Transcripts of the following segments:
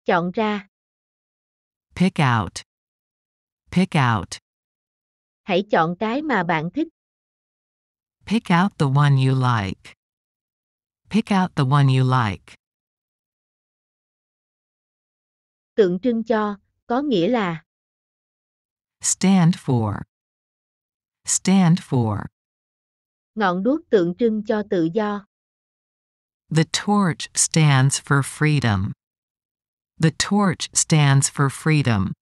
Chọn ra. Pick out. Pick out. Hãy chọn cái mà bạn thích. Pick out the one you like. Pick out the one you like. Tượng trưng cho, có nghĩa là. Stand for. Stand for. Ngọn đuốc tượng trưng cho tự do. The torch stands for freedom. The torch stands for freedom.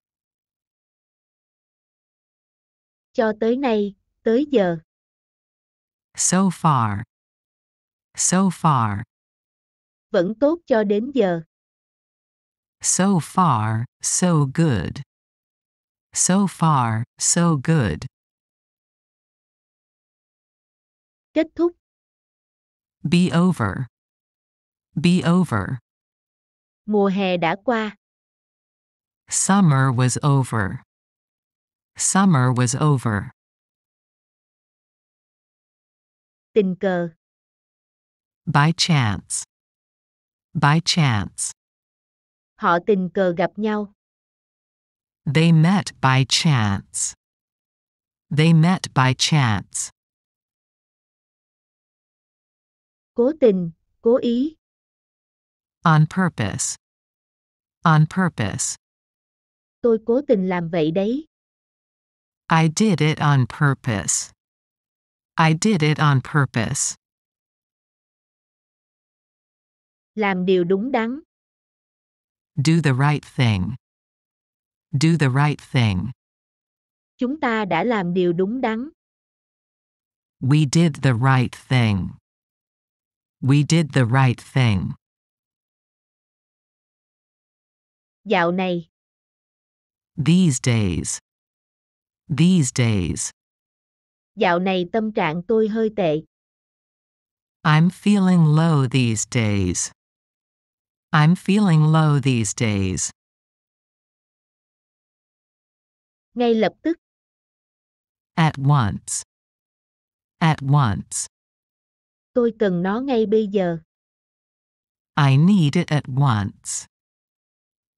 Cho tới nay, tới giờ. So far. So far. Vẫn tốt cho đến giờ. So far, so good. So far, so good. Kết thúc. Be over. Be over. Mùa hè đã qua. Summer was over. Summer was over. Tình cờ. By chance. By chance. Họ tình cờ gặp nhau. They met by chance. They met by chance. Cố tình, cố ý. On purpose. On purpose. Tôi cố tình làm vậy đấy. I did it on purpose. I did it on purpose. Làm điều đúng đắn. Do the right thing. Do the right thing. Chúng ta đã làm điều đúng đắn. We did the right thing. We did the right thing. Dạo này. These days. These days. Dạo này tâm trạng tôi hơi tệ. I'm feeling low these days. I'm feeling low these days. Ngay lập tức. At once. At once. Tôi cần nó ngay bây giờ. I need it at once.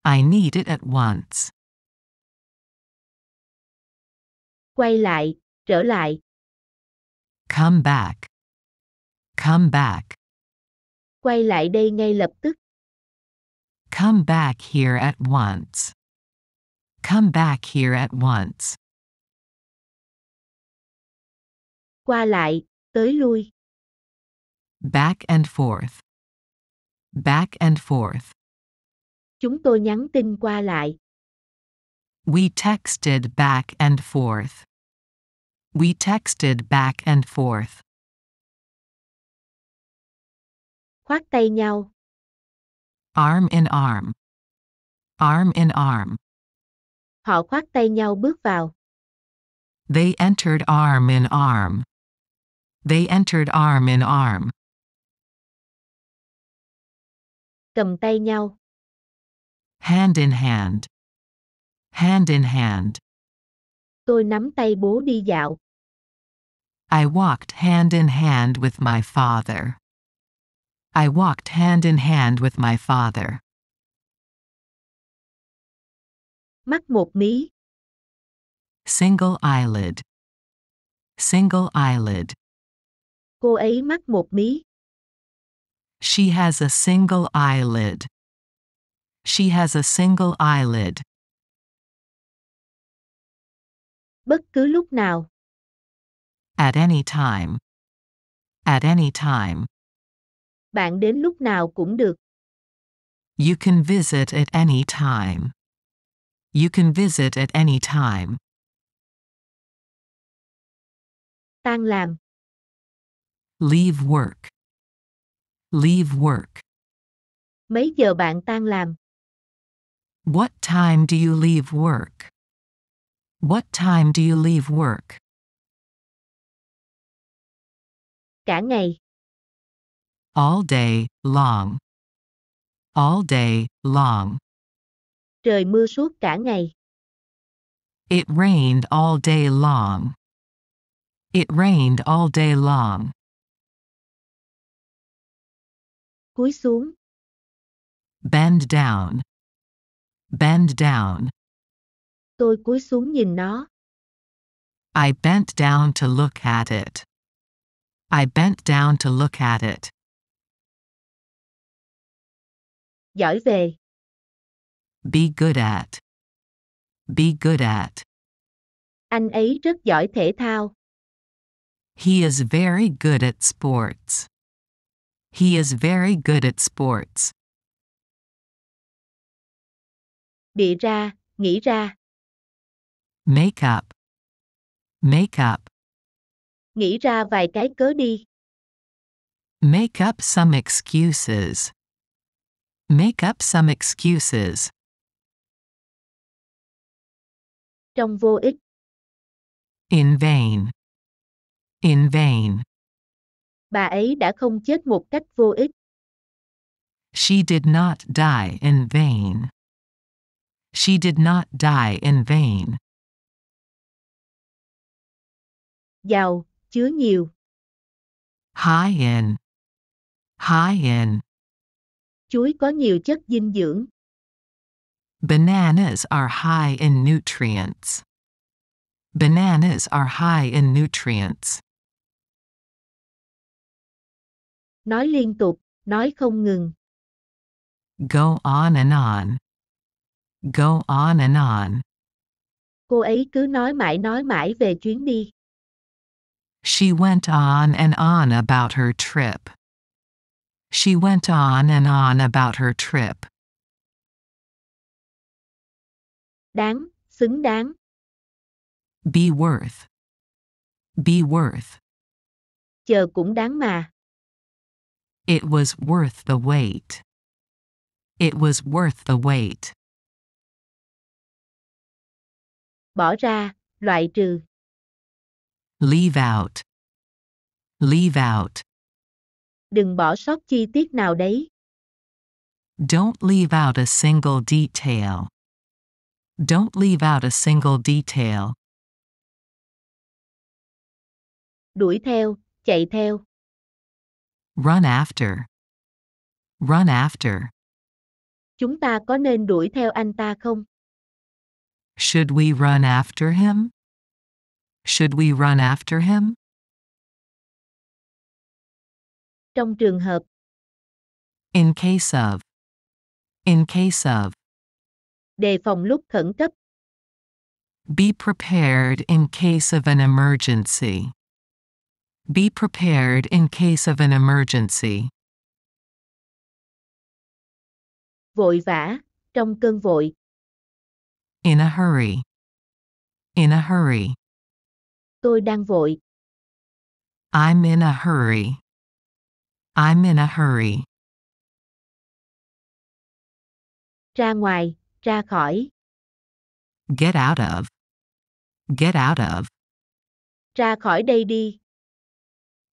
I need it at once. Quay lại, trở lại. Come back. Come back. Quay lại đây ngay lập tức. Come back here at once. Come back here at once. Qua lại, tới lui. Back and forth. Back and forth. Chúng tôi nhắn tin qua lại. We texted back and forth. We texted back and forth. Khoác tay nhau. Arm in arm. Arm in arm. Họ khoác tay nhau bước vào. They entered arm in arm. They entered arm in arm. Cầm tay nhau. Hand in hand. Hand in hand. Tôi nắm tay bố đi dạo. I walked hand in hand with my father. I walked hand in hand with my father. Mắc một mí. Single eyelid. Single eyelid. Cô ấy mắc một mí. She has a single eyelid. She has a single eyelid. Bất cứ lúc nào. At any time. At any time. Bạn đến lúc nào cũng được. You can visit at any time. You can visit at any time. Tan làm. Leave work. Leave work. Mấy giờ bạn tan làm? What time do you leave work? What time do you leave work? Cả ngày. All day, long. All day, long. Trời mưa suốt cả ngày. It rained all day long. It rained all day long. Cúi xuống. Bend down. Bend down. Tôi cúi xuống nhìn nó. I bent down to look at it. I bent down to look at it. Giỏi về. Be good at. Be good at. Anh ấy rất giỏi thể thao. He is very good at sports. He is very good at sports. Bịa ra, nghĩ ra. Make up. Make up. Nghĩ ra vài cái cớ đi. Make up some excuses. Make up some excuses. Trong vô ích. In vain. In vain. Bà ấy đã không chết một cách vô ích. She did not die in vain. She did not die in vain. Giàu, chứa nhiều. High in. High in. Chuối có nhiều chất dinh dưỡng. Bananas are high in nutrients. Bananas are high in nutrients. Nói liên tục, nói không ngừng. Go on and on. Go on and on. Cô ấy cứ nói mãi về chuyến đi. She went on and on about her trip. She went on and on about her trip. Đáng, xứng đáng. Be worth. Be worth. Chờ cũng đáng mà. It was worth the wait. It was worth the wait. Bỏ ra, loại trừ. Leave out. Leave out. Đừng bỏ sót chi tiết nào đấy. Don't leave out a single detail. Don't leave out a single detail. Đuổi theo, chạy theo. Run after. Run after. Chúng ta có nên đuổi theo anh ta không? Should we run after him? Should we run after him? Trong trường hợp. In case of. In case of. Đề phòng lúc khẩn cấp. Be prepared in case of an emergency. Be prepared in case of an emergency. Vội vã, trong cơn vội. In a hurry. In a hurry. Tôi đang vội. I'm in a hurry. I'm in a hurry. Ra ngoài, ra khỏi. Get out of. Get out of. Ra khỏi đây đi.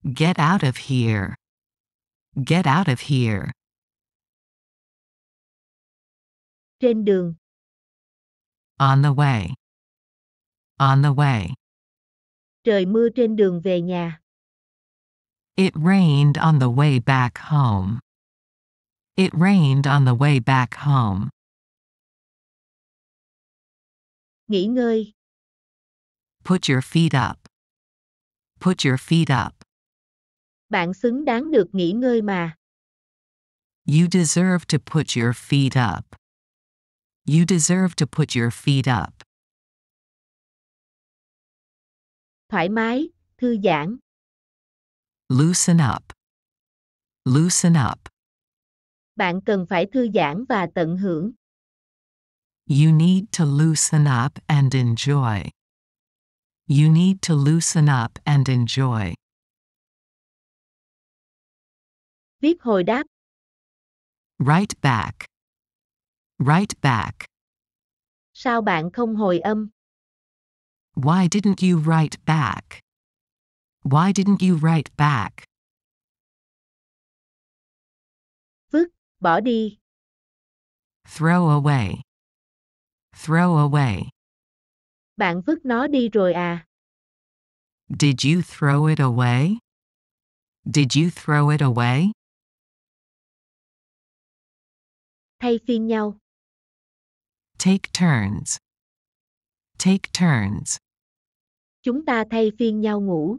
Get out of here. Get out of here. Trên đường. On the way. On the way. Trời mưa trên đường về nhà. It rained on the way back home. It rained on the way back home. Nghỉ ngơi. Put your feet up. Put your feet up. Bạn xứng đáng được nghỉ ngơi mà. You deserve to put your feet up. You deserve to put your feet up. Thoải mái, thư giãn. Loosen up. Loosen up. Bạn cần phải thư giãn và tận hưởng. You need to loosen up and enjoy. You need to loosen up and enjoy. Viết hồi đáp. Write back. Write back. Sao bạn không hồi âm? Why didn't you write back? Why didn't you write back? Vứt, bỏ đi. Throw away. Throw away. Bạn vứt nó đi rồi à? Did you throw it away? Did you throw it away? Thay phiên nhau. Take turns. Take turns. Chúng ta thay phiên nhau ngủ.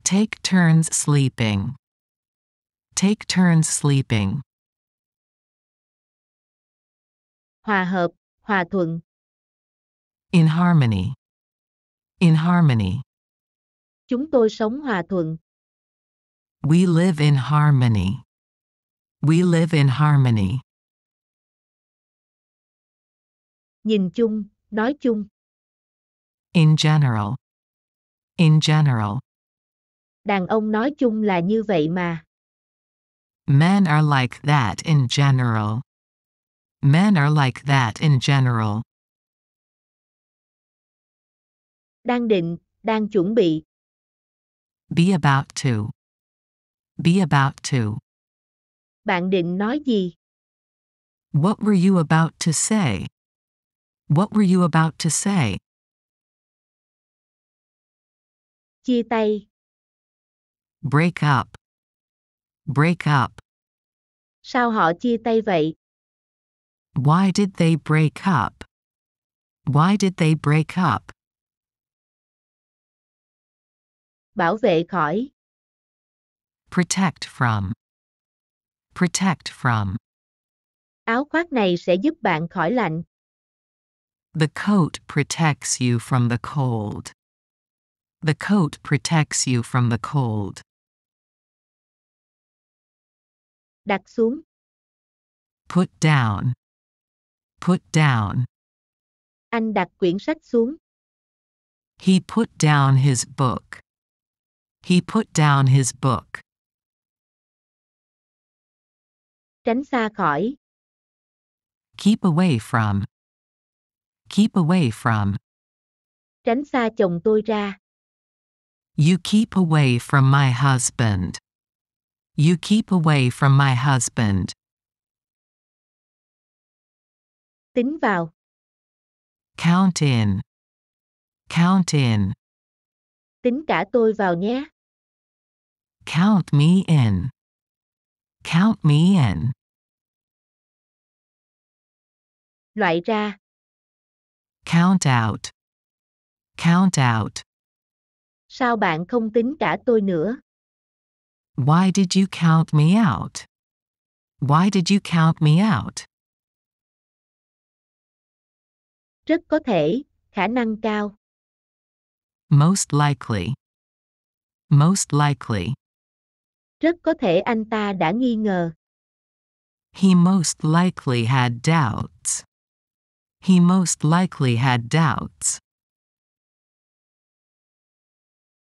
Take turns sleeping. Take turns sleeping. Hòa hợp, hòa thuận. In harmony. In harmony. Chúng tôi sống hòa thuận. We live in harmony. We live in harmony. Nhìn chung, nói chung. In general. In general. Đàn ông nói chung là như vậy mà. Men are like that in general. Men are like that in general. Đang định, đang chuẩn bị. Be about to. Be about to. Bạn định nói gì? What were you about to say? What were you about to say? Chia tay. Break up. Break up. Sao họ chia tay vậy? Why did they break up? Why did they break up? Bảo vệ khỏi. Protect from. Protect from. Áo khoác này sẽ giúp bạn khỏi lạnh. The coat protects you from the cold. The coat protects you from the cold. Đặt xuống. Put down. Put down. Anh đặt quyển sách xuống. He put down his book. He put down his book. Tránh xa khỏi. Keep away from. Keep away from. Tránh xa chồng tôi ra. You keep away from my husband. You keep away from my husband. Tính vào. Count in. Count in. Tính cả tôi vào nhé. Count me in. Count me in. Loại ra. Count out. Count out. Sao bạn không tính cả tôi nữa? Why did you count me out? Why did you count me out? Rất có thể, khả năng cao. Most likely. Most likely. Rất có thể anh ta đã nghi ngờ. He most likely had doubts. He most likely had doubts.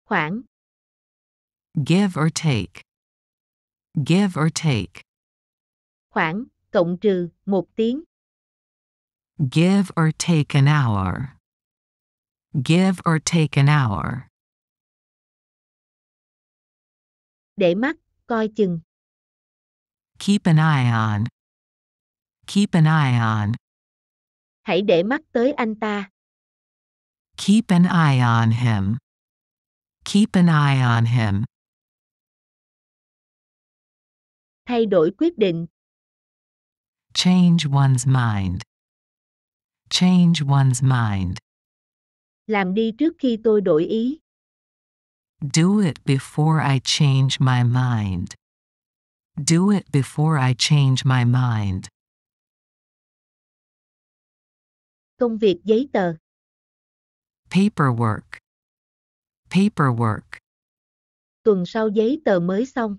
Khoảng. Give or take. Give or take. Khoảng, cộng trừ, 1 tiếng. Give or take an hour. Give or take an hour. Để mắt, coi chừng. Keep an eye on. Keep an eye on. Hãy để mắt tới anh ta. Keep an eye on him. Keep an eye on him. Thay đổi quyết định. Change one's mind. Change one's mind. Làm đi trước khi tôi đổi ý. Do it before I change my mind. Do it before I change my mind. Công việc giấy tờ. Paperwork. Paperwork. Tuần sau giấy tờ mới xong.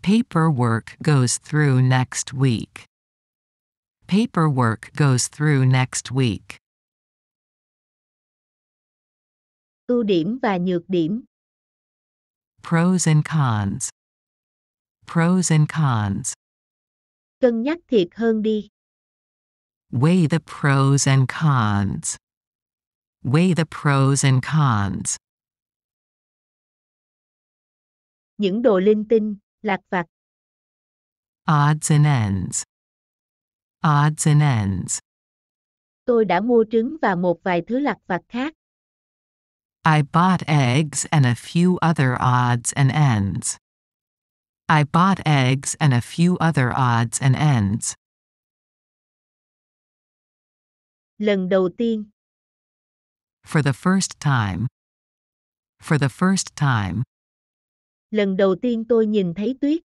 Paperwork goes through next week. Paperwork goes through next week. Ưu điểm và nhược điểm. Pros and cons. Pros and cons. Cân nhắc thiệt hơn đi. Weigh the pros and cons. Weigh the pros and cons. Những đồ linh tinh, lặt vặt. Odds and ends. Odds and ends. Tôi đã mua trứng và một vài thứ lặt vặt khác. I bought eggs and a few other odds and ends. I bought eggs and a few other odds and ends. Lần đầu tiên. For the first time. For the first time. Lần đầu tiên tôi nhìn thấy tuyết.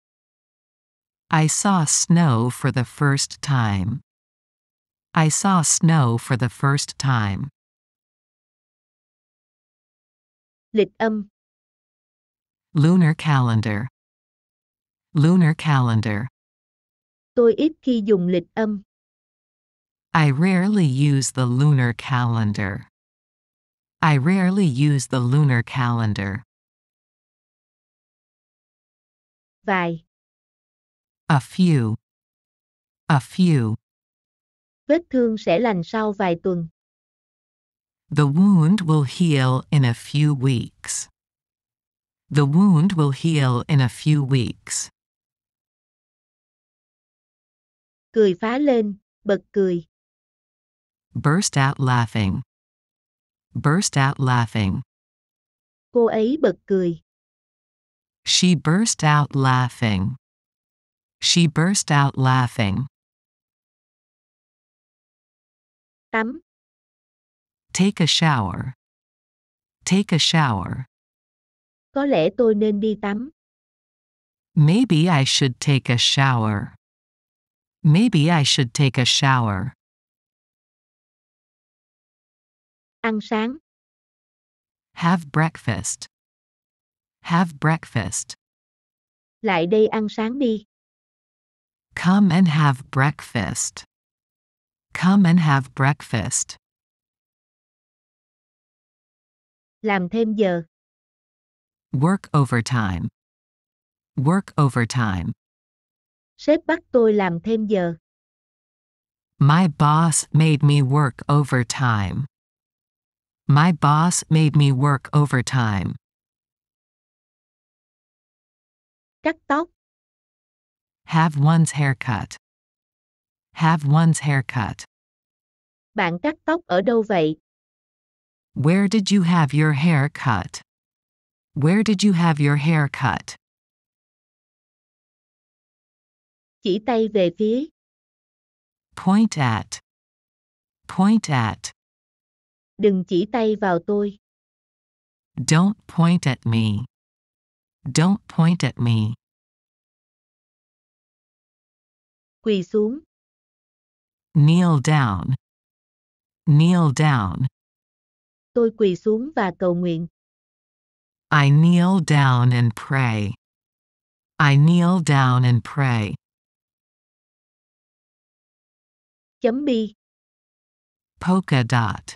I saw snow for the first time. I saw snow for the first time. Lịch âm. Lunar calendar. Lunar calendar. Tôi ít khi dùng lịch âm. I rarely use the lunar calendar. I rarely use the lunar calendar. Vài. A few. A few. Vết thương sẽ lành sau vài tuần. The wound will heal in a few weeks. The wound will heal in a few weeks. Cười phá lên, bật cười. Burst out laughing. Burst out laughing. Cô ấy bật cười. She burst out laughing. She burst out laughing. Tắm. Take a shower. Take a shower. Có lẽ tôi nên đi tắm. Maybe I should take a shower. Maybe I should take a shower. Ăn sáng. Have breakfast. Have breakfast. Lại đây ăn sáng đi. Come and have breakfast. Come and have breakfast. Làm thêm giờ. Work overtime. Work overtime. Sếp bắt tôi làm thêm giờ. My boss made me work overtime. My boss made me work overtime. Cắt tóc. Have one's haircut. Have one's haircut. Bạn cắt tóc ở đâu vậy? Where did you have your hair cut? Where did you have your hair cut? Chỉ tay về phía. Point at. Point at. Đừng chỉ tay vào tôi. Don't point at me. Don't point at me. Quỳ xuống. Kneel down. Kneel down. Tôi quỳ xuống và cầu nguyện. I kneel down and pray. I kneel down and pray. Chấm bi. Polka dot.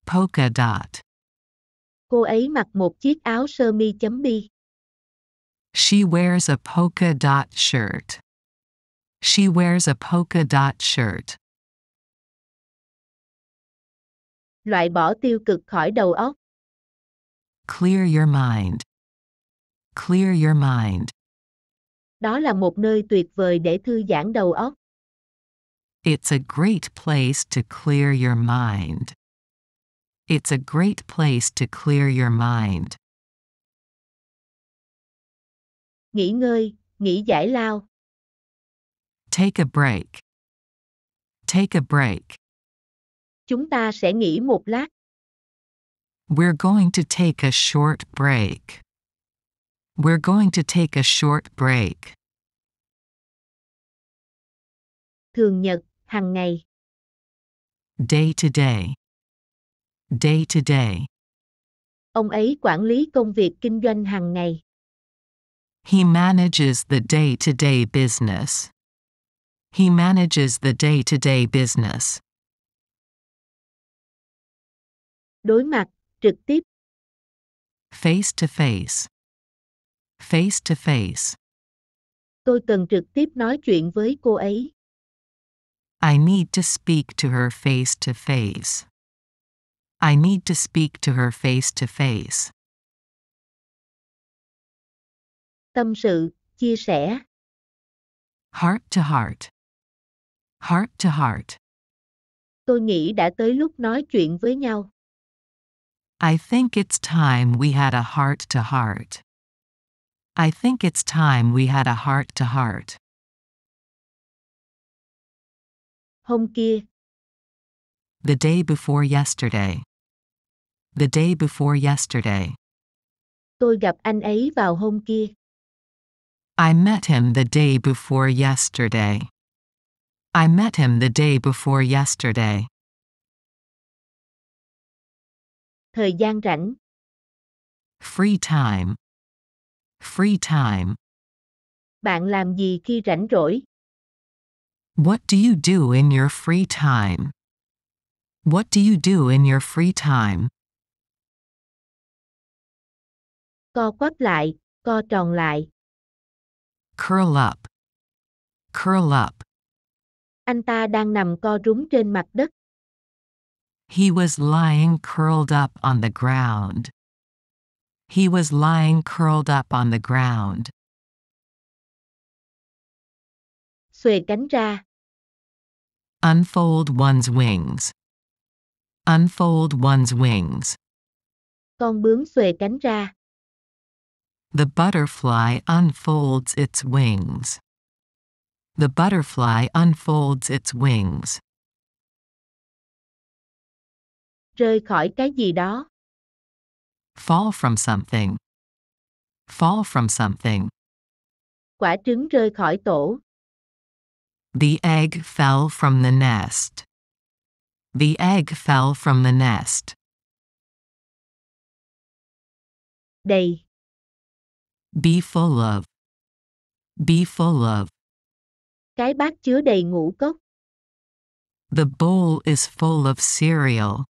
Polka dot. Cô ấy mặc một chiếc áo sơ mi chấm bi. She wears a polka dot shirt. She wears a polka dot shirt. Loại bỏ tiêu cực khỏi đầu óc. Clear your mind. Clear your mind. Đó là một nơi tuyệt vời để thư giãn đầu óc. It's a great place to clear your mind. It's a great place to clear your mind. Nghỉ ngơi, nghỉ giải lao. Take a break. Take a break. Chúng ta sẽ nghỉ một lát. We're going to take a short break. We're going to take a short break. Thường nhật, hàng ngày. Day to day. Day to day. Ông ấy quản lý công việc kinh doanh hàng ngày. He manages the day-to-day business. He manages the day-to-day business. Đối mặt, trực tiếp. Face to face. Face to face. Tôi cần trực tiếp nói chuyện với cô ấy. I need to speak to her face to face. I need to speak to her face to face. Tâm sự, chia sẻ. Heart to heart. Heart to heart. Tôi nghĩ đã tới lúc nói chuyện với nhau. I think it's time we had a heart to heart. I think it's time we had a heart to heart. Hôm kia. The day before yesterday. The day before yesterday. Tôi gặp anh ấy vào hôm kia. I met him the day before yesterday. I met him the day before yesterday. Thời gian rảnh. Free time. Free time. Bạn làm gì khi rảnh rỗi? What do you do in your free time? What do you do in your free time? Co quắp lại, co tròn lại. Curl up. Curl up. Anh ta đang nằm co rúm trên mặt đất. He was lying curled up on the ground. He was lying curled up on the ground. Xuề cánh ra. Unfold one's wings. Unfold one's wings. Con bướm xuề cánh ra. The butterfly unfolds its wings. The butterfly unfolds its wings. Rơi khỏi cái gì đó. Fall from something. Fall from something. Quả trứng rơi khỏi tổ. The egg fell from the nest. The egg fell from the nest. Đầy. Be full of. Be full of. Cái bát chứa đầy ngũ cốc. The bowl is full of cereal.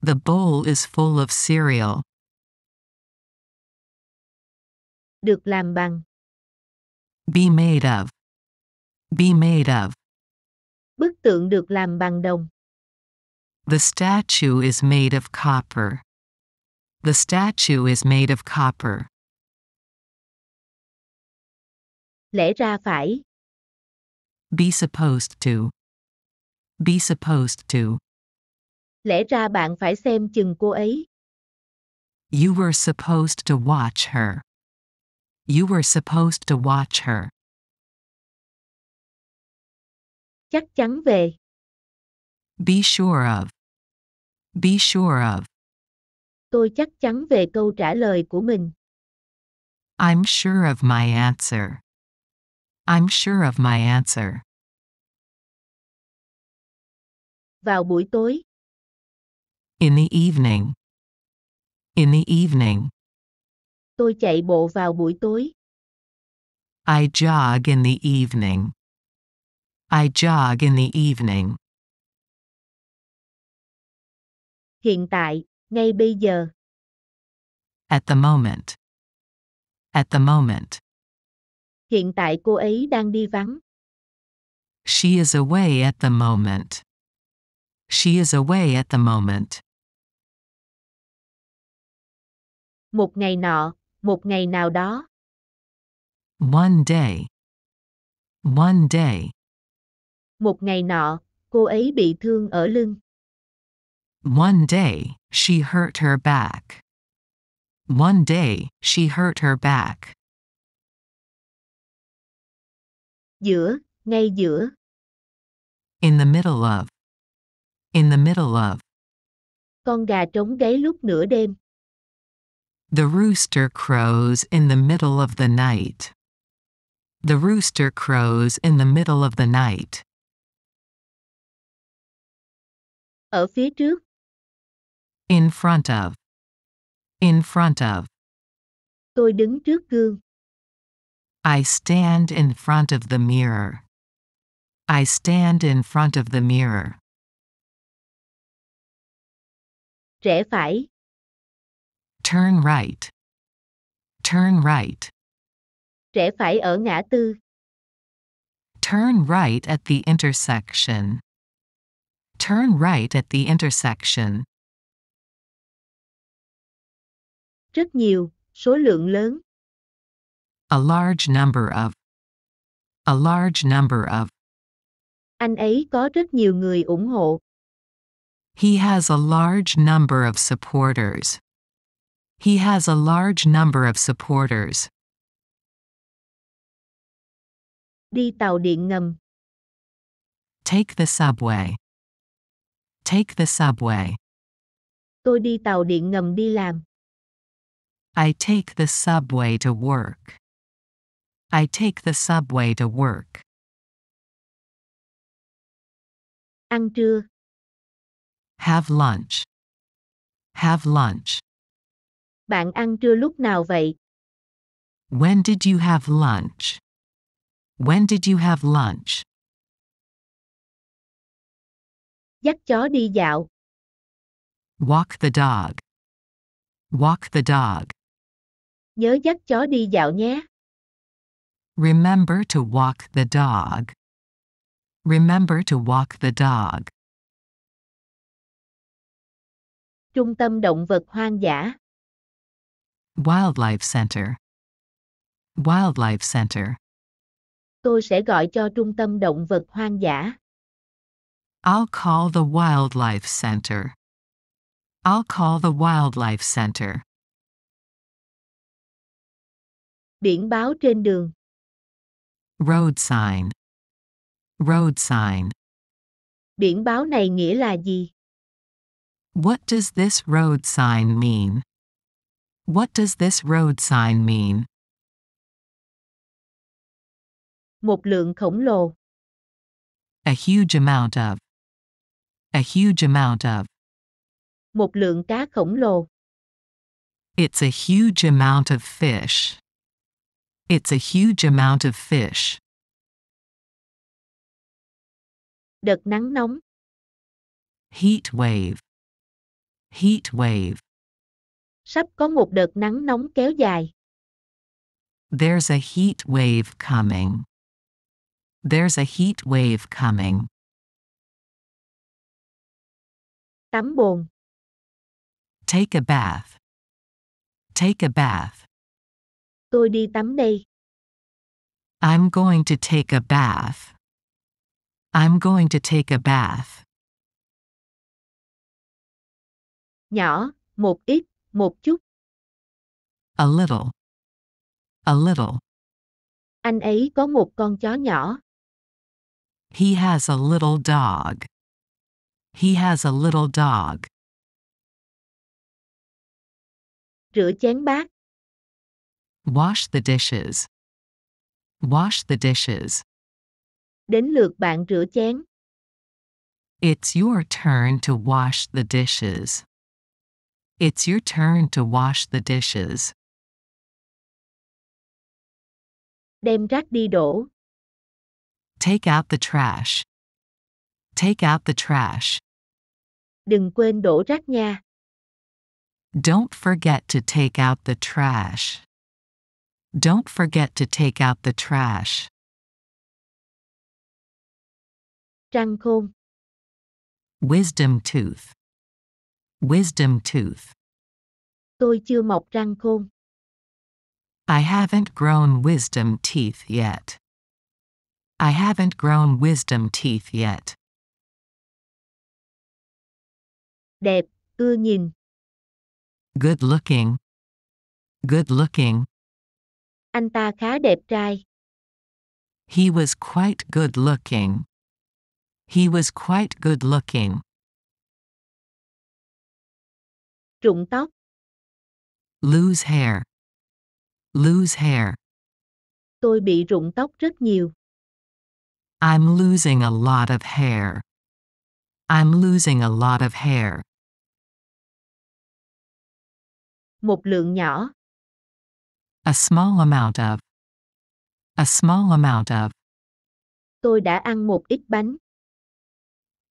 The bowl is full of cereal. Được làm bằng. Be made of. Be made of. Bức tượng được làm bằng đồng. The statue is made of copper. The statue is made of copper. Lẽ ra phải. Be supposed to. Be supposed to. Lẽ ra bạn phải xem chừng cô ấy. You were supposed to watch her. You were supposed to watch her. Chắc chắn về. Be sure of. Be sure of. Tôi chắc chắn về câu trả lời của mình. I'm sure of my answer. I'm sure of my answer. Vào buổi tối. In the evening. In the evening. Tôi chạy bộ vào buổi tối. I jog in the evening. I jog in the evening. Hiện tại, ngay bây giờ. At the moment. At the moment. Hiện tại cô ấy đang đi vắng. She is away at the moment. She is away at the moment. Một ngày nọ, một ngày nào đó. One day. One day. Một ngày nọ, cô ấy bị thương ở lưng. One day, she hurt her back. One day, she hurt her back. Giữa, ngay giữa. In the middle of. In the middle of. Con gà trống gáy lúc nửa đêm. The rooster crows in the middle of the night. The rooster crows in the middle of the night. Ở phía trước. In front of. In front of. Tôi đứng trước gương. I stand in front of the mirror. I stand in front of the mirror. Rẽ phải. Turn right. Turn right. Rẽ phải ở ngã tư. Turn right at the intersection. Turn right at the intersection. Rất nhiều, số lượng lớn. A large number of. A large number of. Anh ấy có rất nhiều người ủng hộ. He has a large number of supporters. He has a large number of supporters. Đi tàu điện ngầm. Take the subway. Take the subway. Tôi đi tàu điện ngầm đi làm. I take the subway to work. I take the subway to work. Ăn trưa. Have lunch. Have lunch. Bạn ăn trưa lúc nào vậy? When did you have lunch? When did you have lunch? Dắt chó đi dạo. Walk the dog. Walk the dog. Nhớ dắt chó đi dạo nhé. Remember to walk the dog. Remember to walk the dog. Trung tâm động vật hoang dã. Wildlife center. Wildlife center. Tôi sẽ gọi cho trung tâm động vật hoang dã. I'll call the wildlife center. I'll call the wildlife center. Biển báo trên đường. Road sign. Road sign. Biển báo này nghĩa là gì? What does this road sign mean? What does this road sign mean? Một lượng khổng lồ. A huge amount of. A huge amount of. Một lượng cá khổng lồ. It's a huge amount of fish. It's a huge amount of fish. Đợt nắng nóng. Heat wave. Heat wave. Sắp có một đợt nắng nóng kéo dài. There's a heat wave coming. There's a heat wave coming. Tắm bồn. Take a bath. Take a bath. Tôi đi tắm đây. I'm going to take a bath. I'm going to take a bath. Nhỏ, một ít, một chút. A little. A little. Anh ấy có một con chó nhỏ. He has a little dog. He has a little dog. Rửa chén bát. Wash the dishes. Wash the dishes. Đến lượt bạn rửa chén. It's your turn to wash the dishes. It's your turn to wash the dishes. Đem rác đi đổ. Take out the trash. Take out the trash. Đừng quên đổ rác nha. Don't forget to take out the trash. Don't forget to take out the trash. Răng khôn. Wisdom tooth. Wisdom tooth. Tôi chưa mọc răng khôn. I haven't grown wisdom teeth yet. I haven't grown wisdom teeth yet. Đẹp, ưa nhìn. Good looking. Good looking. Anh ta khá đẹp trai. He was quite good looking. He was quite good looking. Rụng tóc. Lose hair. Lose hair. Tôi bị rụng tóc rất nhiều. I'm losing a lot of hair. I'm losing a lot of hair. Một lượng nhỏ. A small amount of. A small amount of. Tôi đã ăn một ít bánh.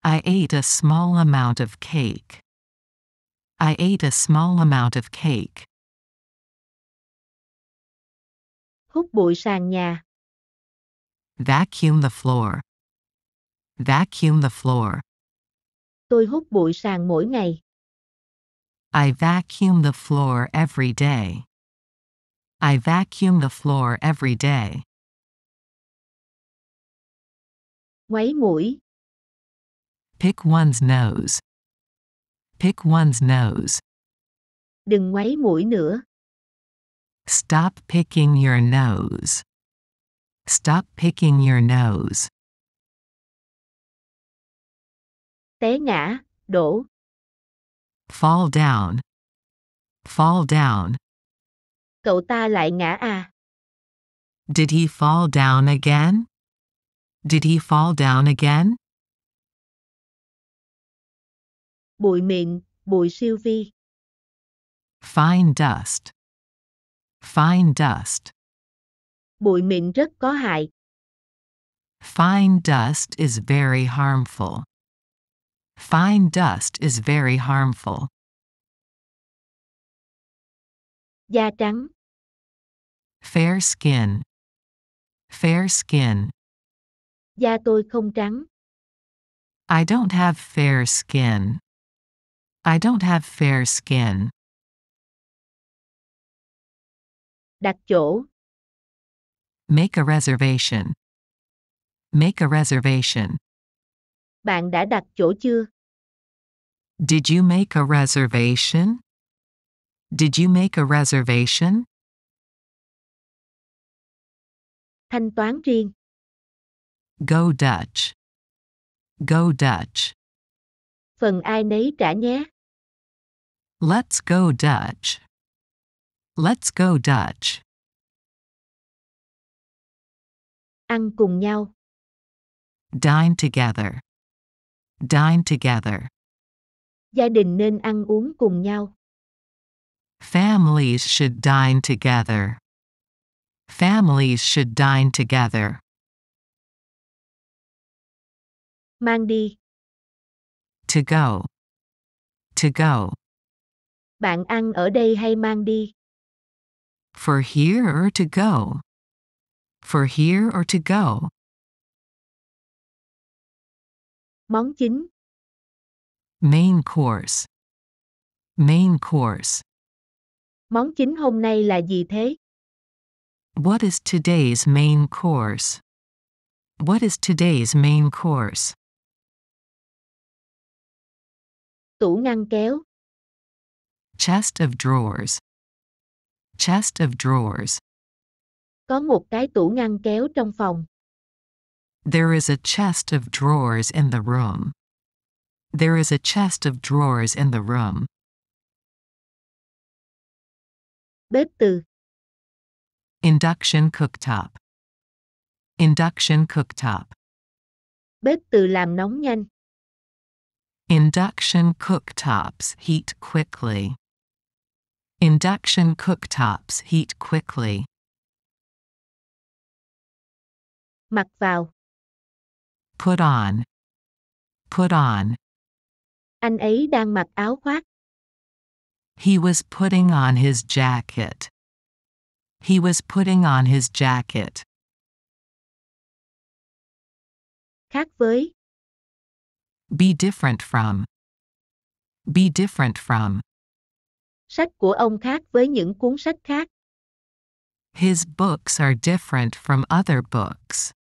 I ate a small amount of cake. I ate a small amount of cake. Hút bụi sàn nhà. Vacuum the floor. Vacuum the floor. Tôi hút bụi sàn mỗi ngày. I vacuum the floor every day. I vacuum the floor every day. Ngoáy mũi. Pick one's nose. Pick one's nose. Đừng ngoáy mũi nữa. Stop picking your nose. Stop picking your nose. Té ngã, đổ, Fall down. Fall down. cậu ta lại ngã à? Did he fall down again? Did he fall down again? Bụi mịn, bụi siêu vi, Fine dust. Fine dust. bụi mịn rất có hại, Fine dust is very harmful. Fine dust is very harmful. da trắng, Fair skin. Fair skin. da tôi không trắng, I don't have fair skin. I don't have fair skin. đặt chỗ, Make a reservation. Make a reservation. bạn đã đặt chỗ chưa? Did you make a reservation? Did you make a reservation? Thanh toán riêng, Go Dutch. Go Dutch. phần ai nấy trả nhé, Let's go Dutch. Let's go Dutch. ăn cùng nhau, Dine together. Dine together. gia đình nên ăn uống cùng nhau, Families should dine together. Families should dine together. mang đi, To go. To go. bạn ăn ở đây hay mang đi, For here or to go? For here or to go? món chính, Main course. Main course. món chính hôm nay là gì thế? What is today's main course? What is today's main course? Tủ ngăn kéo, Chest of drawers. Chest of drawers. có một cái tủ ngăn kéo trong phòng, There is a chest of drawers in the room. There is a chest of drawers in the room. bếp từ, Induction cooktop. Induction cooktop. bếp từ làm nóng nhanh, Induction cooktops heat quickly. Induction cooktops heat quickly. mặc vào, Put on. Put on. anh ấy đang mặc áo khoác, He was putting on his jacket. He was putting on his jacket. khác với, Be different from. Be different from. sách của ông khác với những cuốn sách khác, His books are different from other books.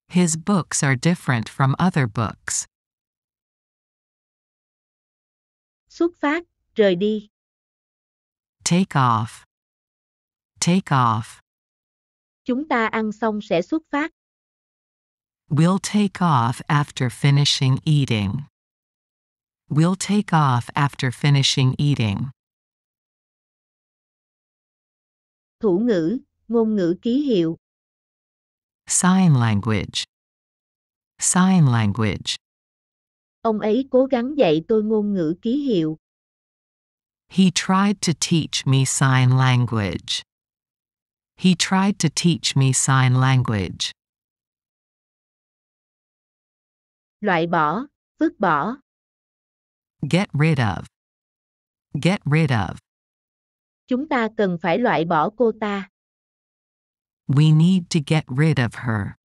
His books are different from other books. xuất phát, rời đi, Take off. Take off. chúng ta ăn xong sẽ xuất phát, We'll take off after finishing eating. We'll take off after finishing eating. thủ ngữ, ngôn ngữ ký hiệu, Sign language. Sign language. ông ấy cố gắng dạy tôi ngôn ngữ ký hiệu, He tried to teach me sign language. He tried to teach me sign language. loại bỏ, vứt bỏ, Get rid of. Get rid of. chúng ta cần phải loại bỏ cô ta, We need to get rid of her.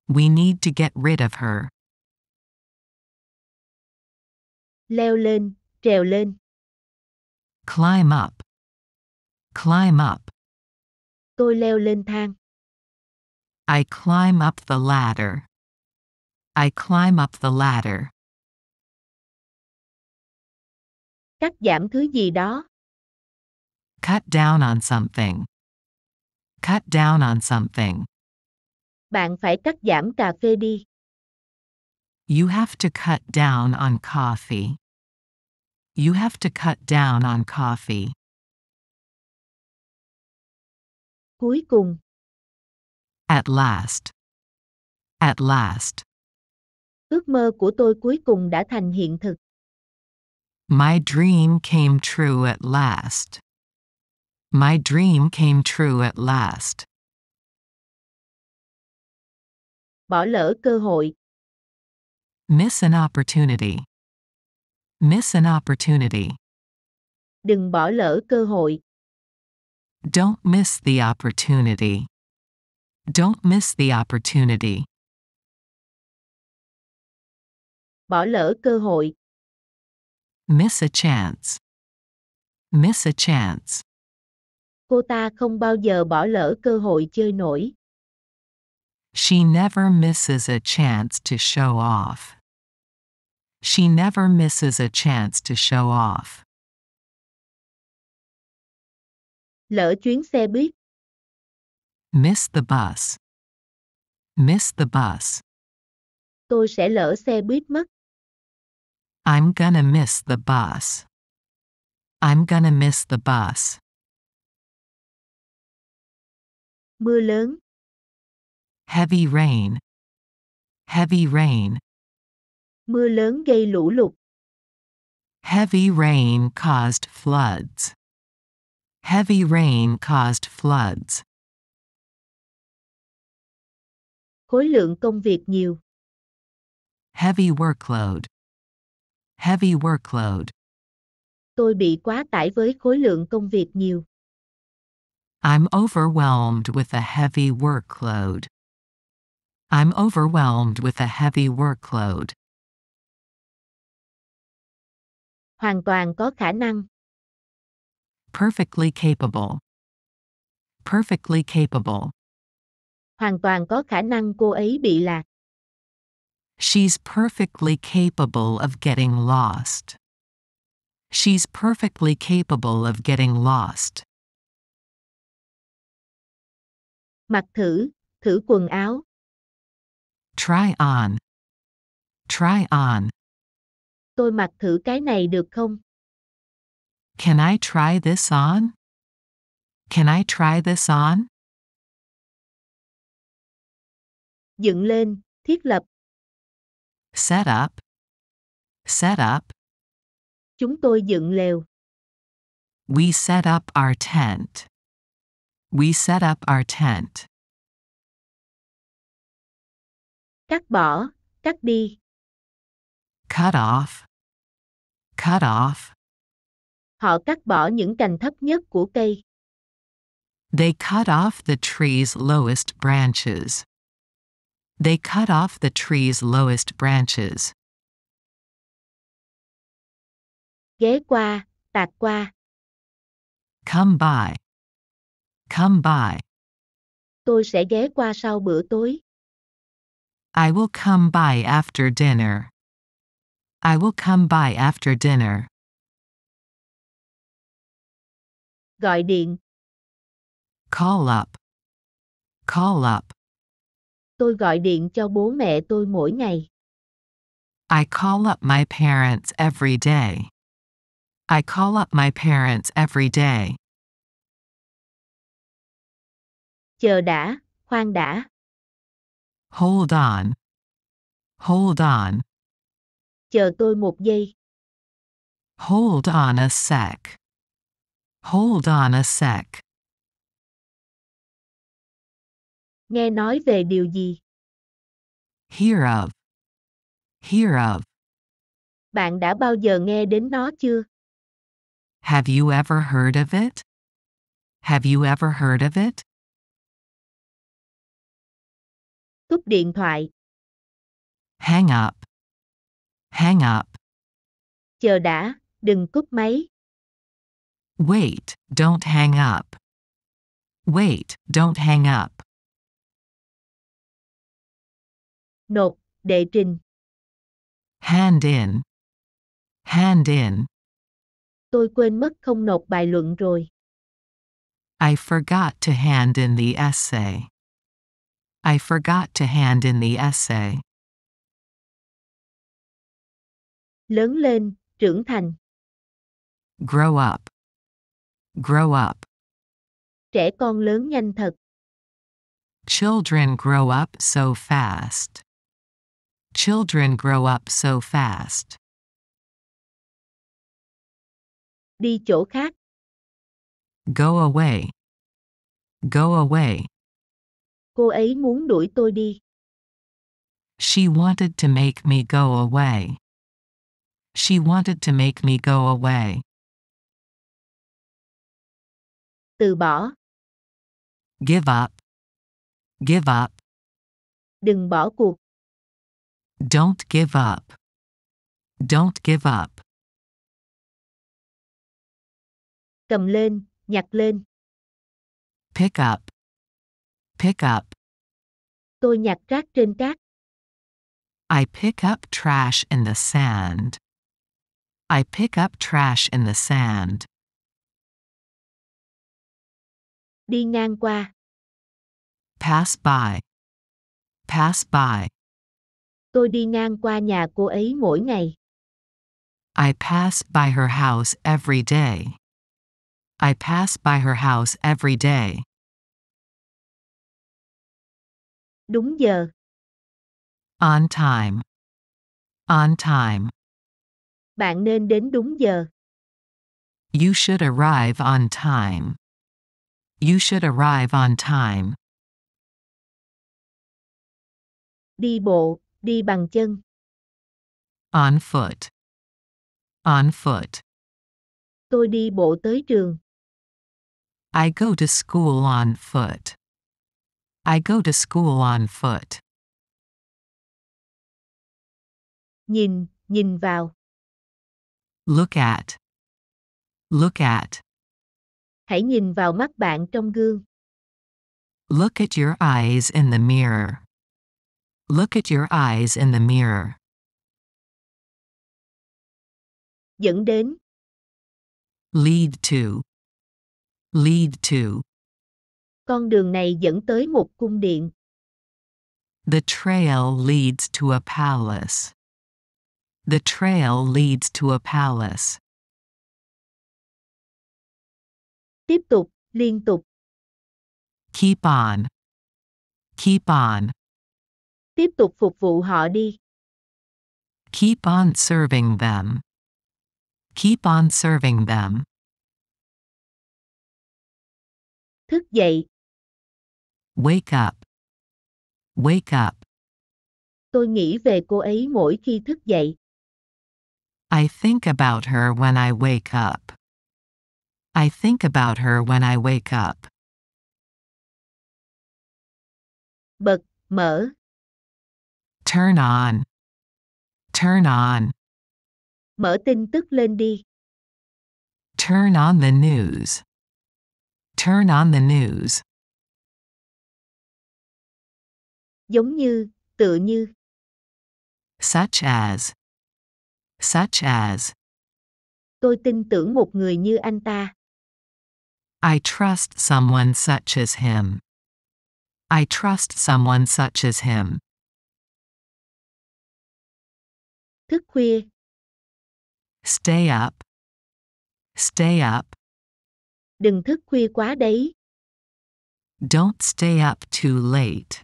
We need to get rid of her. leo lên, trèo lên, Climb up. Climb up. tôi leo lên thang, I climb up the ladder. I climb up the ladder. cắt giảm thứ gì đó, Cut down on something. Cut down on something. bạn phải cắt giảm cà phê đi, You have to cut down on coffee. You have to cut down on coffee. Cuối cùng. At last. At last. Ước mơ của tôi cuối cùng đã thành hiện thực. My dream came true at last. My dream came true at last. Bỏ lỡ cơ hội. Miss an opportunity. Miss an opportunity. Đừng bỏ lỡ cơ hội. Don't miss the opportunity. Don't miss the opportunity. Bỏ lỡ cơ hội. Miss a chance. Miss a chance. Cô ta không bao giờ bỏ lỡ cơ hội chơi nổi. She never misses a chance to show off. She never misses a chance to show off. Lỡ chuyến xe buýt. Miss the bus. Miss the bus. Tôi sẽ lỡ xe buýt mất. I'm gonna miss the bus. I'm gonna miss the bus. Mưa lớn. Heavy rain. Heavy rain. Mưa lớn gây lũ lụt. Heavy rain caused floods. Heavy rain caused floods. Khối lượng công việc nhiều. Heavy workload. Heavy workload. Tôi bị quá tải với khối lượng công việc nhiều. I'm overwhelmed with a heavy workload. I'm overwhelmed with a heavy workload. Hoàn toàn có khả năng. Perfectly capable. Perfectly capable. Hoàn toàn có khả năng cô ấy bị lạc. She's perfectly capable of getting lost. She's perfectly capable of getting lost. Mặc thử, thử quần áo. Try on. Try on. Tôi mặc thử cái này được không? Can I try this on? Can I try this on? Dựng lên, thiết lập. Set up. Set up. Chúng tôi dựng lều. We set up our tent. We set up our tent. Cắt bỏ, cắt đi. Cut off. Cut off. Họ cắt bỏ những cành thấp nhất của cây. They cut off the tree's lowest branches. They cut off the tree's lowest branches. Ghé qua, tạt qua. Come by. Come by. Tôi sẽ ghé qua sau bữa tối. I will come by after dinner. I will come by after dinner. Gọi điện. Call up. Call up. Tôi gọi điện cho bố mẹ tôi mỗi ngày. I call up my parents every day. I call up my parents every day. Chờ đã, khoan đã. Hold on. Hold on. Chờ tôi một giây. Hold on a sec. Hold on a sec. Nghe nói về điều gì? Hear of. Hear of. Bạn đã bao giờ nghe đến nó chưa? Have you ever heard of it? Have you ever heard of it? Cúp điện thoại. Hang up. Hang up. Chờ đã, đừng cúp máy. Wait, don't hang up. Wait, don't hang up. Nộp, đệ trình. Hand in. Hand in. Tôi quên mất không nộp bài luận rồi. I forgot to hand in the essay. I forgot to hand in the essay. Lớn lên, trưởng thành. Grow up. Grow up. Trẻ con lớn nhanh thật. Children grow up so fast. Children grow up so fast. Đi chỗ khác. Go away. Go away. Cô ấy muốn đuổi tôi đi. She wanted to make me go away. She wanted to make me go away. Từ bỏ. Give up. Give up. Đừng bỏ cuộc. Don't give up. Don't give up. Cầm lên, nhặt lên. Pick up. Pick up. Tôi nhặt rác trên cát. I pick up trash in the sand. I pick up trash in the sand. Đi ngang qua. Pass by. Pass by. Tôi đi ngang qua nhà cô ấy mỗi ngày. I pass by her house every day. I pass by her house every day. Đúng giờ. On time. On time. Bạn nên đến đúng giờ. You should arrive on time. You should arrive on time. Đi bộ, đi bằng chân. On foot. On foot. Tôi đi bộ tới trường. I go to school on foot. I go to school on foot. Nhìn, nhìn vào. Look at. Look at. Hãy nhìn vào mắt bạn trong gương. Look at your eyes in the mirror. Look at your eyes in the mirror. Dẫn đến. Lead to. Lead to. Con đường này dẫn tới một cung điện. The trail leads to a palace. The trail leads to a palace. Tiếp tục, liên tục. Keep on. Keep on. Tiếp tục phục vụ họ đi. Keep on serving them. Keep on serving them. Thức dậy. Wake up. Wake up. Tôi nghĩ về cô ấy mỗi khi thức dậy. I think about her when I wake up. I think about her when I wake up. Bật, mở. Turn on. Turn on. Mở tin tức lên đi. Turn on the news. Turn on the news. Giống như, tựa như. Such as. Such as. Tôi tin tưởng một người như anh ta. I trust someone such as him. I trust someone such as him. Thức khuya. Stay up. Stay up. Đừng thức khuya quá đấy. Don't stay up too late.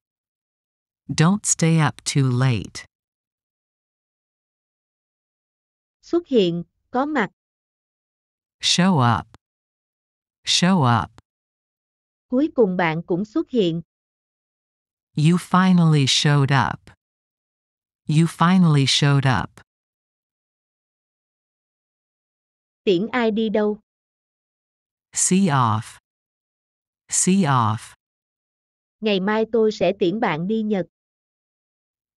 Don't stay up too late. Xuất hiện, có mặt. Show up. Show up. Cuối cùng bạn cũng xuất hiện. You finally showed up. You finally showed up. Tiễn ai đi đâu? See off. See off. Ngày mai tôi sẽ tiễn bạn đi Nhật.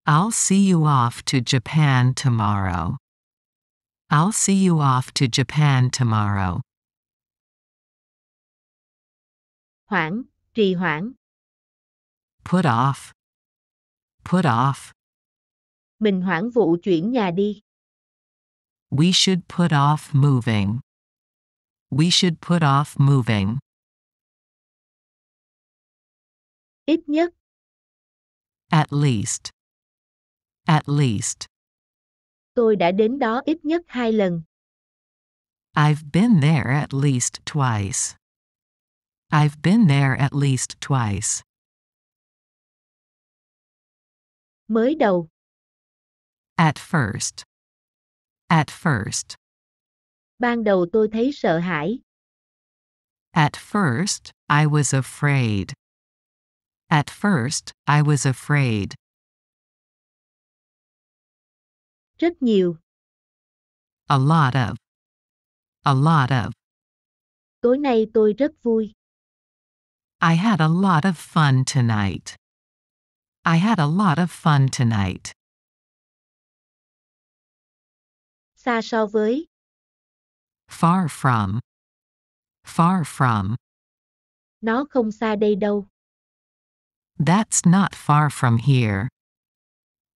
I'll see you off to Japan tomorrow. I'll see you off to Japan tomorrow. Hoãn, trì hoãn. Put off. Put off. Mình hoãn vụ chuyển nhà đi. We should put off moving. We should put off moving. Ít nhất. At least. At least. Tôi đã đến đó ít nhất 2 lần. I've been there at least twice. I've been there at least twice. Mới đầu. At first. At first. Ban đầu tôi thấy sợ hãi. At first, I was afraid. At first, I was afraid. Rất nhiều. A lot of. A lot of. Tối nay tôi rất vui. I had a lot of fun tonight. I had a lot of fun tonight. Xa so với. Far from. Far from. Nó không xa đây đâu. That's not far from here.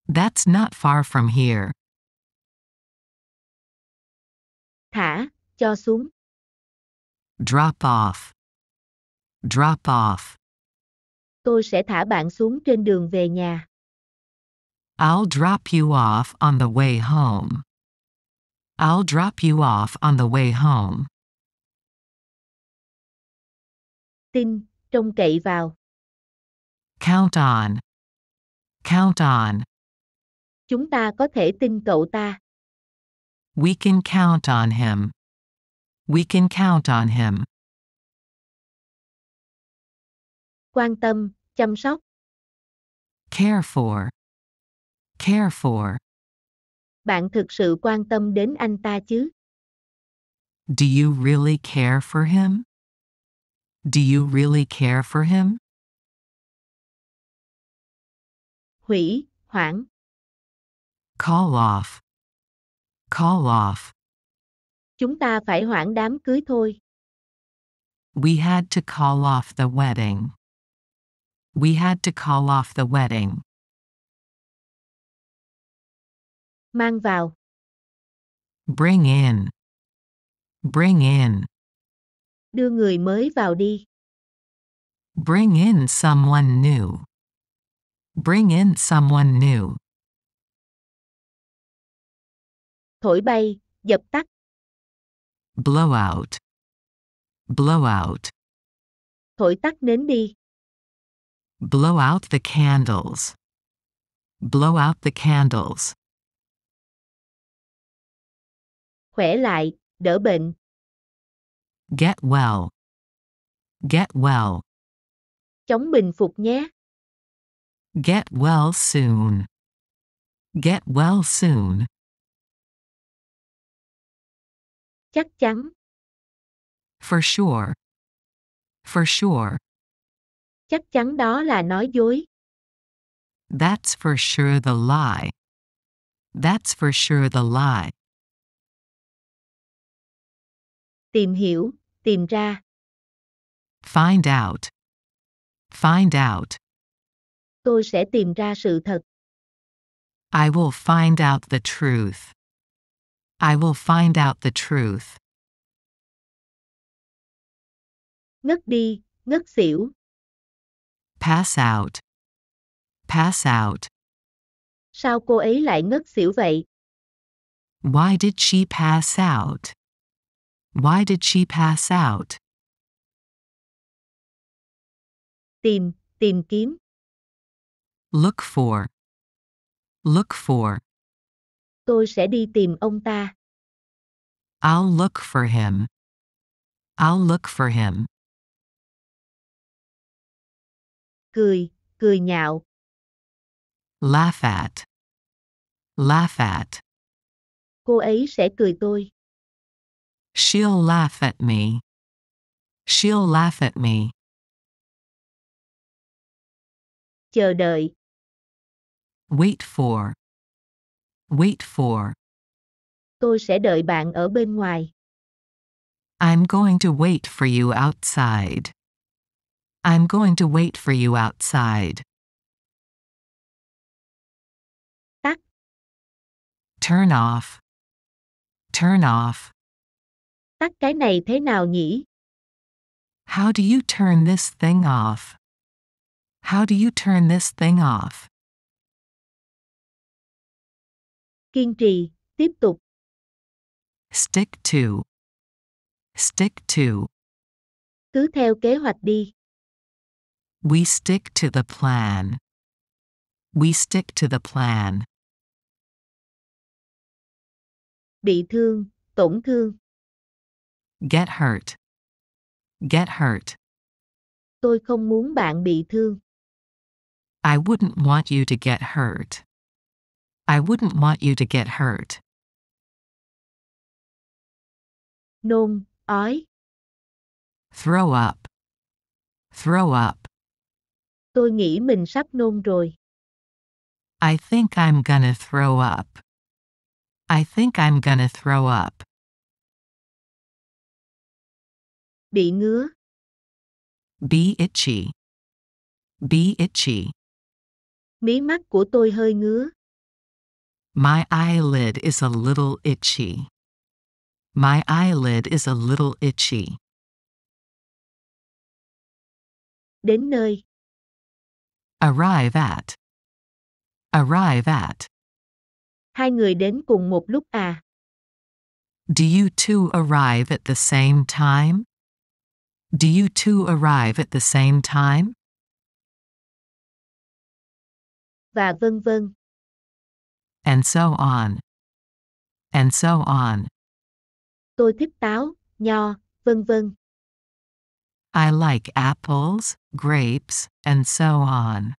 That's not far from here. Thả, cho xuống. Drop off. Drop off. Tôi sẽ thả bạn xuống trên đường về nhà. I'll drop you off on the way home. I'll drop you off on the way home. Tin, trông cậy vào. Count on. Count on. Chúng ta có thể tin cậu ta. We can count on him. We can count on him. Quan tâm, chăm sóc. Care for. Care for. Bạn thực sự quan tâm đến anh ta chứ? Do you really care for him? Do you really care for him? Hủy, hoãn. Call off. Call off. Chúng ta phải hoãn đám cưới thôi. We had to call off the wedding. We had to call off the wedding. Mang vào. Bring in. Bring in. Đưa người mới vào đi. Bring in someone new. Bring in someone new. Thổi bay, dập tắt. Blow out. Blow out. Thổi tắt nến đi. Blow out the candles. Blow out the candles. Khỏe lại, đỡ bệnh. Get well. Get well. Chóng bình phục nhé. Get well soon. Get well soon. Chắc chắn. For sure. For sure. Chắc chắn đó là nói dối. That's for sure the lie. That's for sure the lie. Tìm hiểu, tìm ra. Find out. Find out. Tôi sẽ tìm ra sự thật. I will find out the truth. I will find out the truth. Ngất đi, ngất xỉu. Pass out. Pass out. Sao cô ấy lại ngất xỉu vậy? Why did she pass out? Why did she pass out? Tìm, tìm kiếm. Look for. Look for. Tôi sẽ đi tìm ông ta. I'll look for him. I'll look for him. Cười, cười nhạo. Laugh at. Laugh at. Cô ấy sẽ cười tôi. She'll laugh at me. She'll laugh at me. Chờ đợi. Wait for. Wait for. Tôi sẽ đợi bạn ở bên ngoài. I'm going to wait for you outside. I'm going to wait for you outside. Tắt. Turn off. Turn off. Tắt cái này thế nào nhỉ? How do you turn this thing off? How do you turn this thing off? Kiên trì, Tiếp tục. Stick to. Stick to. Cứ theo kế hoạch đi. We stick to the plan. We stick to the plan. Bị thương, tổn thương. Get hurt. Get hurt. Tôi không muốn bạn bị thương. I wouldn't want you to get hurt. I wouldn't want you to get hurt. Nôn, ói. Throw up. Throw up. Tôi nghĩ mình sắp nôn rồi. I think I'm gonna throw up. I think I'm gonna throw up. Bị ngứa. Be itchy. Be itchy. Mí mắt của tôi hơi ngứa. My eyelid is a little itchy. My eyelid is a little itchy. Đến nơi. Arrive at. Arrive at. Hai người đến cùng một lúc à? Do you two arrive at the same time? Do you two arrive at the same time? Và vân vân. And so on. And so on. Tôi thích táo, nho, vân vân. I like apples, grapes, and so on.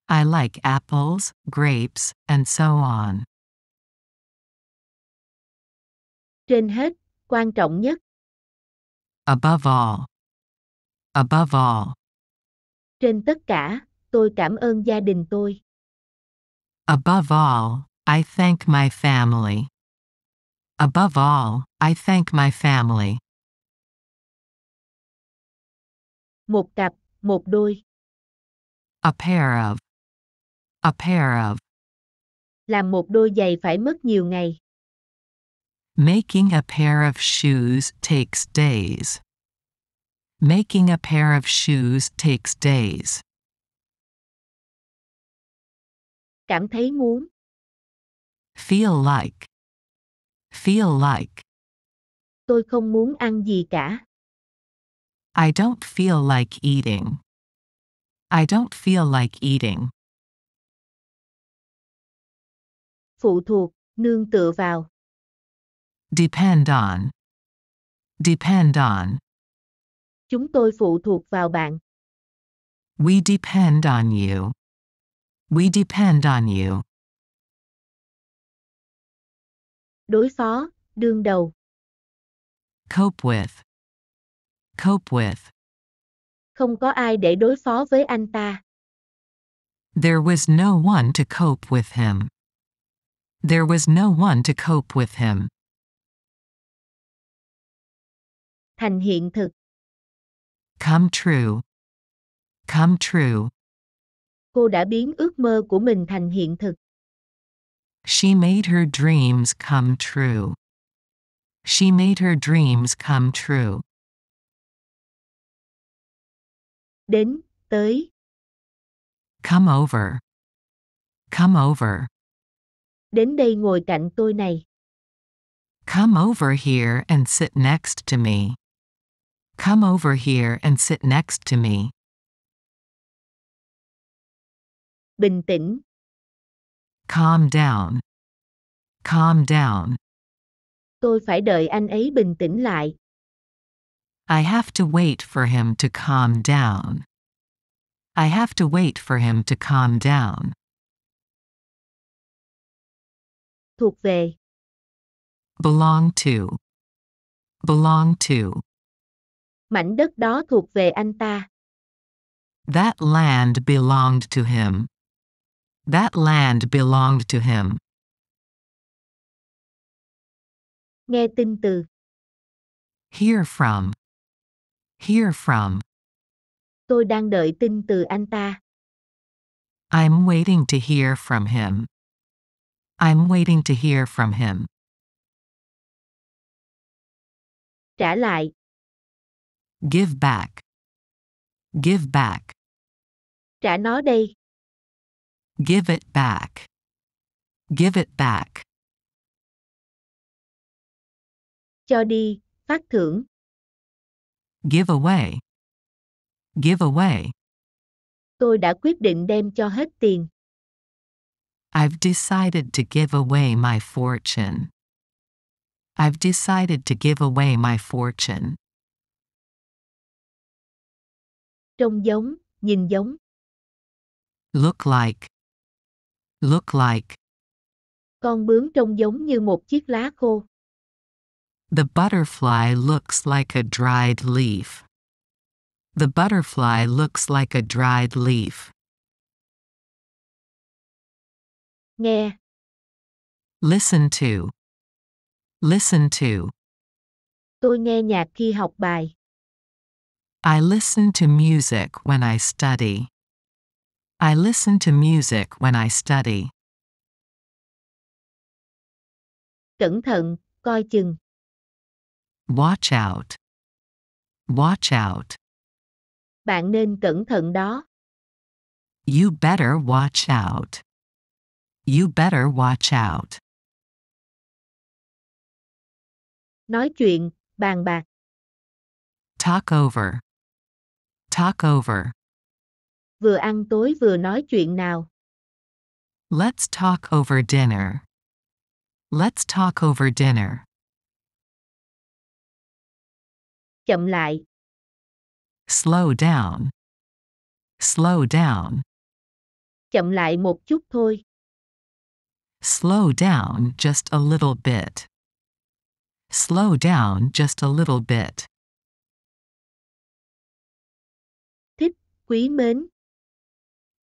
I like apples, grapes, and so on. Trên hết, quan trọng nhất. Above all. Above all. Trên tất cả, tôi cảm ơn gia đình tôi. Above all, I thank my family. Above all, I thank my family. Một cặp, một đôi. A pair of. A pair of. Làm một đôi giày phải mất nhiều ngày. Making a pair of shoes takes days. Making a pair of shoes takes days. Cảm thấy muốn. Feel like. Feel like. Tôi không muốn ăn gì cả. I don't feel like eating. I don't feel like eating. Phụ thuộc, nương tựa vào. Depend on. Depend on. Chúng tôi phụ thuộc vào bạn. We depend on you. We depend on you. Đối phó, đương đầu. Cope with. Cope with. Không có ai để đối phó với anh ta. There was no one to cope with him. There was no one to cope with him. Thành hiện thực. Come true. Come true. Cô đã biến ước mơ của mình thành hiện thực. She made her dreams come true. She made her dreams come true. Đến, tới. Come over. Come over. Đến đây ngồi cạnh tôi này. Come over here and sit next to me. Come over here and sit next to me. Bình tĩnh. Calm down. Calm down. Tôi phải đợi anh ấy bình tĩnh lại. I have to wait for him to calm down. I have to wait for him to calm down. Thuộc về. Belong to. Belong to. Mảnh đất đó thuộc về anh ta. That land belonged to him. That land belonged to him. Nghe tin từ. Hear from. Hear from. Tôi đang đợi tin từ anh ta. I'm waiting to hear from him. I'm waiting to hear from him. Trả lại. Give back. Give back. Trả nó đây. Give it back. Give it back. Cho đi, phát thưởng. Give away. Give away. Tôi đã quyết định đem cho hết tiền. I've decided to give away my fortune. I've decided to give away my fortune. Trông giống, nhìn giống. Look like. Look like. Con bướm trông giống như một chiếc lá khô. The butterfly looks like a dried leaf. The butterfly looks like a dried leaf. Nghe. Listen to. Listen to. Tôi nghe nhạc khi học bài. I listen to music when I study. I listen to music when I study. Cẩn thận, coi chừng. Watch out. Watch out. Bạn nên cẩn thận đó. You better watch out. You better watch out. Nói chuyện, bàn bạc. Talk over. Talk over. Vừa ăn tối vừa nói chuyện nào. Let's talk over dinner. Let's talk over dinner. Chậm lại. Slow down. Slow down. Chậm lại một chút thôi. Slow down just a little bit. Slow down just a little bit. Thích, quý mến.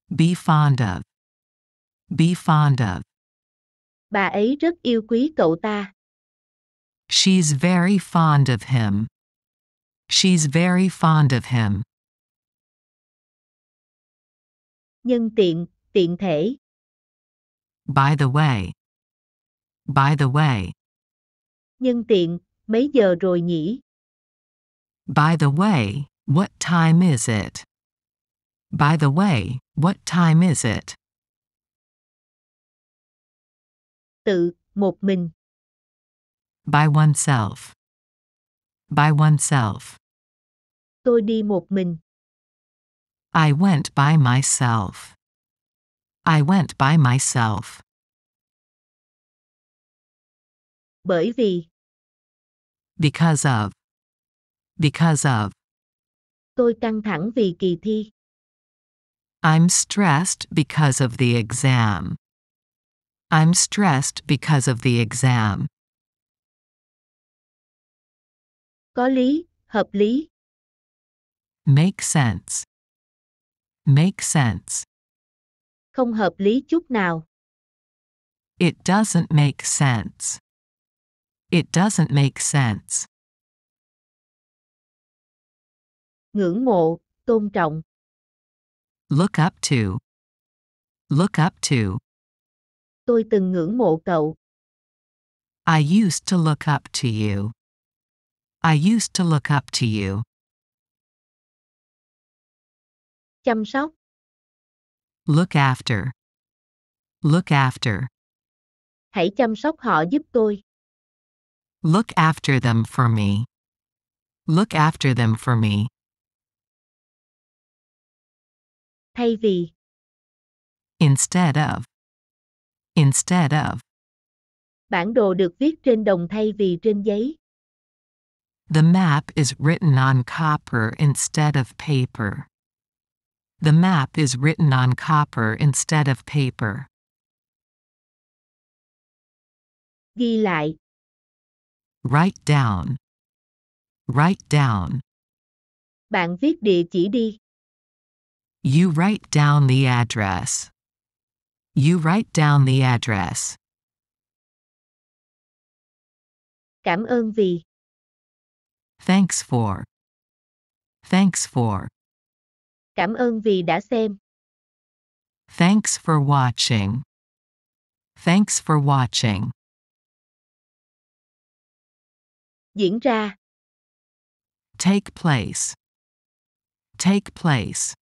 Be fond of. Be fond of. Bà ấy rất yêu quý cậu ta. She's very fond of him. She's very fond of him. Nhân tiện, tiện thể. By the way. By the way. Nhân tiện, mấy giờ rồi nhỉ? By the way, what time is it? By the way, what time is it? Tự, một mình. By oneself. By oneself. Tôi đi một mình. I went by myself. I went by myself. Bởi vì. Because of. Because of. Tôi căng thẳng vì kỳ thi. I'm stressed because of the exam. I'm stressed because of the exam. Có lý, hợp lý. Make sense. Make sense. Không hợp lý chút nào. It doesn't make sense. It doesn't make sense. Ngưỡng mộ, tôn trọng. Look up to. Look up to. Tôi từng ngưỡng mộ cậu. I used to look up to you. I used to look up to you. Chăm sóc. Look after. Look after. Hãy chăm sóc họ giúp tôi. Look after them for me. Look after them for me. Thay vì. Instead of. Instead of. Bản đồ được viết trên đồng thay vì trên giấy. The map is written on copper instead of paper. The map is written on copper instead of paper. Ghi lại. Write down. Write down. Bạn viết địa chỉ đi. You write down the address. You write down the address. Cảm ơn vì. Thanks for. Thanks for. Cảm ơn vì đã xem. Thanks for watching. Thanks for watching. Diễn ra. Take place. Take place.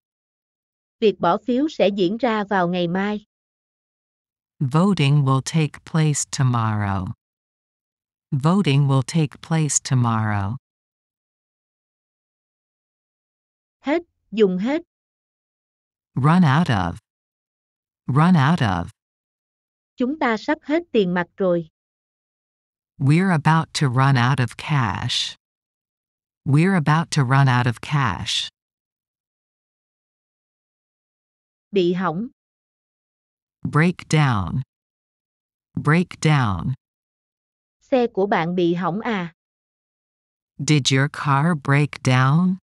Việc bỏ phiếu sẽ diễn ra vào ngày mai. Voting will take place tomorrow. Voting will take place tomorrow. Hết, dùng hết. Run out of. Run out of. Chúng ta sắp hết tiền mặt rồi. We're about to run out of cash. We're about to run out of cash. Bị hỏng. Break down. Break down. Xe của bạn bị hỏng à? Did your car break down?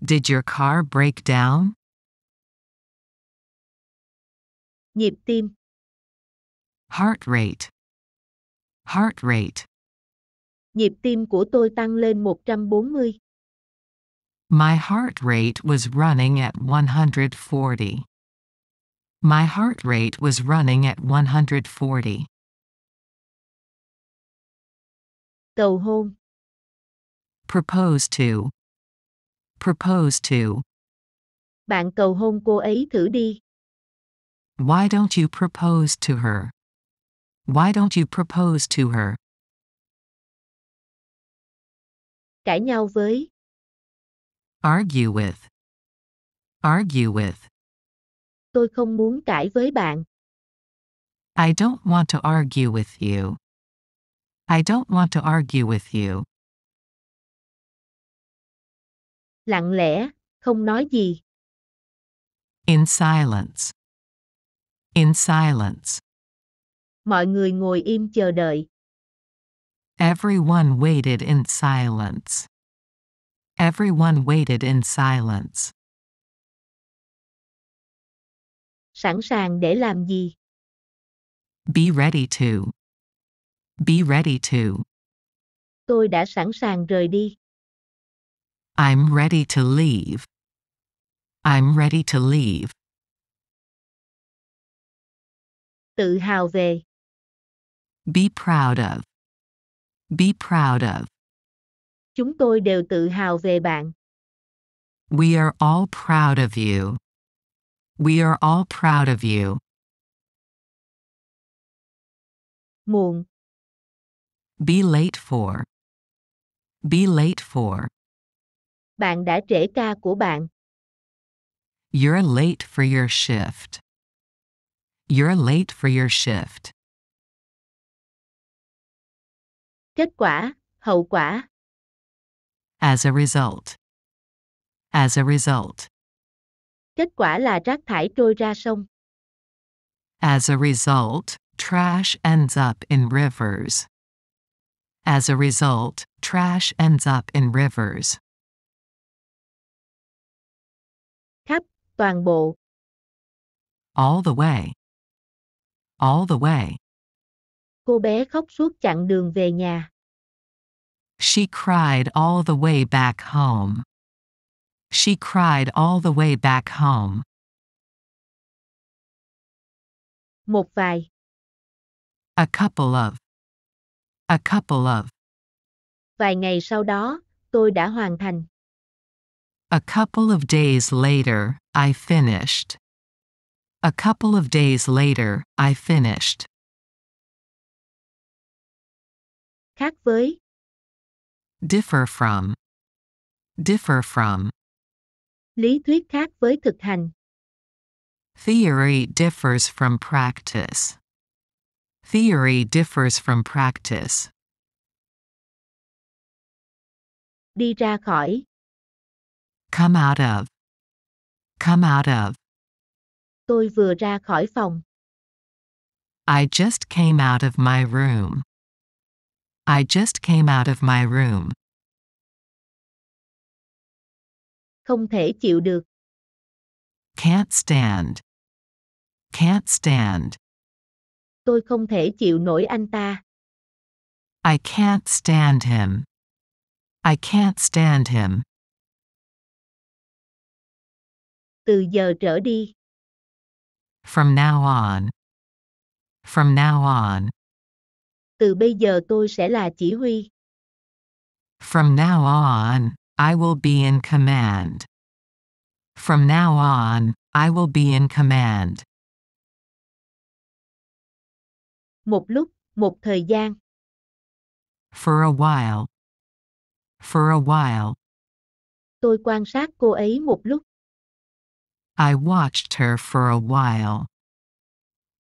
Did your car break down? Nhịp tim. Heart rate. Heart rate. Nhịp tim của tôi tăng lên 140. My heart rate was running at 140. My heart rate was running at 140. Cầu hôn. Propose to. Propose to. Bạn cầu hôn cô ấy thử đi. Why don't you propose to her? Why don't you propose to her? Cãi nhau với. Argue with. Argue with. Tôi không muốn cãi với bạn. I don't want to argue with you. I don't want to argue with you. Lặng lẽ, không nói gì. In silence. In silence. Mọi người ngồi im chờ đợi. Everyone waited in silence. Everyone waited in silence. Sẵn sàng để làm gì? Be ready to. Be ready to. Tôi đã sẵn sàng rời đi. I'm ready to leave. I'm ready to leave. Tự hào về. Be proud of. Be proud of. Chúng tôi đều tự hào về bạn. We are all proud of you. We are all proud of you. Muộn. Be late for. Be late for. Bạn đã trễ ca của bạn. You're late for your shift. You're late for your shift. Kết quả, hậu quả. As a result. As a result. Kết quả là rác thải trôi ra sông. As a result, trash ends up in rivers. As a result, trash ends up in rivers. Khắp, toàn bộ. All the way. All the way. Cô bé khóc suốt chặng đường về nhà. She cried all the way back home. She cried all the way back home. Một vài. A couple of. A couple of. Vài ngày sau đó, tôi đã hoàn thành. A couple of days later, I finished. A couple of days later, I finished. Khác với. Differ from. Differ from. Lý thuyết khác với thực hành. Theory differs from practice. Theory differs from practice. Đi ra khỏi. Come out of. Come out of. Tôi vừa ra khỏi phòng. I just came out of my room. I just came out of my room. Không thể chịu được. Can't stand. Can't stand. Tôi không thể chịu nổi anh ta. I can't stand him. I can't stand him. Từ giờ trở đi. From now on. From now on. Từ bây giờ tôi sẽ là chỉ huy. From now on, I will be in command. From now on, I will be in command. Một lúc, một thời gian. For a while. For a while. Tôi quan sát cô ấy một lúc. I watched her for a while.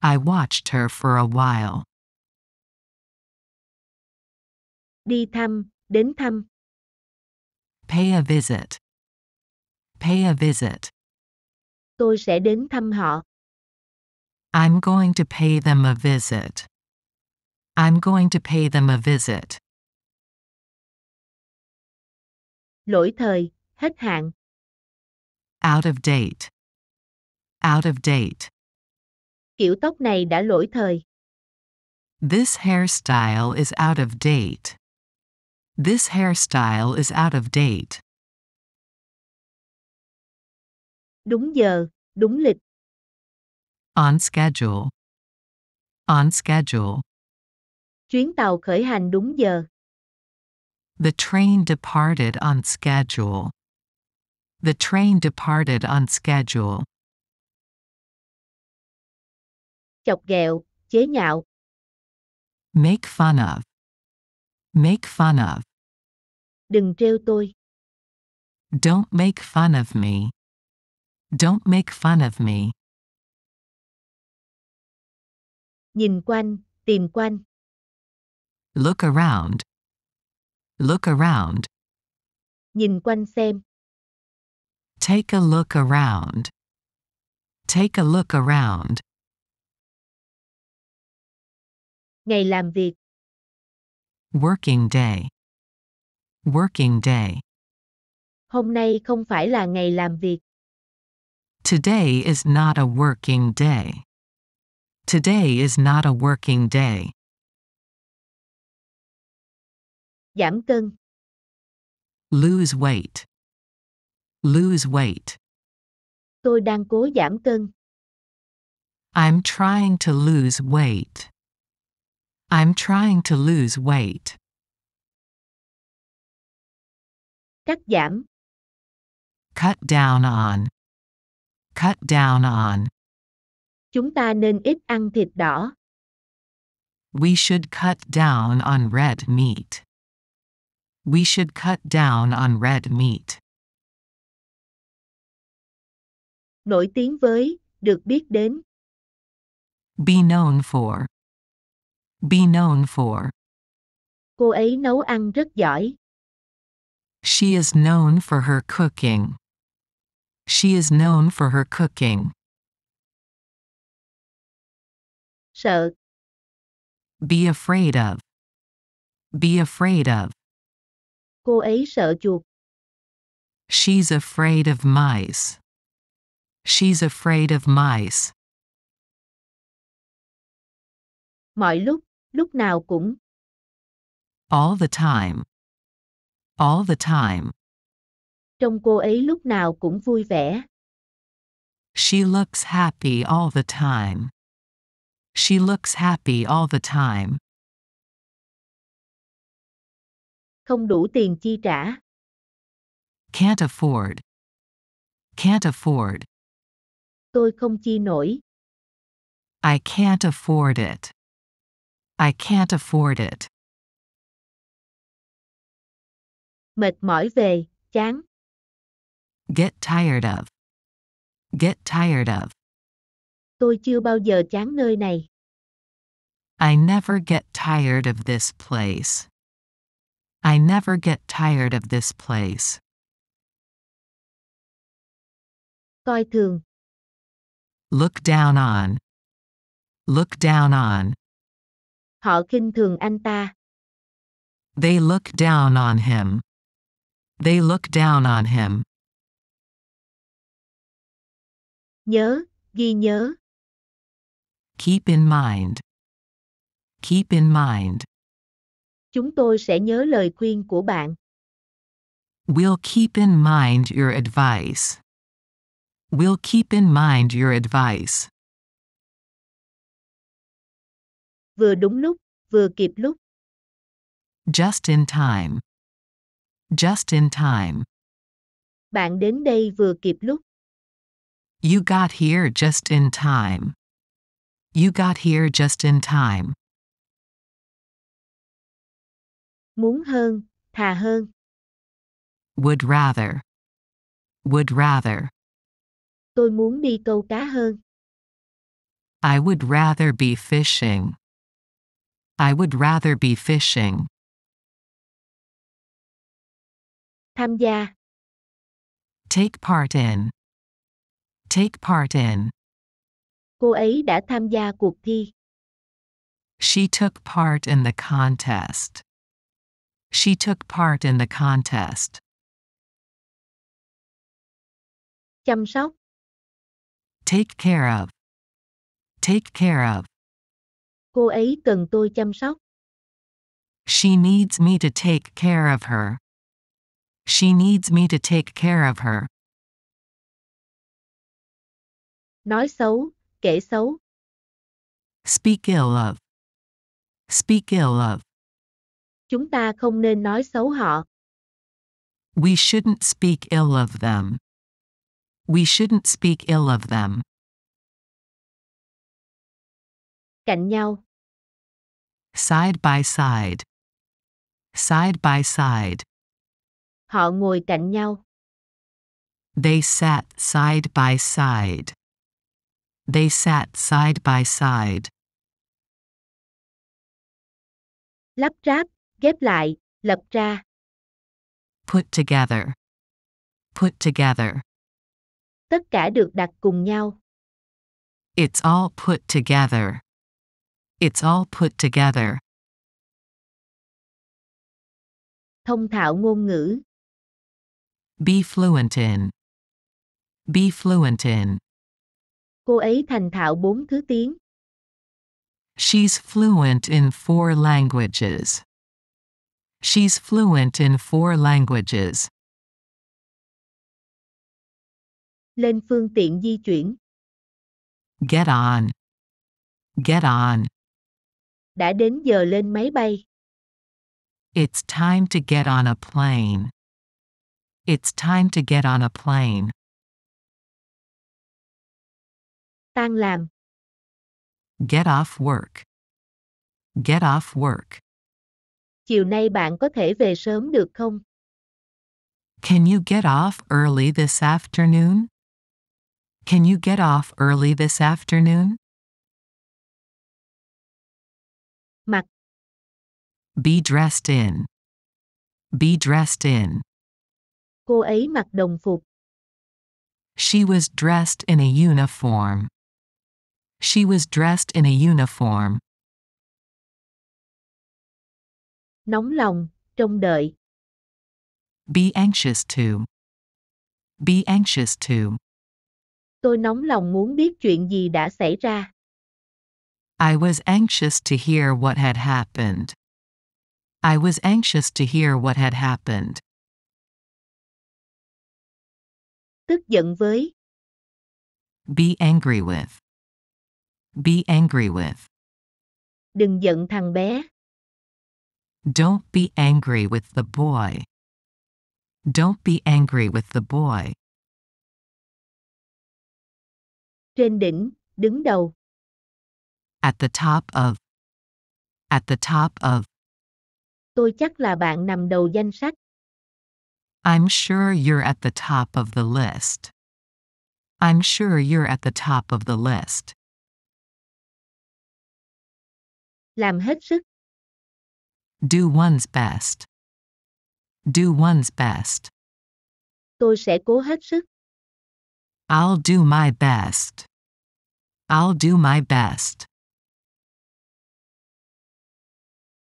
I watched her for a while. Đi thăm, đến thăm. Pay a visit. Pay a visit. Tôi sẽ đến thăm họ. I'm going to pay them a visit. I'm going to pay them a visit. Lỗi thời, hết hạn. Out of date. Out of date. Kiểu tóc này đã lỗi thời. This hairstyle is out of date. This hairstyle is out of date. Đúng giờ, đúng lịch. On schedule. On schedule. Chuyến tàu khởi hành đúng giờ. The train departed on schedule. The train departed on schedule. Chọc ghẹo, chế nhạo. Make fun of. Make fun of. Đừng trêu tôi. Don't make fun of me. Don't make fun of me. Nhìn quanh, tìm quanh. Look around. Look around. Nhìn quanh xem. Take a look around. Take a look around. Ngày làm việc. Working day. Working day. Hôm nay không phải là ngày làm việc. Today is not a working day. Today is not a working day. Giảm cân. Lose weight. Lose weight. Tôi đang cố giảm cân. I'm trying to lose weight. I'm trying to lose weight. Cắt giảm. Cut down on. Cut down on. Chúng ta nên ít ăn thịt đỏ. We should cut down on red meat. We should cut down on red meat. Nổi tiếng với, được biết đến. Be known for. Be known for. Cô ấy nấu ăn rất giỏi. She is known for her cooking. She is known for her cooking. Sợ. Be afraid of. Be afraid of. Cô ấy sợ chuột. She's afraid of mice. She's afraid of mice. Mọi lúc nào cũng. All the time. All the time. Trông cô ấy lúc nào cũng vui vẻ. She looks happy all the time. She looks happy all the time. Không đủ tiền chi trả. Can't afford. Can't afford. Tôi không chi nổi. I can't afford it. I can't afford it. Mệt mỏi về, chán. Get tired of. Get tired of. Tôi chưa bao giờ chán nơi này. I never get tired of this place. I never get tired of this place. Coi thường. Look down on. Look down on. Họ khinh thường anh ta. They look down on him. They look down on him. Nhớ, ghi nhớ. Keep in mind. Keep in mind. Chúng tôi sẽ nhớ lời khuyên của bạn. We'll keep in mind your advice. We'll keep in mind your advice. Vừa đúng lúc, vừa kịp lúc. Just in time. Just in time. Bạn đến đây vừa kịp lúc. You got here just in time. You got here just in time. Muốn hơn, thà hơn. Would rather. Would rather. Tôi muốn đi câu cá hơn. I would rather be fishing. I would rather be fishing. Tham gia. Take part in. Take part in. Cô ấy đã tham gia cuộc thi. She took part in the contest. She took part in the contest. Chăm sóc. Take care of. Take care of. Cô ấy cần tôi chăm sóc. She needs me to take care of her. She needs me to take care of her. Nói xấu, kể xấu. Speak ill of. Speak ill of. Chúng ta không nên nói xấu họ. We shouldn't speak ill of them. We shouldn't speak ill of them. Cạnh nhau. Side by side. Side by side. Họ ngồi cạnh nhau. They sat side by side. They sat side by side. Lắp ráp, ghép lại, lập ra. Put together. Put together. Tất cả được đặt cùng nhau. It's all put together. It's all put together. Thông thạo ngôn ngữ. Be fluent in. Be fluent in. Cô ấy thành thạo 4 thứ tiếng. She's fluent in 4 languages. She's fluent in 4 languages. Lên phương tiện di chuyển. Get on. Get on. Đã đến giờ lên máy bay. It's time to get on a plane. It's time to get on a plane. Tan làm. Get off work. Get off work. Chiều nay bạn có thể về sớm được không? Can you get off early this afternoon? Can you get off early this afternoon? Mặc. Be dressed in. Be dressed in. Cô ấy mặc đồng phục. She was dressed in a uniform. She was dressed in a uniform. Nóng lòng, trông đợi. Be anxious to. Be anxious to. Tôi nóng lòng muốn biết chuyện gì đã xảy ra. I was anxious to hear what had happened. I was anxious to hear what had happened. Tức giận với. Be angry with. Be angry with. Đừng giận thằng bé. Don't be angry with the boy. Don't be angry with the boy. Trên đỉnh, đứng đầu. At the top of. At the top of. Tôi chắc là bạn nằm đầu danh sách. I'm sure you're at the top of the list. I'm sure you're at the top of the list. Làm hết sức. Do one's best. Do one's best. Tôi sẽ cố hết sức. I'll do my best. I'll do my best.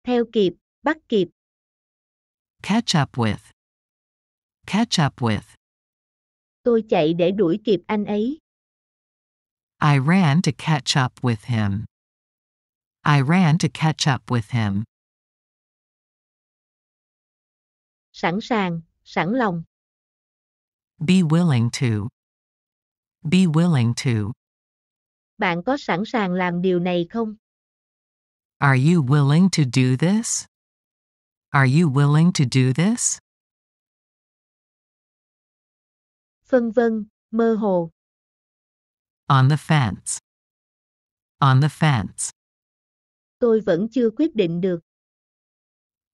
Theo kịp, bắt kịp. Catch up with. Catch up with. Tôi chạy để đuổi kịp anh ấy. I ran to catch up with him. I ran to catch up with him. Sẵn sàng, sẵn lòng. Be willing to. Be willing to. Bạn có sẵn sàng làm điều này không? Are you willing to do this? Are you willing to do this? Phân vân, mơ hồ. On the fence. On the fence. Tôi vẫn chưa quyết định được.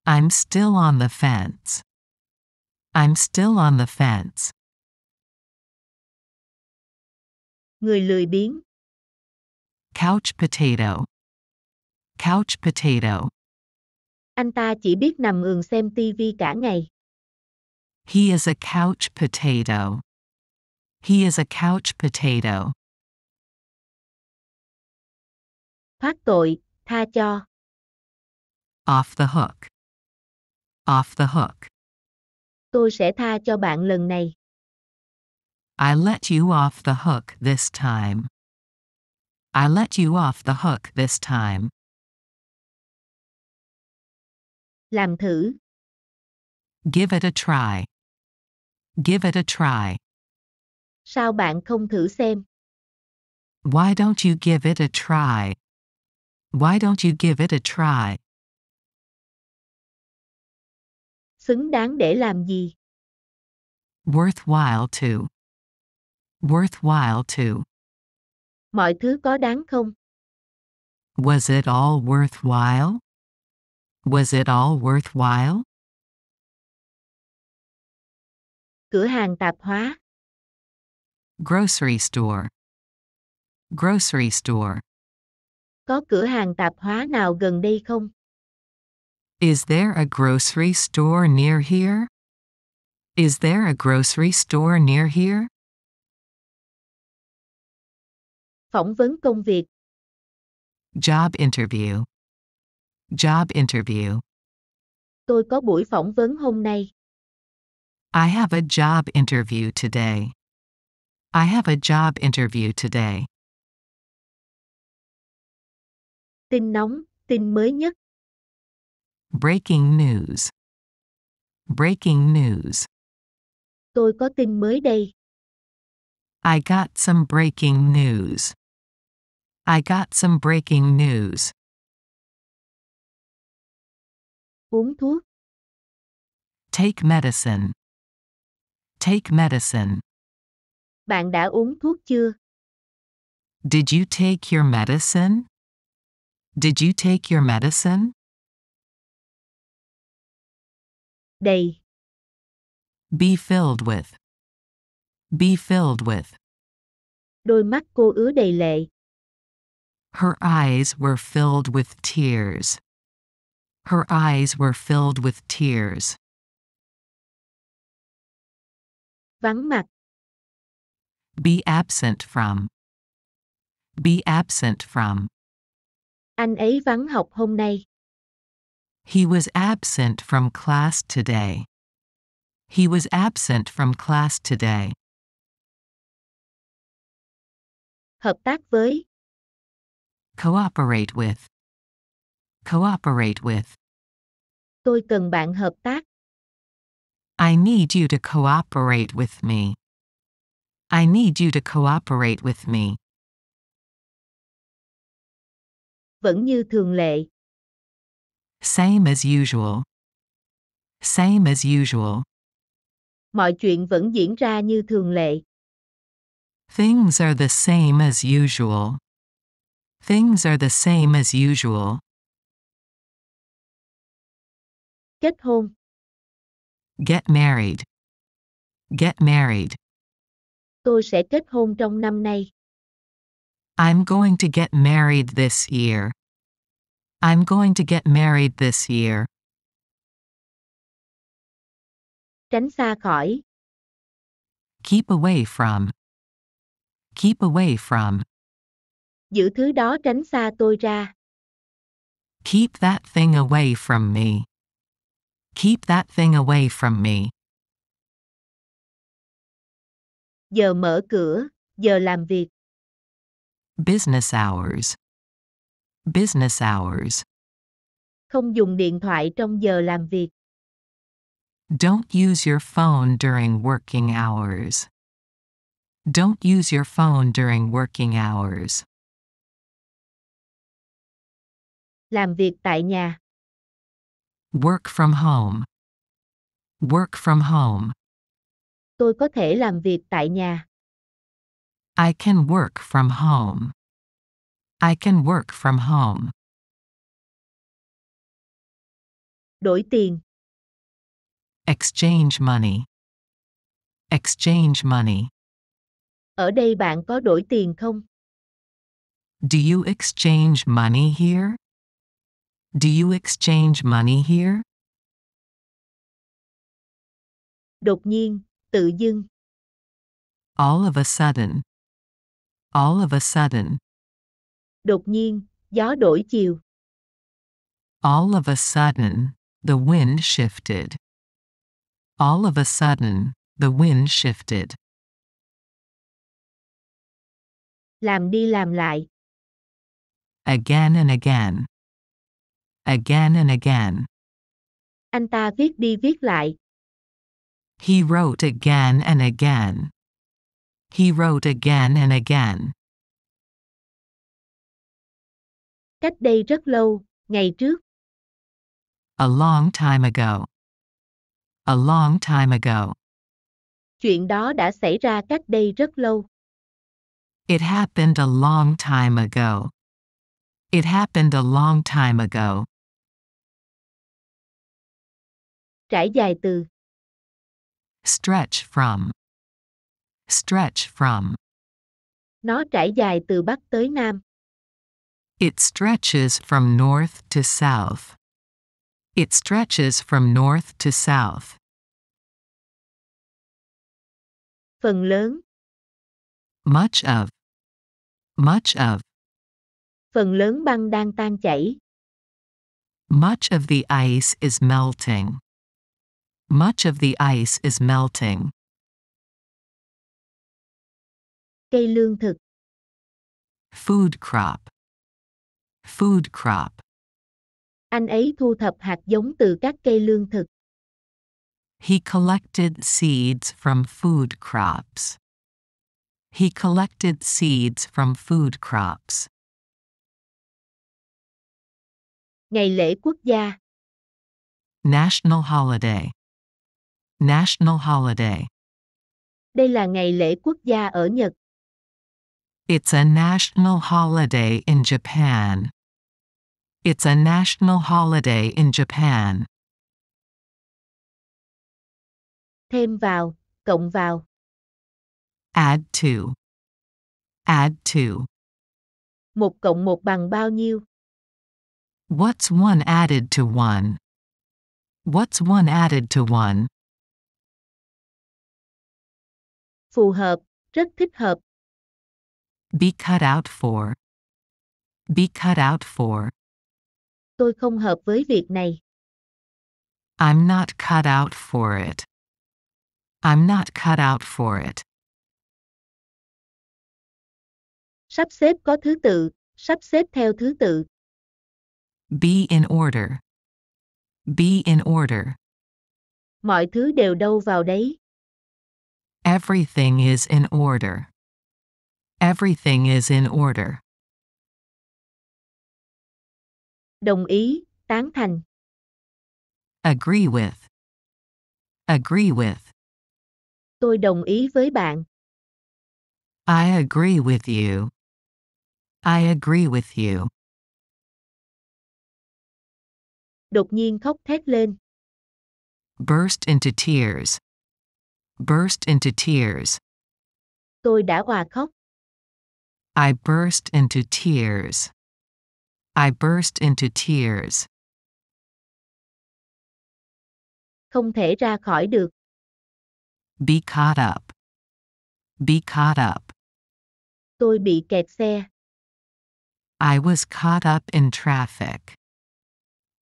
I'm still on the fence. I'm still on the fence. Người lười biếng. Couch potato. Couch potato. Anh ta chỉ biết nằm ườn xem TV cả ngày. He is a couch potato. He is a couch potato. Thoát tội, tha cho. Off the hook. Off the hook. Tôi sẽ tha cho bạn lần này. I let you off the hook this time. I let you off the hook this time. Làm thử. Give it a try. Give it a try. Sao bạn không thử xem? Why don't you give it a try? Why don't you give it a try? Xứng đáng để làm gì? Worthwhile to. Worthwhile to. Mọi thứ có đáng không? Was it all worthwhile? Was it all worthwhile? Cửa hàng tạp hóa. Grocery store. Grocery store. Có cửa hàng tạp hóa nào gần đây không? Is there a grocery store near here? Is there a grocery store near here? Phỏng vấn công việc. Job interview. Job interview. Tôi có buổi phỏng vấn hôm nay. I have a job interview today. I have a job interview today. Tin nóng, tin mới nhất. Breaking news. Breaking news. Tôi có tin mới đây. I got some breaking news. I got some breaking news. Uống thuốc. Take medicine. Take medicine. Bạn đã uống thuốc chưa? Did you take your medicine? Did you take your medicine? Đầy. Be filled with. Be filled with. Đôi mắt cô ứa đầy lệ. Her eyes were filled with tears. Her eyes were filled with tears. Vắng mặt. Be absent from. Be absent from. Anh ấy vắng học hôm nay. He was absent from class today. He was absent from class today. Hợp tác với. Cooperate with. Cooperate with. Tôi cần bạn hợp tác. I need you to cooperate with me. I need you to cooperate with me. Vẫn như thường lệ. Same as usual. Same as usual. Mọi chuyện vẫn diễn ra như thường lệ. Things are the same as usual. Things are the same as usual. Kết hôn. Get married. Get married. Tôi sẽ kết hôn trong năm nay. I'm going to get married this year. I'm going to get married this year. Tránh xa khỏi. Keep away from. Keep away from. Giữ thứ đó tránh xa tôi ra. Keep that thing away from me. Keep that thing away from me. Giờ mở cửa, giờ làm việc. Business hours. Business hours. Không dùng điện thoại trong giờ làm việc. Don't use your phone during working hours. Don't use your phone during working hours. Làm việc tại nhà. Work from home. Work from home. Tôi có thể làm việc tại nhà. I can work from home. I can work from home. Đổi tiền. Exchange money. Exchange money. Ở đây bạn có đổi tiền không? Do you exchange money here? Do you exchange money here? Đột nhiên, tự dưng. All of a sudden. All of a sudden. Đột nhiên, gió đổi chiều. All of a sudden, the wind shifted. All of a sudden, the wind shifted. Làm đi làm lại. Again and again. Again and again. Anh ta viết đi viết lại. He wrote again and again. He wrote again and again. Cách đây rất lâu, ngày trước. A long time ago. A long time ago. Chuyện đó đã xảy ra cách đây rất lâu. It happened a long time ago. It happened a long time ago. Trải dài từ. Stretch from. Stretch from. Nó trải dài từ Bắc tới Nam. It stretches from north to south. It stretches from north to south. Phần lớn. Much of. Much of. Phần lớn băng đang tan chảy. Much of the ice is melting. Much of the ice is melting. Cây lương thực. Food crop. Food crop. Anh ấy thu thập hạt giống từ các cây lương thực. He collected seeds from food crops. He collected seeds from food crops. Ngày lễ quốc gia. National holiday. National holiday. Đây là ngày lễ quốc gia ở Nhật. It's a national holiday in Japan. It's a national holiday in Japan. Thêm vào, cộng vào. Add to. Add to. 1 cộng 1 bằng bao nhiêu? What's one added to one? What's one added to one? Phù hợp, rất thích hợp. Be cut out for. Be cut out for. Tôi không hợp với việc này. I'm not cut out for it. I'm not cut out for it. Sắp xếp có thứ tự, sắp xếp theo thứ tự. Be in order. Be in order. Mọi thứ đều đâu vào đấy. Everything is in order. Everything is in order. Đồng ý, tán thành. Agree with. Agree with. Tôi đồng ý với bạn. I agree with you. I agree with you. Đột nhiên khóc thét lên. Burst into tears. Burst into tears. Tôi đã òa khóc. I burst into tears. I burst into tears. Không thể ra khỏi được. Be caught up. Be caught up. Tôi bị kẹt xe. I was caught up in traffic.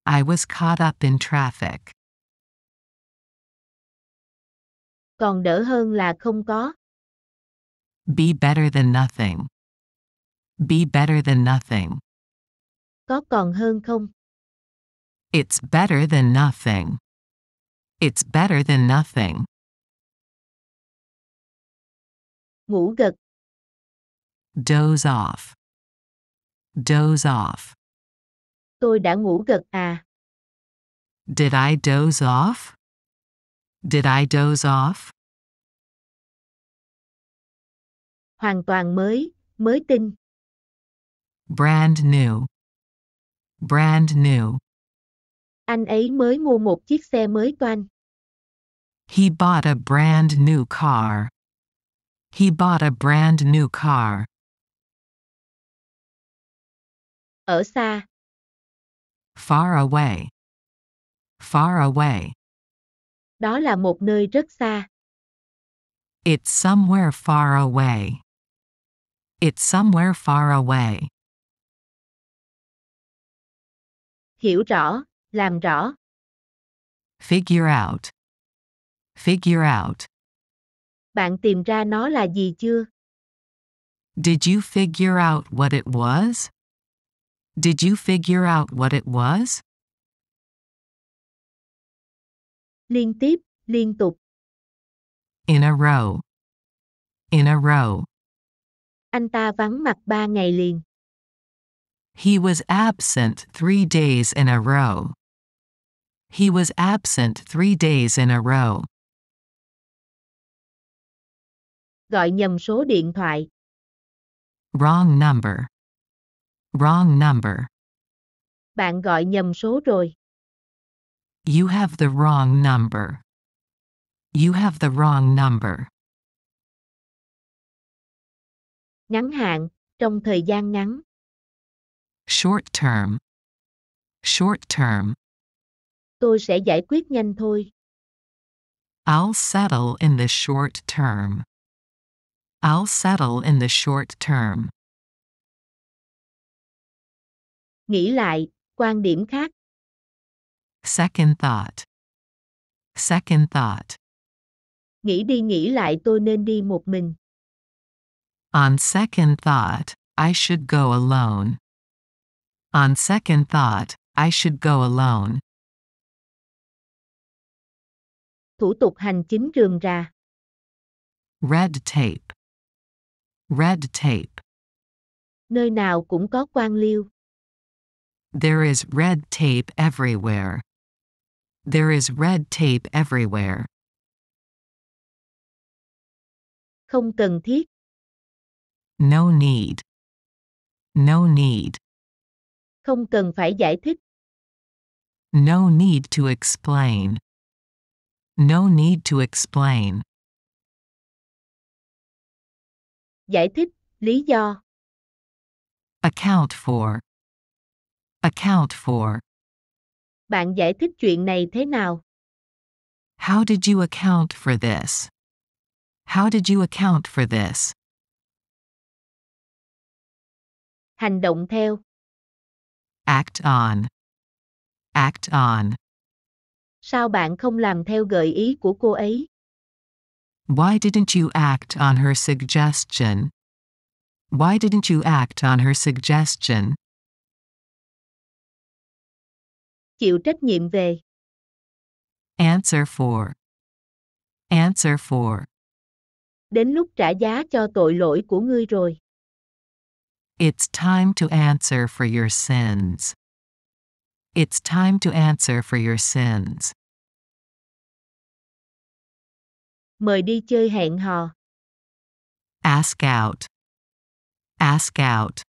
I was caught up in traffic. Còn đỡ hơn là không có. Be better than nothing. Be better than nothing. Có còn hơn không? It's better than nothing. It's better than nothing. Ngủ gật. Doze off. Doze off. Tôi đã ngủ gật à. Did I doze off? Did I doze off? Hoàn toàn mới, mới tinh. Brand new. Brand new. Anh ấy mới mua một chiếc xe mới toanh. He bought a brand new car. He bought a brand new car. Ở xa. Far away. Far away. Đó là một nơi rất xa. It's somewhere far away. It's somewhere far away. Hiểu rõ, làm rõ. Figure out. Figure out. Bạn tìm ra nó là gì chưa? Did you figure out what it was? Did you figure out what it was? Liên tiếp, liên tục. In a row. In a row. Anh ta vắng mặt 3 ngày liền. He was absent 3 days in a row. He was absent 3 days in a row. Gọi nhầm số điện thoại. Wrong number. Wrong number. Bạn gọi nhầm số rồi. You have the wrong number. You have the wrong number. Ngắn hạn, trong thời gian ngắn. Short term. Short term. Tôi sẽ giải quyết nhanh thôi. I'll settle in the short term. I'll settle in the short term. Nghĩ lại, quan điểm khác. Second thought. Second thought. Nghĩ đi nghĩ lại tôi nên đi một mình. On second thought, I should go alone. On second thought, I should go alone. Thủ tục hành chính rườm rà. Red tape. Red tape. Nơi nào cũng có quan liêu. There is red tape everywhere. There is red tape everywhere. Không cần thiết. No need. No need. Không cần phải giải thích. No need to explain. No need to explain. Giải thích, lý do. Account for. Account for. Bạn giải thích chuyện này thế nào? How did you account for this? How did you account for this? Hành động theo. Act on. Act on. Sao bạn không làm theo gợi ý của cô ấy? Why didn't you act on her suggestion? Why didn't you act on her suggestion? Chịu trách nhiệm về. Answer for. Answer for. Đến lúc trả giá cho tội lỗi của ngươi rồi. It's time to answer for your sins. It's time to answer for your sins. Mời đi chơi hẹn hò. Ask out. Ask out.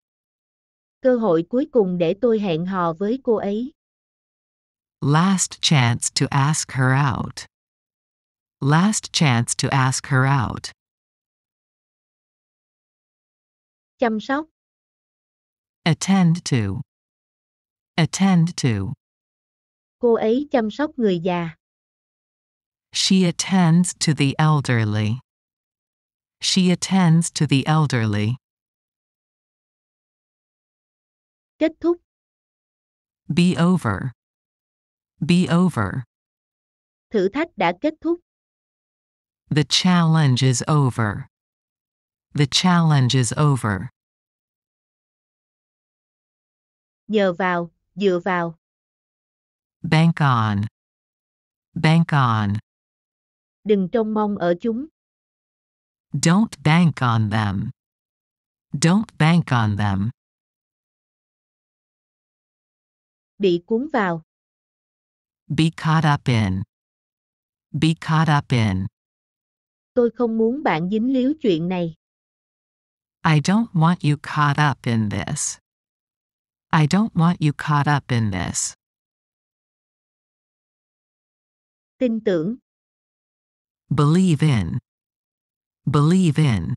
Cơ hội cuối cùng để tôi hẹn hò với cô ấy. Last chance to ask her out. Last chance to ask her out. Chăm sóc. Attend to. Attend to. Cô ấy chăm sóc người già. She attends to the elderly. She attends to the elderly. Kết thúc. Be over. Be over. Thử thách đã kết thúc. The challenge is over. The challenge is over. Nhờ vào, dựa vào. Bank on. Bank on. Đừng trông mong ở chúng. Don't bank on them. Don't bank on them. Bị cuốn vào. Be caught up in. Be caught up in. Tôi không muốn bạn dính líu chuyện này. I don't want you caught up in this. I don't want you caught up in this. Tin tưởng. Believe in. Believe in.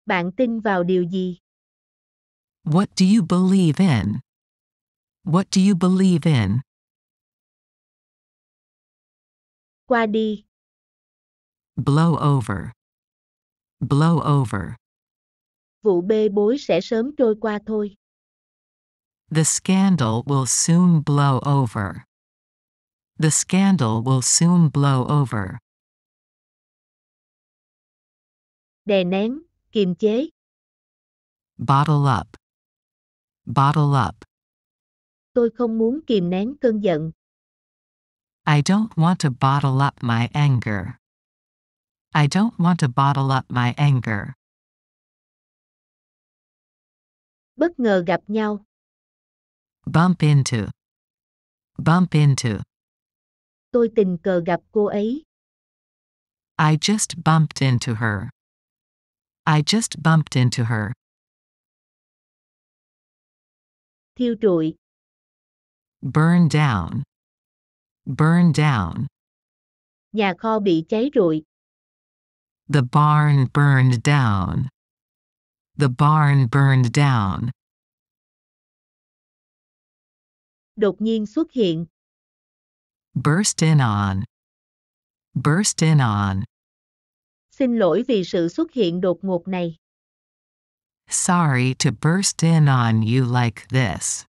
Bạn tin vào điều gì? What do you believe in? What do you believe in? Qua đi. Blow over. Blow over. Vụ bê bối sẽ sớm trôi qua thôi. The scandal will soon blow over. The scandal will soon blow over. Đè nén, kiềm chế. Bottle up. Bottle up. Tôi không muốn kìm nén cơn giận. I don't want to bottle up my anger. I don't want to bottle up my anger. Bất ngờ gặp nhau. Bump into. Bump into. Tôi tình cờ gặp cô ấy. I just bumped into her. I just bumped into her. Thiêu trụi. Burn down. Burn down. Nhà kho bị cháy rụi. The barn burned down. The barn burned down. Đột nhiên xuất hiện. Burst in on. Burst in on. Xin lỗi vì sự xuất hiện đột ngột này. Sorry to burst in on you like this.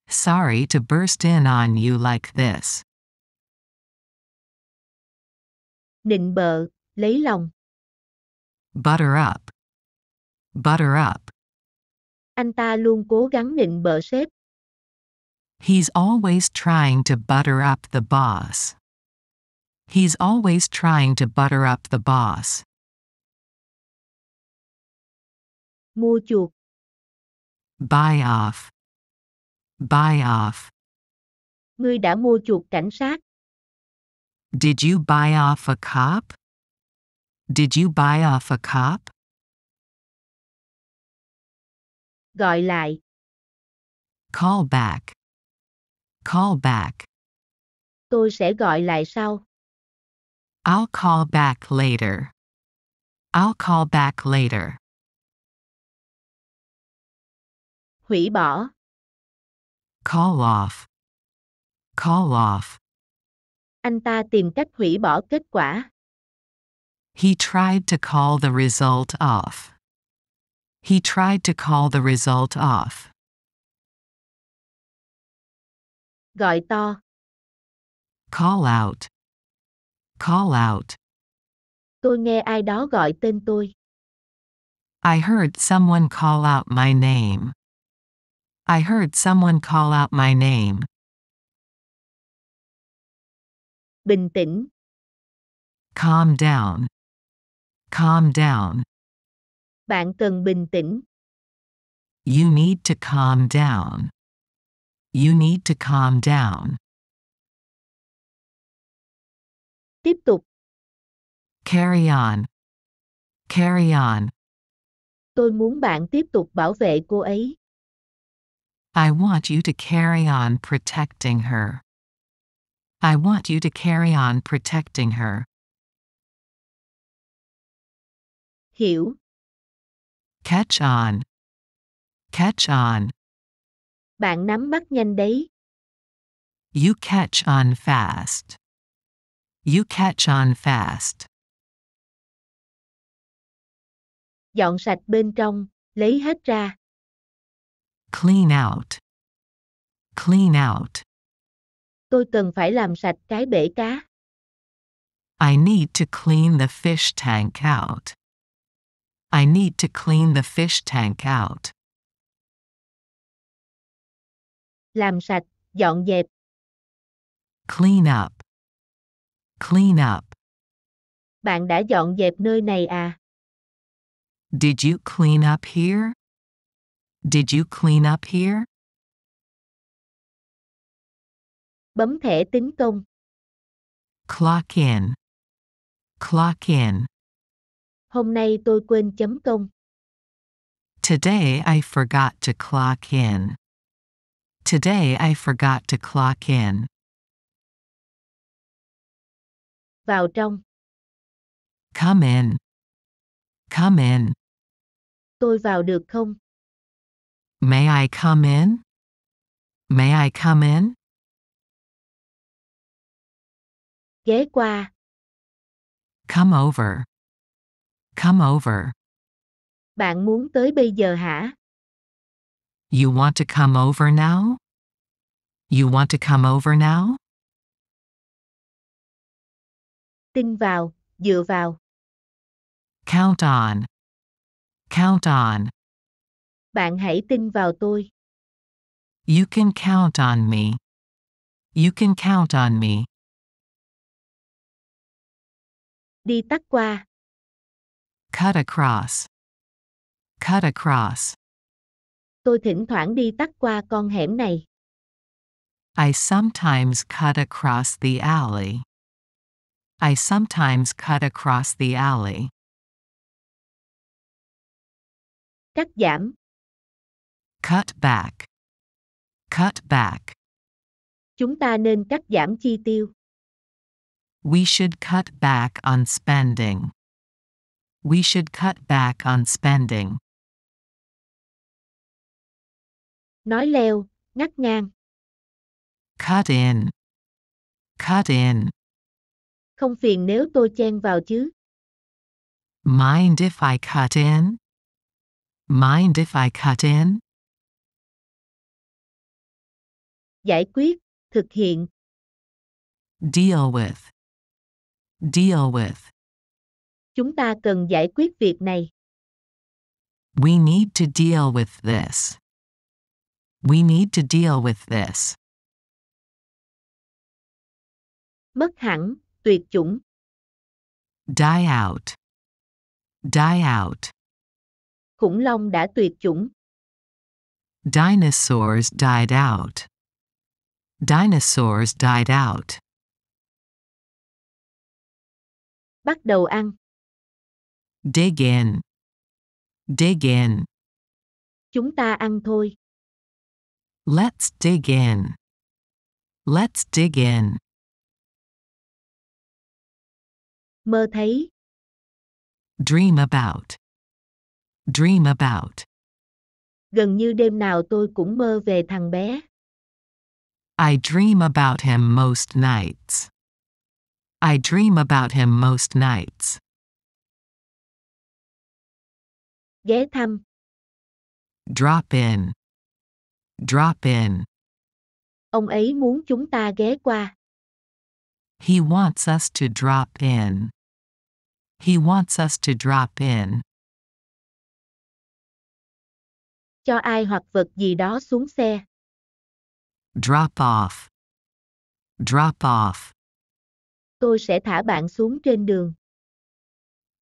Sorry to burst in on you like this. Nịnh bợ, lấy lòng. Butter up. Butter up. Anh ta luôn cố gắng nịnh bợ sếp. He's always trying to butter up the boss. He's always trying to butter up the boss. Mua chuộc. Buy off. Buy off. Ngươi đã mua chuộc cảnh sát. Did you buy off a cop? Did you buy off a cop? Gọi lại. Call back. Call back. Tôi sẽ gọi lại sau. I'll call back later. I'll call back later. Hủy bỏ. Call off. Call off. Anh ta tìm cách hủy bỏ kết quả. He tried to call the result off. He tried to call the result off. Gọi to. Call out. Call out. Tôi nghe ai đó gọi tên tôi. I heard someone call out my name. I heard someone call out my name. Bình tĩnh. Calm down. Calm down. Bạn cần bình tĩnh. You need to calm down. You need to calm down. Tiếp tục. Carry on. Carry on. Tôi muốn bạn tiếp tục bảo vệ cô ấy. I want you to carry on protecting her. I want you to carry on protecting her. Hiểu. Catch on. Catch on. Bạn nắm bắt nhanh đấy. You catch on fast. You catch on fast. Dọn sạch bên trong, lấy hết ra. Clean out. Clean out. Tôi cần phải làm sạch cái bể cá. I need to clean the fish tank out. I need to clean the fish tank out. Làm sạch, dọn dẹp. Clean up. Clean up. Bạn đã dọn dẹp nơi này à? Did you clean up here? Did you clean up here? Bấm thẻ tính công. Clock in. Clock in. Hôm nay tôi quên chấm công. Today I forgot to clock in. Today I forgot to clock in. Vào trong. Come in. Come in. Tôi vào được không? May I come in? May I come in? Ghé qua. Come over. Come over. Bạn muốn tới bây giờ hả? You want to come over now? You want to come over now? Tin vào, dựa vào. Count on. Count on. Bạn hãy tin vào tôi. You can count on me. You can count on me. Đi tắt qua. Cut across. Cut across. Tôi thỉnh thoảng đi tắt qua con hẻm này. I sometimes cut across the alley. I sometimes cut across the alley. Cắt giảm. Cut back. Cut back. Chúng ta nên cắt giảm chi tiêu. We should cut back on spending. We should cut back on spending. Nói leo, ngắt ngang. Cut in. Cut in. Không phiền nếu tôi chen vào chứ. Mind if I cut in? Mind if I cut in? Giải quyết, thực hiện. Deal with. Deal with. Chúng ta cần giải quyết việc này. We need to deal with this. We need to deal with this. Mất hẳn, tuyệt chủng. Die out. Die out. Khủng long đã tuyệt chủng. Dinosaurs died out. Dinosaurs died out. Bắt đầu ăn. Dig in. Dig in. Chúng ta ăn thôi. Let's dig in. Let's dig in. Mơ thấy. Dream about. Dream about. Gần như đêm nào tôi cũng mơ về thằng bé. I dream about him most nights. I dream about him most nights. Ghé thăm. Drop in. Drop in. Ông ấy muốn chúng ta ghé qua. He wants us to drop in. He wants us to drop in. Cho ai hoặc vật gì đó xuống xe. Drop off. Drop off. Tôi sẽ thả bạn xuống trên đường.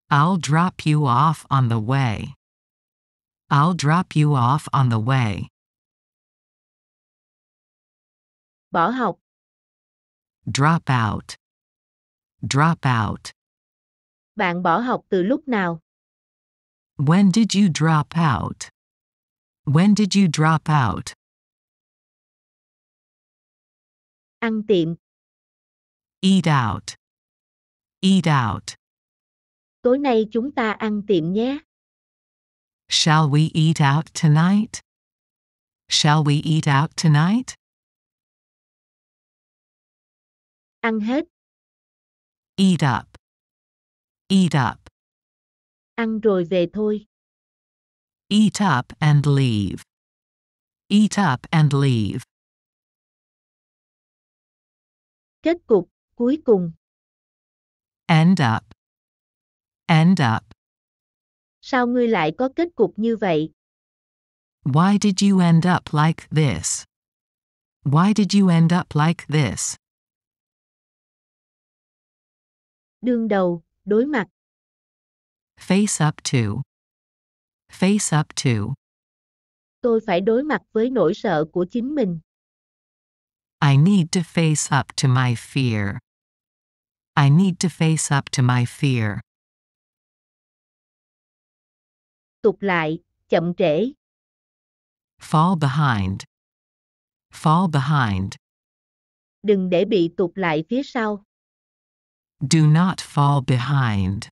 I'll drop you off on the way. I'll drop you off on the way. Bỏ học. Drop out. Drop out. Bạn bỏ học từ lúc nào? When did you drop out? When did you drop out? Ăn tiệm. Eat out. Eat out. Tối nay chúng ta ăn tiệm nhé. Shall we eat out tonight? Shall we eat out tonight? Ăn hết. Eat up. Eat up. Ăn rồi về thôi. Eat up and leave. Eat up and leave. Kết cục, cuối cùng. End up. End up. Sao ngươi lại có kết cục như vậy? Why did you end up like this? Why did you end up like this? Đương đầu, đối mặt. Face up to. Face up to. Tôi phải đối mặt với nỗi sợ của chính mình. I need to face up to my fear. I need to face up to my fear. Tụt lại, chậm trễ. Fall behind. Fall behind. Đừng để bị tụt lại phía sau. Do not fall behind.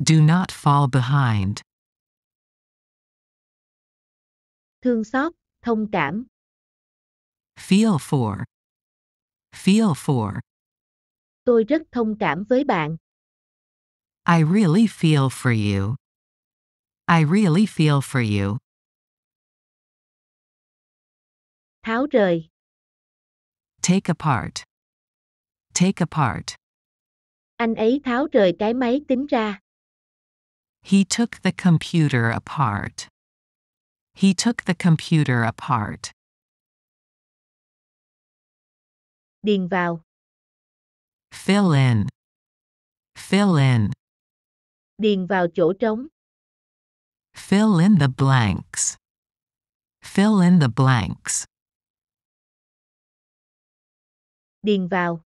Do not fall behind. Thương xót, thông cảm. Feel for. Feel for. Tôi rất thông cảm với bạn. I really feel for you. I really feel for you. Tháo rời. Take apart. Take apart. Anh ấy tháo rời cái máy tính ra. He took the computer apart. He took the computer apart. Điền vào. Fill in. Fill in. Điền vào chỗ trống. Fill in the blanks. Fill in the blanks. Điền vào.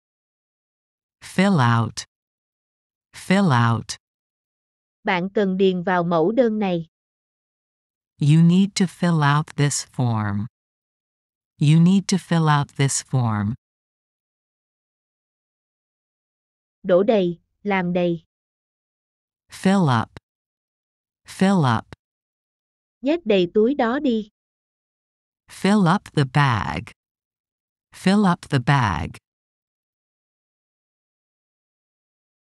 Fill out. Fill out. Bạn cần điền vào mẫu đơn này. You need to fill out this form. You need to fill out this form. Đổ đầy, làm đầy. Fill up. Fill up. Nhét đầy túi đó đi. Fill up the bag. Fill up the bag.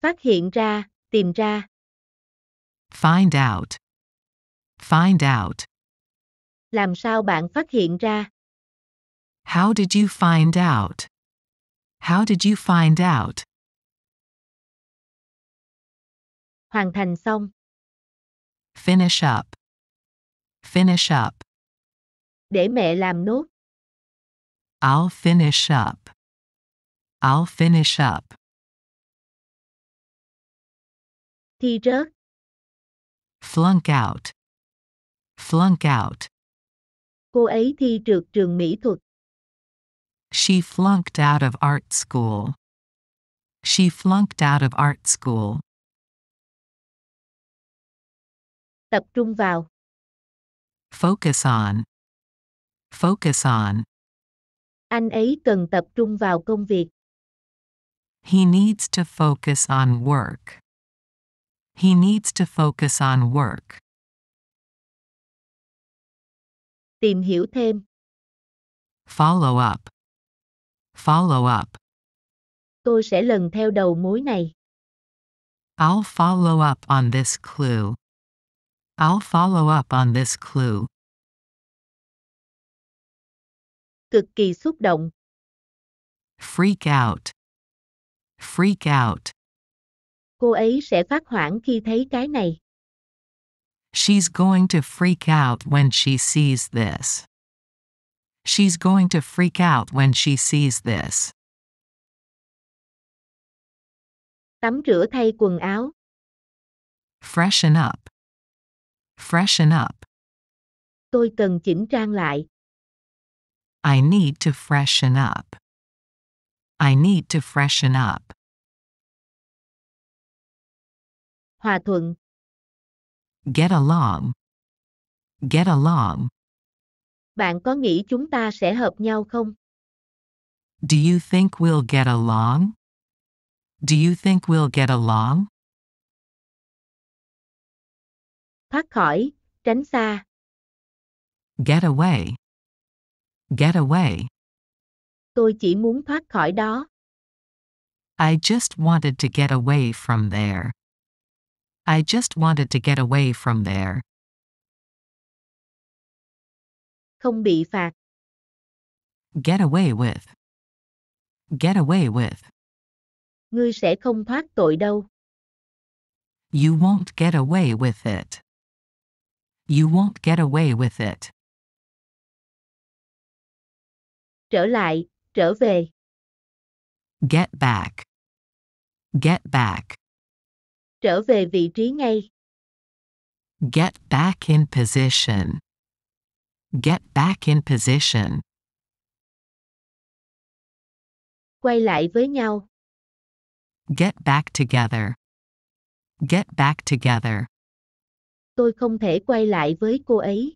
Phát hiện ra, tìm ra. Find out. Find out. Làm sao bạn phát hiện ra? How did you find out? How did you find out? Hoàn thành xong. Finish up. Finish up. Để mẹ làm nốt. I'll finish up. I'll finish up. Thi rớt. Flunk out. Flunk out. Cô ấy thi trượt trường mỹ thuật. She flunked out of art school. She flunked out of art school. Tập trung vào. Focus on. Focus on. Anh ấy cần tập trung vào công việc. He needs to focus on work. He needs to focus on work. Tìm hiểu thêm. Follow up. Follow up. Tôi sẽ lần theo đầu mối này. I'll follow up on this clue. I'll follow up on this clue. Cực kỳ xúc động. Freak out. Freak out. Cô ấy sẽ phát hoảng khi thấy cái này. She's going to freak out when she sees this. She's going to freak out when she sees this. Tắm rửa thay quần áo. Freshen up. Freshen up. Tôi cần chỉnh trang lại. I need to freshen up. I need to freshen up. Hòa thuận. Get along. Get along. Bạn có nghĩ chúng ta sẽ hợp nhau không? Do you think we'll get along? Do you think we'll get along? Thoát khỏi, tránh xa. Get away. Get away. Tôi chỉ muốn thoát khỏi đó. I just wanted to get away from there. I just wanted to get away from there. Không bị phạt. Get away with. Get away with. Ngươi sẽ không thoát tội đâu. You won't get away with it. You won't get away with it. Trở lại, trở về. Get back. Get back. Trở về vị trí ngay. Get back in position. Get back in position. Quay lại với nhau. Get back together. Get back together. Tôi không thể quay lại với cô ấy.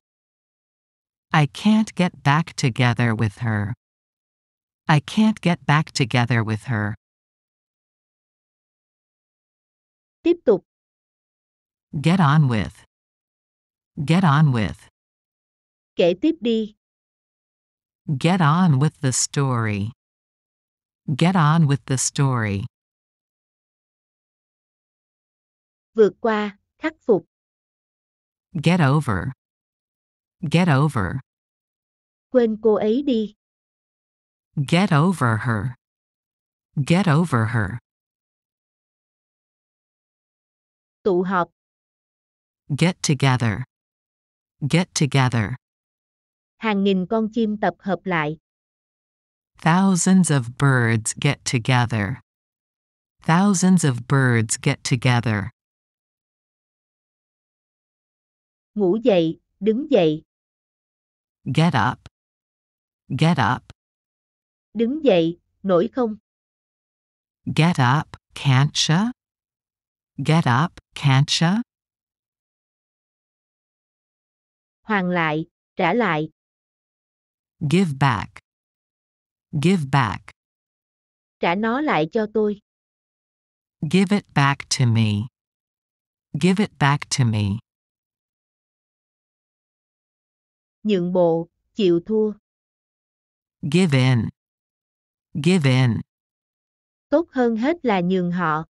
I can't get back together with her. I can't get back together with her. Tiếp tục. Get on with. Get on with. Kể tiếp đi. Get on with the story. Get on with the story. Vượt qua, khắc phục. Get over. Get over. Quên cô ấy đi. Get over her. Get over her. Tụ họp. Get together. Get together. Hàng nghìn con chim tập hợp lại. Thousands of birds get together. Thousands of birds get together. Ngủ dậy, đứng dậy. Get up. Get up. Đứng dậy, nổi không? Get up, can't ya? Get up, can't ya? Hoàn lại, trả lại. Give back. Give back. Trả nó lại cho tôi. Give it back to me. Give it back to me. Nhượng bộ, chịu thua. Give in. Give in. Tốt hơn hết là nhường họ.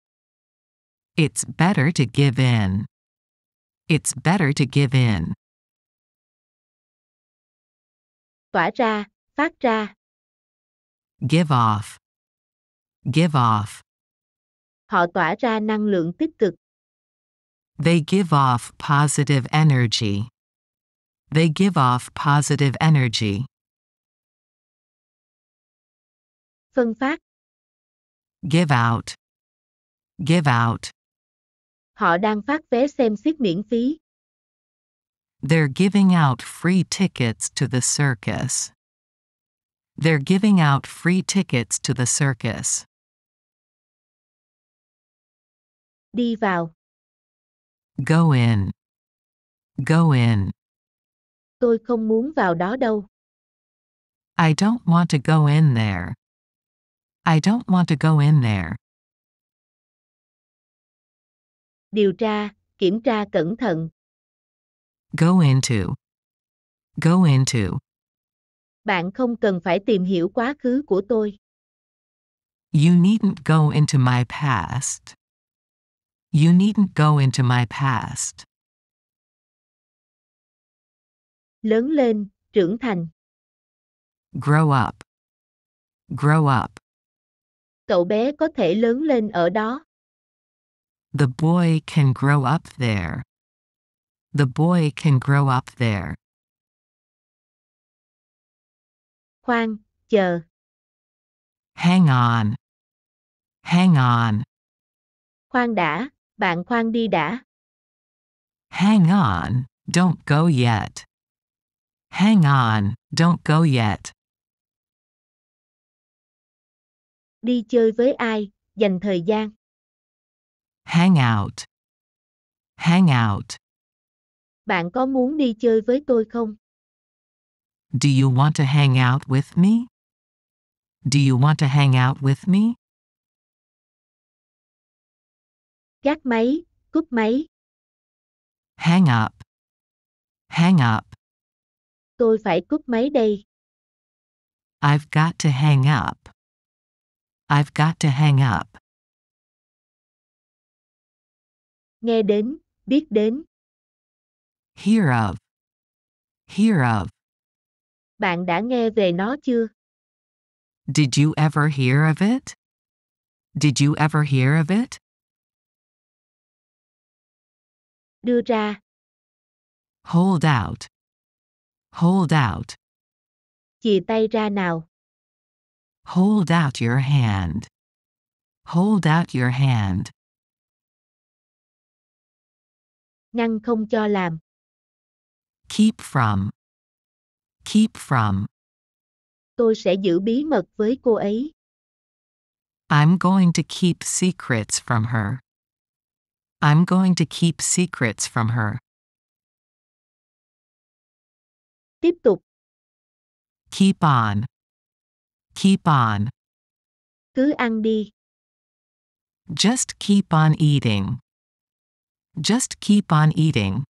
It's better to give in. It's better to give in. Tỏa ra, phát ra. Give off. Give off. Họ tỏa ra năng lượng tích cực. They give off positive energy. They give off positive energy. Phân phát. Give out. Give out. Họ đang phát vé xem xiếc miễn phí. They're giving out free tickets to the circus. They're giving out free tickets to the circus. Đi vào. Go in. Go in. Tôi không muốn vào đó đâu. I don't want to go in there. I don't want to go in there. Điều tra, kiểm tra cẩn thận. Go into. Go into. Bạn không cần phải tìm hiểu quá khứ của tôi. You needn't go into my past. You needn't go into my past. Lớn lên, trưởng thành. Grow up. Grow up. Cậu bé có thể lớn lên ở đó. The boy can grow up there. The boy can grow up there. Khoan, chờ. Hang on. Hang on. Khoan đã, bạn khoan đi đã. Hang on, don't go yet. Hang on, don't go yet. Đi chơi với ai, dành thời gian. Hang out. Hang out. Bạn có muốn đi chơi với tôi không? Do you want to hang out with me? Do you want to hang out with me? Gác máy, cúp máy. Hang up. Hang up. Tôi phải cúp máy đây. I've got to hang up. I've got to hang up. Nghe đến, biết đến. Hear of. Hear of. Bạn đã nghe về nó chưa? Did you ever hear of it? Did you ever hear of it? Đưa ra. Hold out. Hold out. Chìa tay ra nào. Hold out your hand. Hold out your hand. Ngăn không cho làm. Keep from. Keep from. Tôi sẽ giữ bí mật với cô ấy. I'm going to keep secrets from her. I'm going to keep secrets from her. Tiếp tục. Keep on. Keep on. Cứ ăn đi. Just keep on eating. Just keep on eating.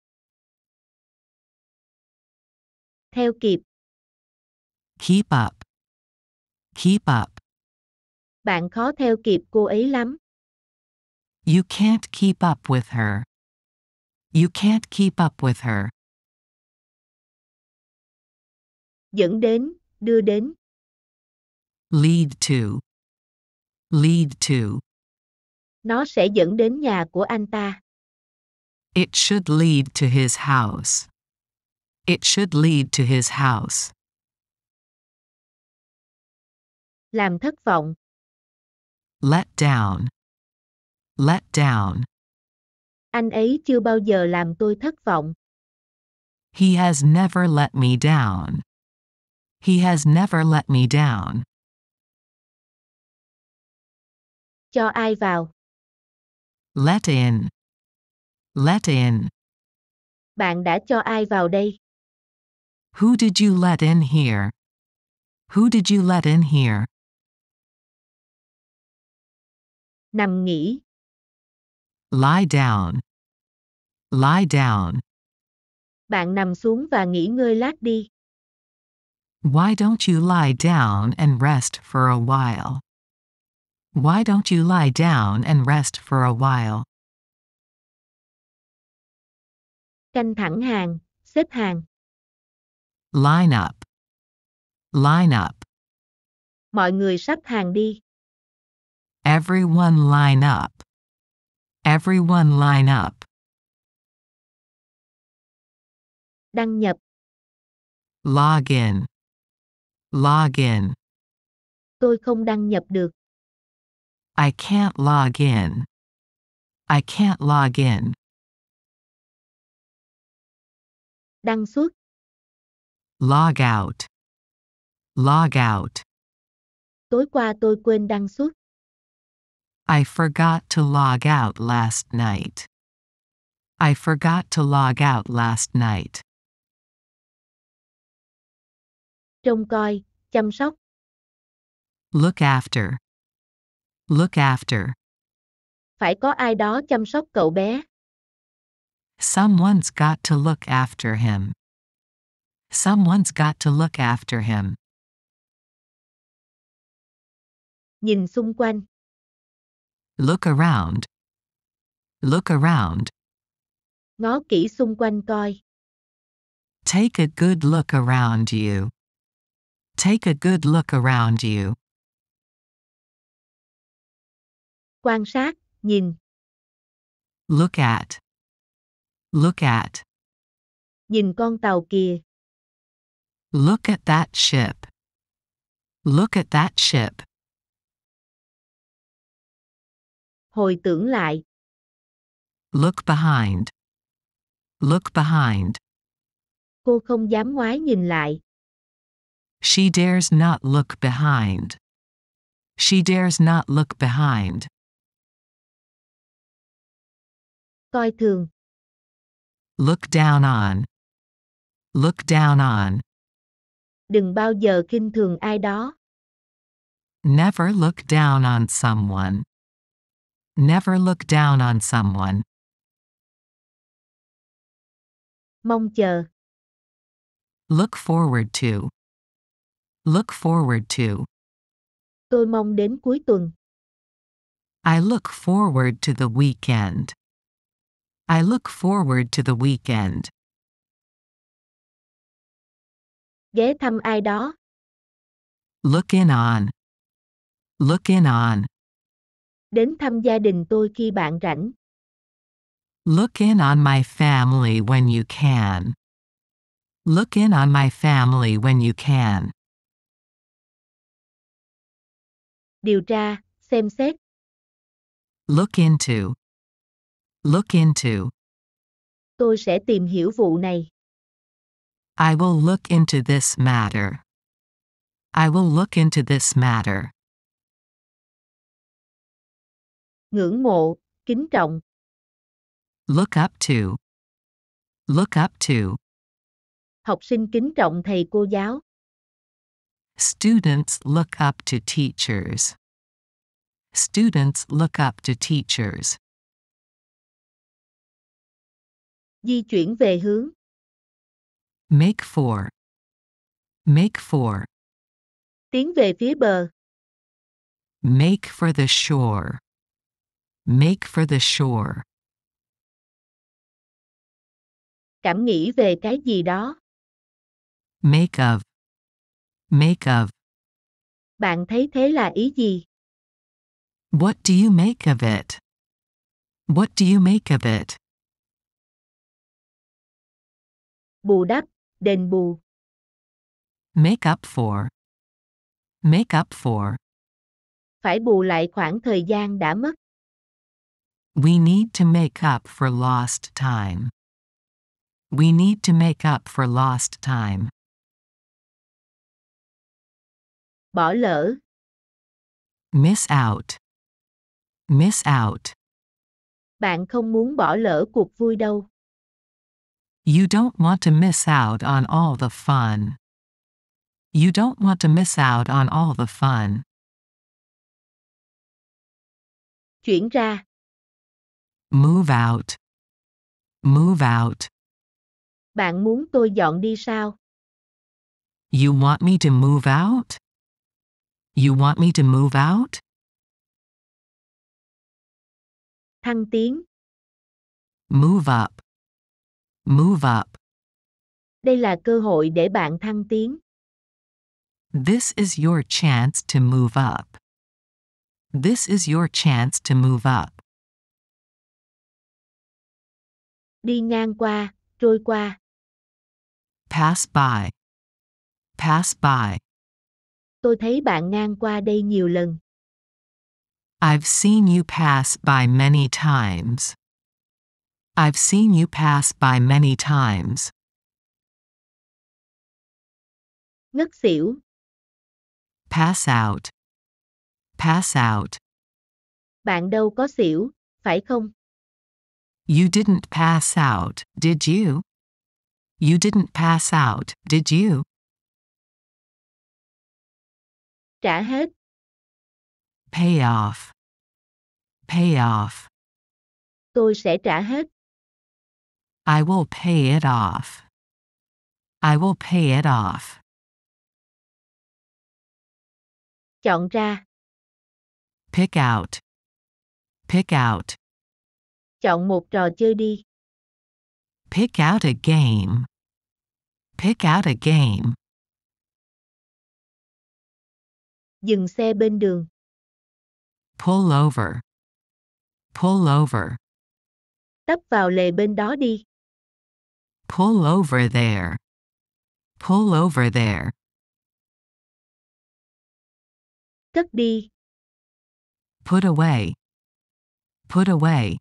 Theo kịp. Keep up. Keep up. Bạn khó theo kịp cô ấy lắm. You can't keep up with her. You can't keep up with her. Dẫn đến, đưa đến. Lead to. Lead to. Nó sẽ dẫn đến nhà của anh ta. It should lead to his house. It should lead to his house. Làm thất vọng. Let down. Let down. Anh ấy chưa bao giờ làm tôi thất vọng. He has never let me down. He has never let me down. Cho ai vào. Let in. Let in. Bạn đã cho ai vào đây? Who did you let in here? Who did you let in here? Nằm nghỉ. Lie down. Lie down. Bạn nằm xuống và nghỉ ngơi lát đi. Why don't you lie down and rest for a while? Why don't you lie down and rest for a while? Canh thẳng hàng, xếp hàng. Line up. Line up. Mọi người sắp hàng đi. Everyone line up. Everyone line up. Đăng nhập. Log in. Log in. Tôi không đăng nhập được. I can't log in. I can't log in. Đăng xuất. Log out. Log out. Tối qua tôi quên đăng xuất. I forgot to log out last night. I forgot to log out last night. Trông coi, chăm sóc. Look after. Look after. Phải có ai đó chăm sóc cậu bé. Someone's got to look after him. Someone's got to look after him. Nhìn xung quanh. Look around. Look around. Ngó kỹ xung quanh coi. Take a good look around you. Take a good look around you. Quan sát, nhìn. Look at. Look at. Nhìn con tàu kìa. Look at that ship. Look at that ship. Hồi tưởng lại. Look behind. Look behind. Cô không dám ngoái nhìn lại. She dares not look behind. She dares not look behind. Coi thường. Look down on. Look down on. Đừng bao giờ khinh thường ai đó. Never look down on someone. Never look down on someone. Mong chờ. Look forward to. Look forward to. Tôi mong đến cuối tuần. I look forward to the weekend. I look forward to the weekend. Ghé thăm ai đó. Look in on. Look in on. Đến thăm gia đình tôi khi bạn rảnh. Look in on my family when you can. Look in on my family when you can. Điều tra, xem xét. Look into. Look into. Tôi sẽ tìm hiểu vụ này. I will look into this matter. I will look into this matter. Ngưỡng mộ, kính trọng. Look up to. Look up to. Học sinh kính trọng thầy cô giáo. Students look up to teachers. Students look up to teachers. Di chuyển về hướng. Make for. Make for. Tiến về phía bờ. Make for the shore. Make for the shore. Cảm nghĩ về cái gì đó. Make of. Make of. Bạn thấy thế là ý gì? What do you make of it? What do you make of it? Bù đắp, đền bù. Make up for. Make up for. Phải bù lại khoảng thời gian đã mất. We need to make up for lost time. We need to make up for lost time. Bỏ lỡ. Miss out. Miss out. Bạn không muốn bỏ lỡ cuộc vui đâu. You don't want to miss out on all the fun. You don't want to miss out on all the fun. Chuyển ra. Move out. Move out. Bạn muốn tôi dọn đi sao? You want me to move out? You want me to move out? Thăng tiến. Move up. Move up. Đây là cơ hội để bạn thăng tiến. This is your chance to move up. This is your chance to move up. Đi ngang qua, trôi qua. Pass by. Pass by. Tôi thấy bạn ngang qua đây nhiều lần. I've seen you pass by many times. I've seen you pass by many times. Ngất xỉu. Pass out. Pass out. Bạn đâu có xỉu, phải không? You didn't pass out, did you? You didn't pass out, did you? Trả hết. Pay off. Pay off. Tôi sẽ trả hết. I will pay it off. I will pay it off. Chọn ra. Pick out. Pick out. Chọn một trò chơi đi. Pick out a game. Pick out a game. Dừng xe bên đường. Pull over. Pull over. Tấp vào lề bên đó đi. Pull over there. Pull over there. Cất đi. Put away. Put away.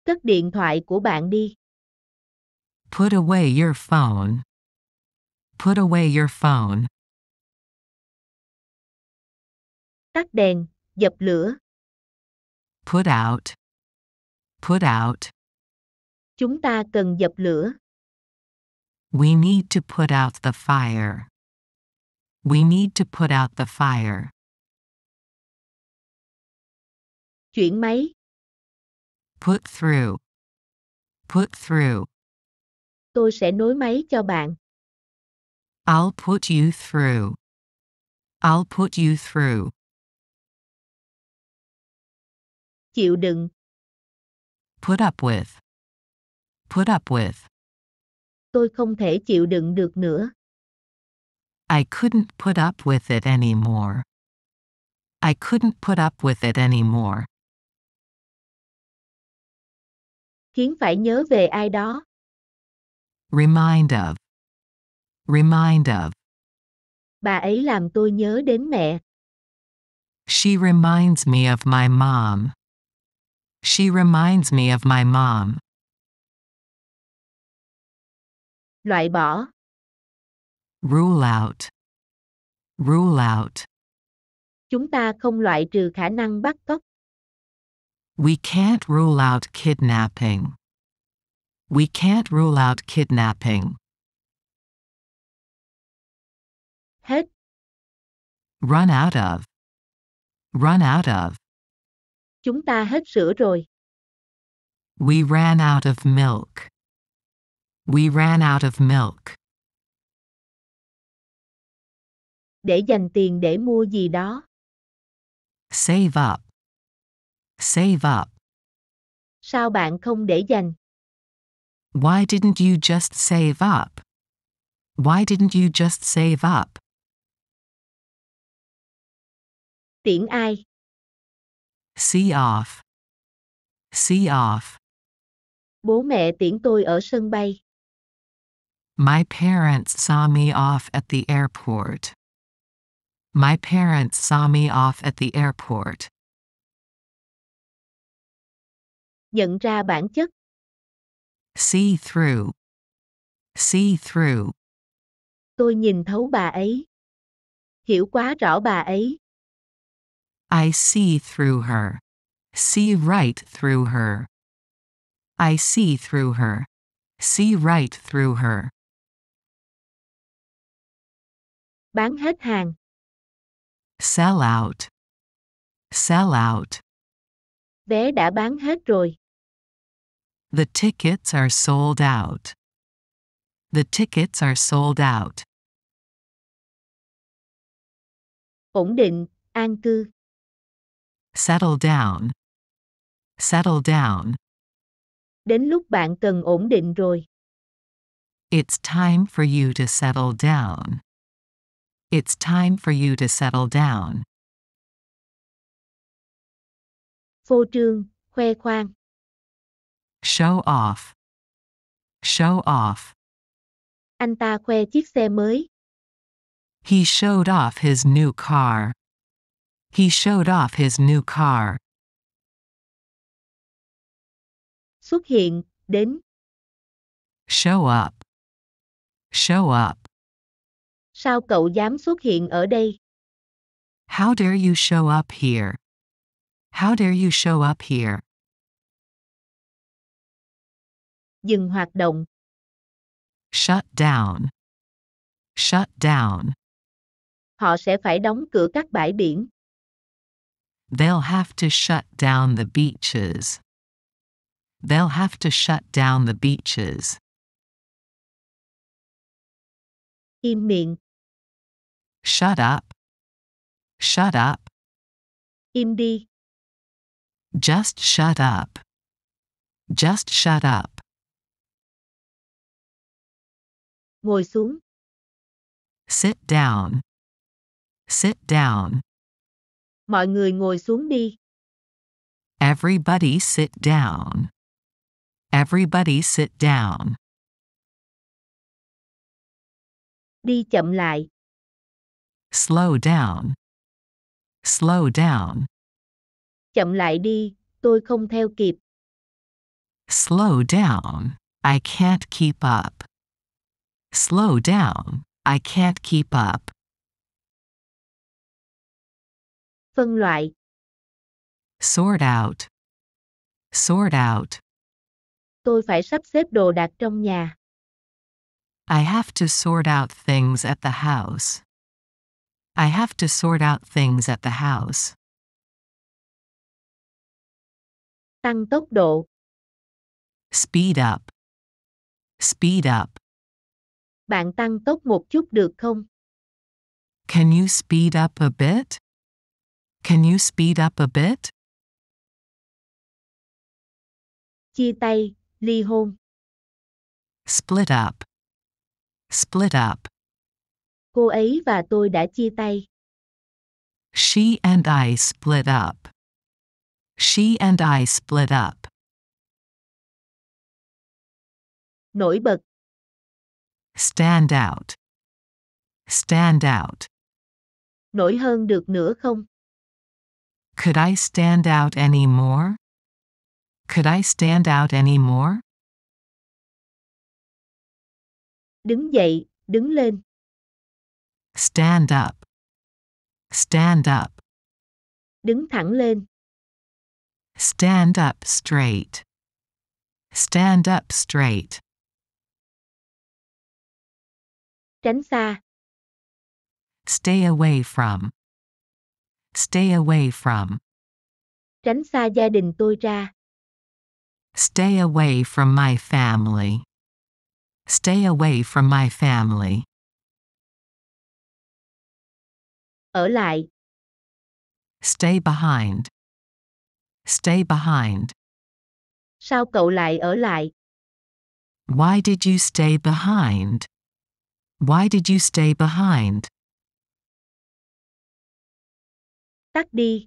Cất điện thoại của bạn đi. Put away your phone. Put away your phone. Tắt đèn, dập lửa. Put out. Put out. Chúng ta cần dập lửa. We need to put out the fire. We need to put out the fire. Chuyển máy. Put through. Put through. Tôi sẽ nối máy cho bạn. I'll put you through. I'll put you through. Chịu đựng. Put up with. Put up with. Tôi không thể chịu đựng được nữa. I couldn't put up with it anymore. I couldn't put up with it anymore. Khiến phải nhớ về ai đó. Remind of. Remind of. Bà ấy làm tôi nhớ đến mẹ. She reminds me of my mom. She reminds me of my mom. Loại bỏ. Rule out. Rule out. Chúng ta không loại trừ khả năng bắt cóc. We can't rule out kidnapping. We can't rule out kidnapping. Hết. Run out of. Run out of. Chúng ta hết sữa rồi. We ran out of milk. We ran out of milk. Để dành tiền để mua gì đó. Save up. Save up. Sao bạn không để dành? Why didn't you just save up? Why didn't you just save up? Tiễn ai? See off. See off. Bố mẹ tiễn tôi ở sân bay. My parents saw me off at the airport. My parents saw me off at the airport. Nhận ra bản chất. See through. See through. Tôi nhìn thấu bà ấy. Hiểu quá rõ bà ấy. I see through her. See right through her. I see through her. See right through her. Bán hết hàng. Sell out. Sell out. Vé đã bán hết rồi. The tickets are sold out. The tickets are sold out. Ổn định, an cư. Settle down. Settle down. Đến lúc bạn cần ổn định rồi. It's time for you to settle down. It's time for you to settle down. Phô trương, khoe khoang. Show off. Show off. Anh ta khoe chiếc xe mới. He showed off his new car. He showed off his new car. Xuất hiện, đến. Show up. Show up. Sao cậu dám xuất hiện ở đây? How dare you show up here? How dare you show up here? Dừng hoạt động. Shut down. Shut down. Họ sẽ phải đóng cửa các bãi biển. They'll have to shut down the beaches. They'll have to shut down the beaches. Im miệng. Shut up. Shut up. Im đi. Just shut up. Just shut up. Ngồi xuống. Sit down. Sit down. Mọi người ngồi xuống đi. Everybody sit down. Everybody sit down. Đi chậm lại. Slow down. Slow down. Chậm lại đi, tôi không theo kịp. Slow down. I can't keep up. Slow down. I can't keep up. Phân loại. Sort out. Sort out. Tôi phải sắp xếp đồ đạc trong nhà. I have to sort out things at the house. I have to sort out things at the house. Tăng tốc độ. Speed up. Speed up. Bạn tăng tốc một chút được không? Can you speed up a bit? Can you speed up a bit? Chia tay, ly hôn. Split up. Split up. Cô ấy và tôi đã chia tay. She and I split up. She and I split up. Nổi bật. Stand out. Stand out. Nổi hơn được nữa không? Could I stand out any more? Could I stand out any more? Đứng dậy, đứng lên. Stand up. Stand up. Đứng thẳng lên. Stand up straight. Stand up straight. Tránh xa. Stay away from. Stay away from. Tránh xa gia đình tôi ra. Stay away from my family. Stay away from my family. Ở lại. Stay behind. Stay behind. Sao cậu lại ở lại? Why did you stay behind? Why did you stay behind? Tắt đi.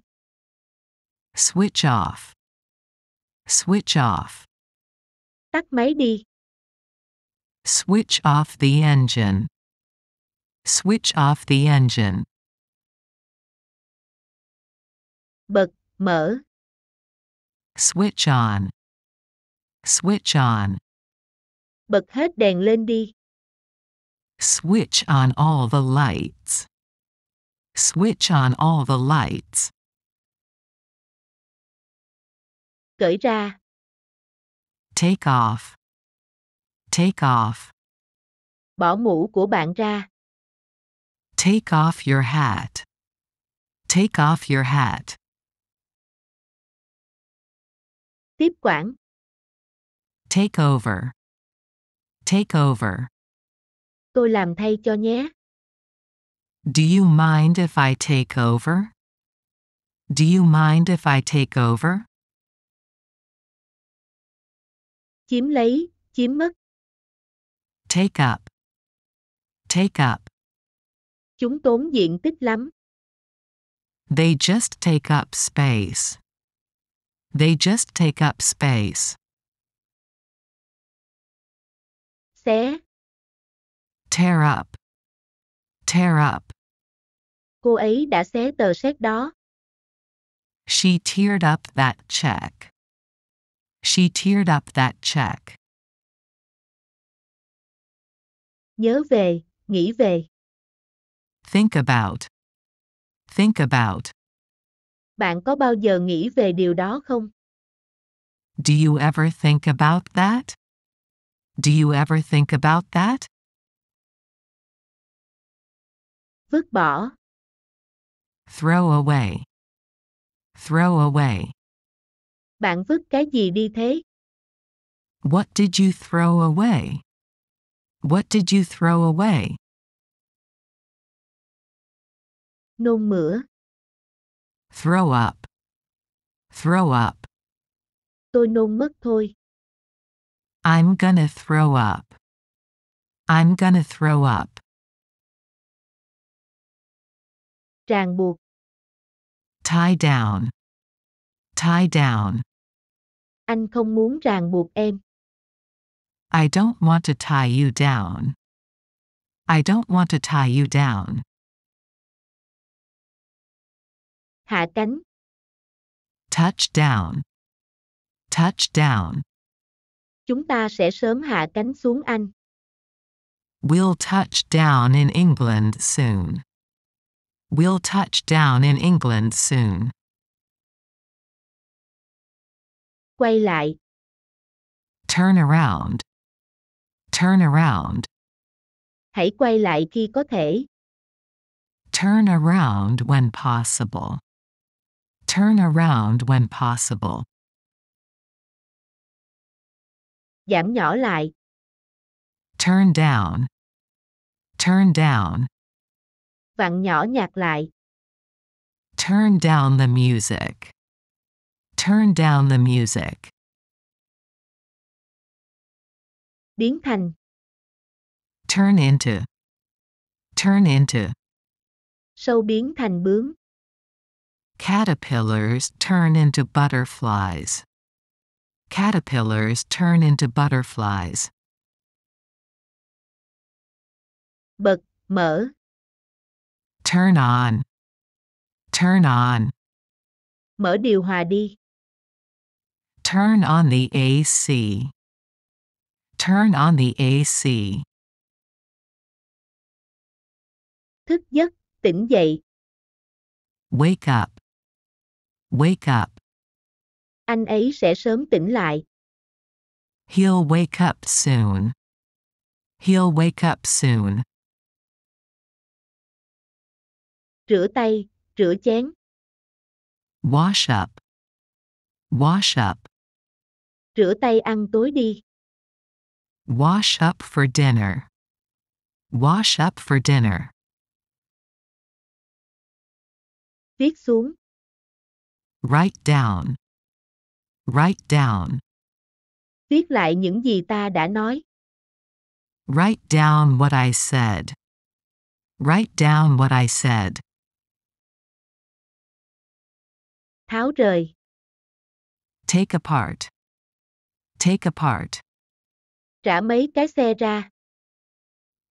Switch off. Switch off. Tắt máy đi. Switch off the engine. Switch off the engine. Bật, mở. Switch on. Switch on. Bật hết đèn lên đi. Switch on all the lights. Switch on all the lights. Cởi ra. Take off. Take off. Bỏ mũ của bạn ra. Take off your hat. Take off your hat. Tiếp quản. Take over. Take over. Tôi làm thay cho nhé. Do you mind if I take over? Do you mind if I take over? Chiếm lấy, chiếm mất. Take up. Take up. Chúng tốn diện tích lắm. They just take up space. They just take up space. Xé. Tear up. Tear up. Cô ấy đã xé tờ séc đó. She teared up that check. She teared up that check. Nhớ về, nghĩ về. Think about. Think about. Bạn có bao giờ nghĩ về điều đó không? Do you ever think about that? Do you ever think about that? Vứt bỏ. Throw away. Throw away. Bạn vứt cái gì đi thế? What did you throw away? What did you throw away? Nôn mửa. Throw up. Throw up. Tôi nôn mất thôi. I'm gonna throw up. I'm gonna throw up. Ràng buộc. Tie down. Tie down. Anh không muốn ràng buộc em. I don't want to tie you down. I don't want to tie you down. Hạ cánh. Touch down. Touch down. Chúng ta sẽ sớm hạ cánh xuống Anh. We'll touch down in England soon. We'll touch down in England soon. Quay lại. Turn around. Turn around. Hãy quay lại khi có thể. Turn around when possible. Turn around when possible. Giảm nhỏ lại. Turn down. Turn down. Vặn nhỏ nhạc lại. Turn down the music. Turn down the music. Biến thành. Turn into. Turn into. Sâu biến thành bướm. Caterpillars turn into butterflies. Caterpillars turn into butterflies. Bật, mở. Turn on. Turn on. Mở điều hòa đi. Turn on the AC. Turn on the AC. Thức giấc, tỉnh dậy. Wake up. Wake up. Anh ấy sẽ sớm tỉnh lại. He'll wake up soon. He'll wake up soon. Rửa tay, rửa chén. Wash up. Wash up. Rửa tay ăn tối đi. Wash up for dinner. Wash up for dinner. Viết xuống. Write down. Write down. Viết lại những gì ta đã nói. Write down what I said. Write down what I said. Tháo rời. Take apart. Take apart. Rã mấy cái xe ra.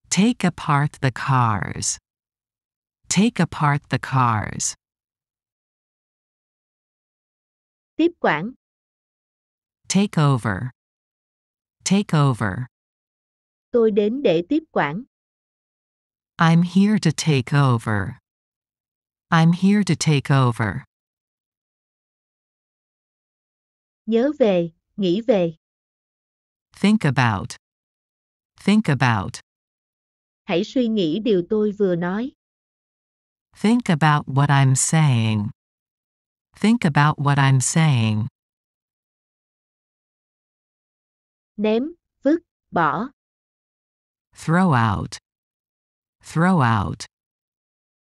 Take apart the cars. Take apart the cars. Tiếp quản. Take over. Take over. Tôi đến để tiếp quản. I'm here to take over. I'm here to take over. Nhớ về, nghĩ về. Think about. Think about. Hãy suy nghĩ điều tôi vừa nói. Think about what I'm saying. Think about what I'm saying. Ném, vứt, bỏ. Throw out. Throw out.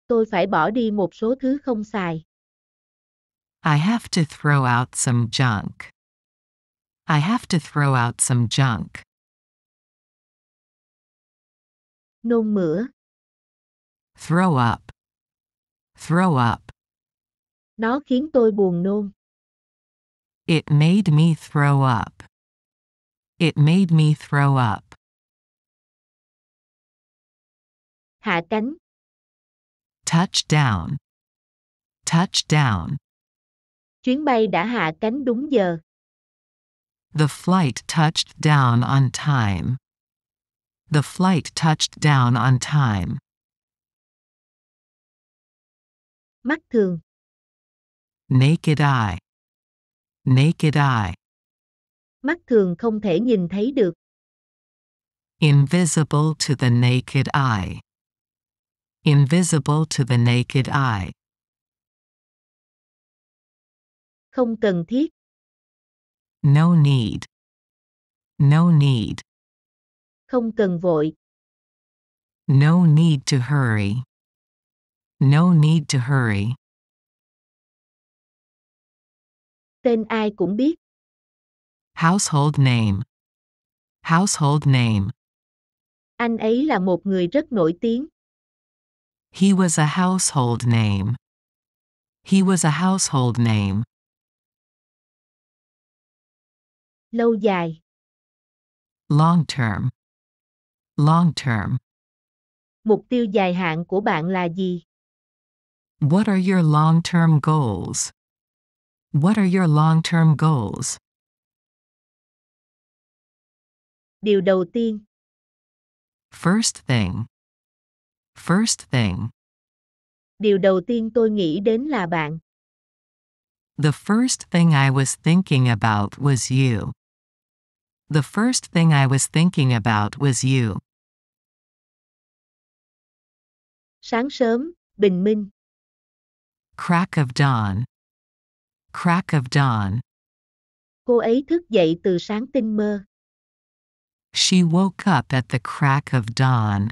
Tôi phải bỏ đi một số thứ không xài. I have to throw out some junk. I have to throw out some junk. Nôn mửa. Throw up. Throw up. Nó khiến tôi buồn nôn. It made me throw up. It made me throw up. Hạ cánh. Touch down. Touch down. Chuyến bay đã hạ cánh đúng giờ. The flight touched down on time. The flight touched down on time. Mắt thường. Naked eye. Naked eye. Mắt thường không thể nhìn thấy được. Invisible to the naked eye. Invisible to the naked eye. Không cần thiết. No need. No need. Không cần vội. No need to hurry. No need to hurry. Tên ai cũng biết. Household name. Household name. Anh ấy là một người rất nổi tiếng. He was a household name. He was a household name. Lâu dài. Long term. Long term. Mục tiêu dài hạn của bạn là gì? What are your long-term goals? What are your long-term goals? Điều đầu tiên. First thing. First thing. Điều đầu tiên tôi nghĩ đến là bạn. The first thing I was thinking about was you. The first thing I was thinking about was you. Sáng sớm, bình minh. Crack of dawn. Crack of dawn. Cô ấy thức dậy từ sáng tinh mơ. She woke up at the crack of dawn.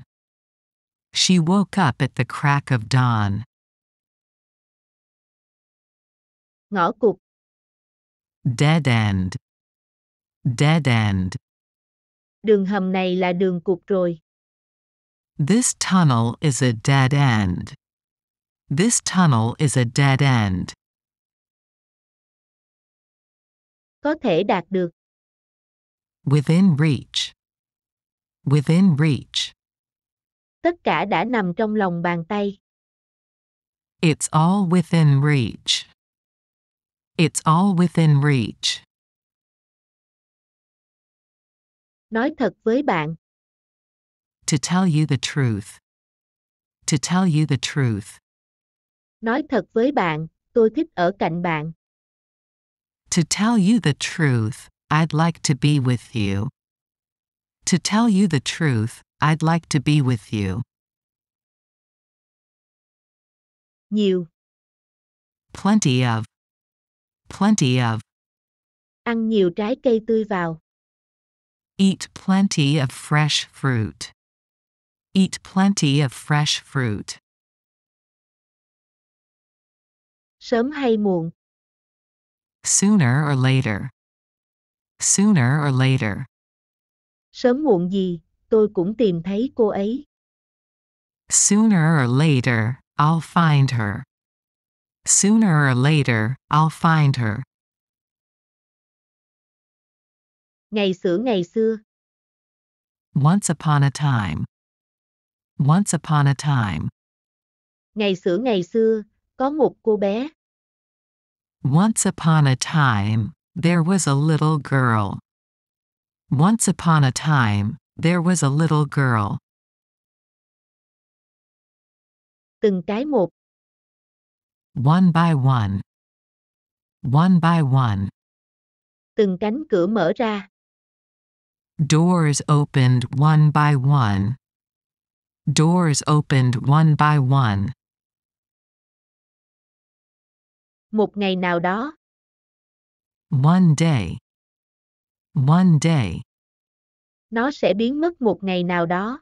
She woke up at the crack of dawn. Ngõ cụt. Dead end. Dead end. Đường hầm này là đường cụt rồi. This tunnel is a dead end. This tunnel is a dead end. Có thể đạt được. Within reach. Within reach. Tất cả đã nằm trong lòng bàn tay. It's all within reach. It's all within reach. Nói thật với bạn. To tell you the truth. To tell you the truth. Nói thật với bạn, tôi thích ở cạnh bạn. To tell you the truth, I'd like to be with you. To tell you the truth, I'd like to be with you. Nhiều. Plenty of. Plenty of. Ăn nhiều trái cây tươi vào. Eat plenty of fresh fruit. Eat plenty of fresh fruit. Sớm hay muộn. Sooner or later. Sooner or later. Sớm muộn gì, tôi cũng tìm thấy cô ấy. Sooner or later, I'll find her. Sooner or later, I'll find her. Ngày xưa. Once upon a time. Once upon a time. Ngày xưa, có một cô bé. Once upon a time, there was a little girl. Once upon a time, there was a little girl. Từng cái một. One by one. One by one. Từng cánh cửa mở ra. Doors opened one by one. Doors opened one by one. Một ngày nào đó. One day. One day. Nó sẽ biến mất một ngày nào đó.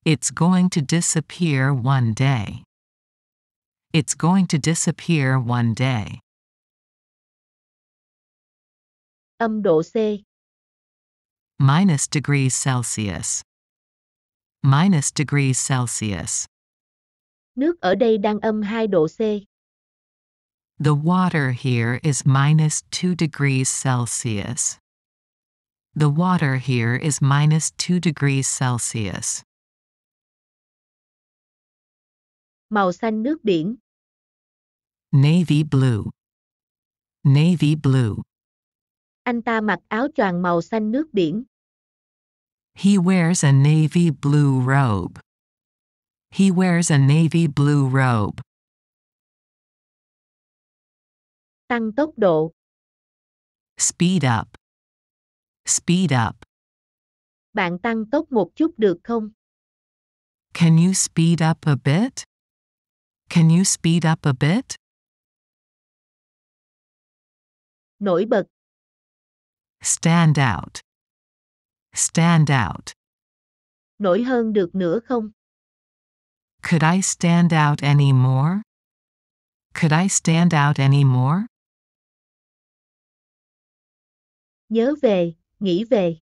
It's going to disappear one day. It's going to disappear one day. Âm độ C. Minus degrees Celsius. Minus degrees Celsius. Nước ở đây đang âm 2 độ C. The water here is minus 2 degrees Celsius. The water here is minus 2 degrees Celsius. Màu xanh nước biển. Navy blue. Navy blue. Anh ta mặc áo choàng màu xanh nước biển. He wears a navy blue robe. He wears a navy blue robe. Tăng tốc độ. Speed up. Speed up. Bạn tăng tốc một chút được không? Can you speed up a bit? Can you speed up a bit? Nổi bật. Stand out. Stand out. Nổi hơn được nữa không? Could I stand out any more? Could I stand out any more? Nhớ về, nghĩ về.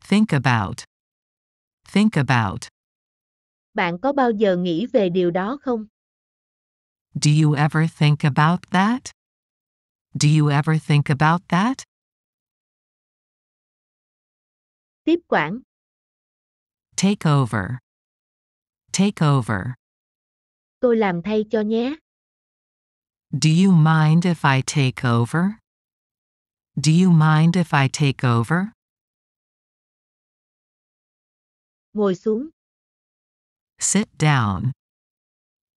Think about. Think about. Bạn có bao giờ nghĩ về điều đó không? Do you ever think about that? Do you ever think about that? Tiếp quản. Take over. Take over. Tôi làm thay cho nhé. Do you mind if I take over? Do you mind if I take over? Ngồi xuống. Sit down.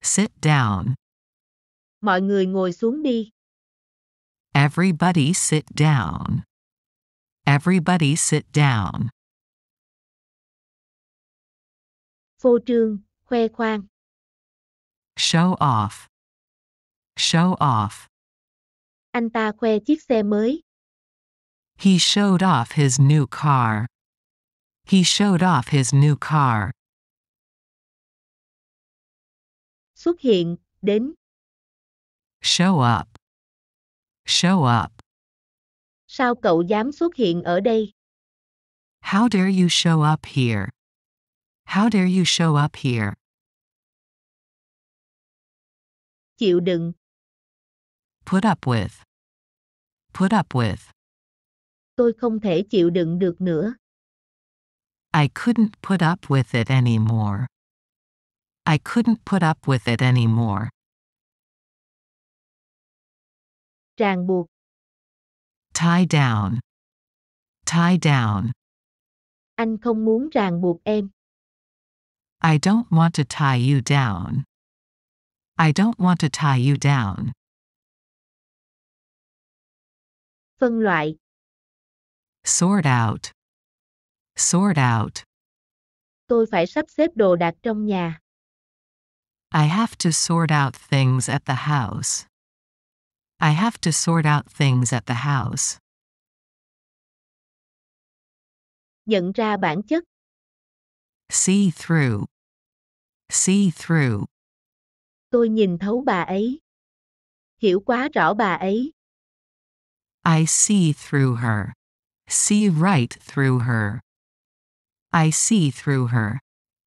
Sit down. Mọi người ngồi xuống đi. Everybody sit down. Everybody sit down. Phô trương, khoe khoang. Show off. Show off. Anh ta khoe chiếc xe mới. He showed off his new car. He showed off his new car. Xuất hiện, đến. Show up. Show up. Sao cậu dám xuất hiện ở đây? How dare you show up here? How dare you show up here? Chịu đựng. Put up with. Put up with. Tôi không thể chịu đựng được nữa. I couldn't put up with it anymore. I couldn't put up with it anymore. Ràng buộc. Tie down. Tie down. Anh không muốn ràng buộc em. I don't want to tie you down. I don't want to tie you down. Phân loại. Sort out. Sort out. Tôi phải sắp xếp đồ đạc trong nhà. I have to sort out things at the house. I have to sort out things at the house. Nhận ra bản chất. See through. See through. Tôi nhìn thấu bà ấy. Hiểu quá rõ bà ấy. I see through her. See right through her. I see through her.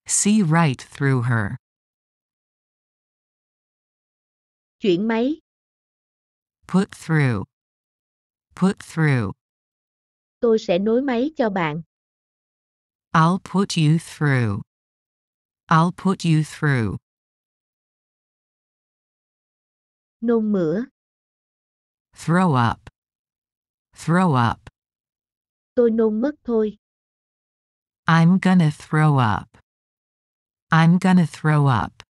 See right through her. Chuyển máy. Put through. Put through. Tôi sẽ nối máy cho bạn. I'll put you through. I'll put you through. Nôn mửa. Throw up. Throw up. Tôi nôn mất thôi. I'm gonna throw up. I'm gonna throw up.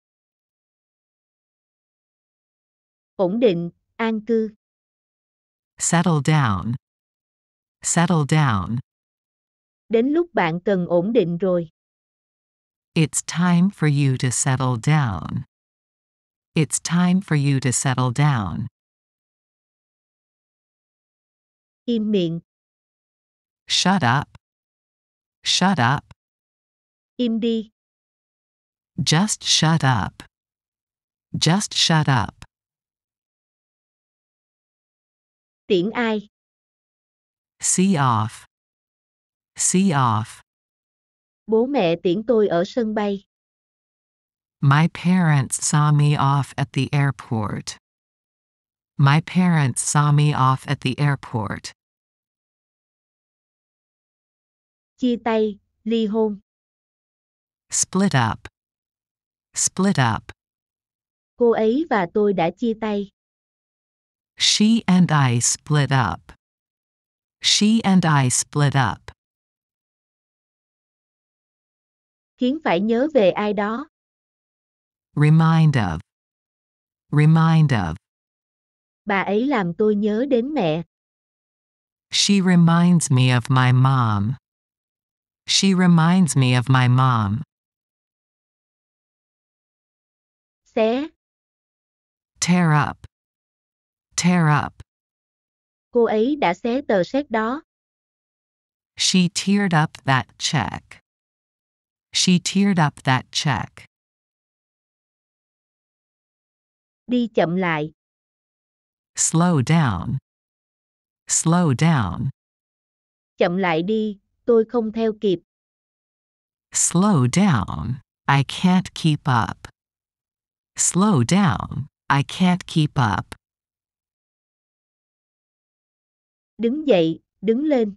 Ổn định, an cư. Settle down. Settle down. Đến lúc bạn cần ổn định rồi. It's time for you to settle down. It's time for you to settle down. Im miệng. Shut up. Shut up. Im đi. Just shut up. Just shut up. Tiễn ai? See off. See off. Bố mẹ tiễn tôi ở sân bay. My parents saw me off at the airport. My parents saw me off at the airport. Chia tay, ly hôn. Split up. Split up. Cô ấy và tôi đã chia tay. She and I split up. She and I split up. Khiến phải nhớ về ai đó. Remind of. Remind of. Bà ấy làm tôi nhớ đến mẹ. She reminds me of my mom. She reminds me of my mom. Xé. Tear up. Tear up. Cô ấy đã xé tờ séc đó. She teared up that check. She teared up that check. Đi chậm lại. Slow down. Slow down. Chậm lại đi, tôi không theo kịp. Slow down. I can't keep up. Slow down. I can't keep up. Đứng dậy, đứng lên.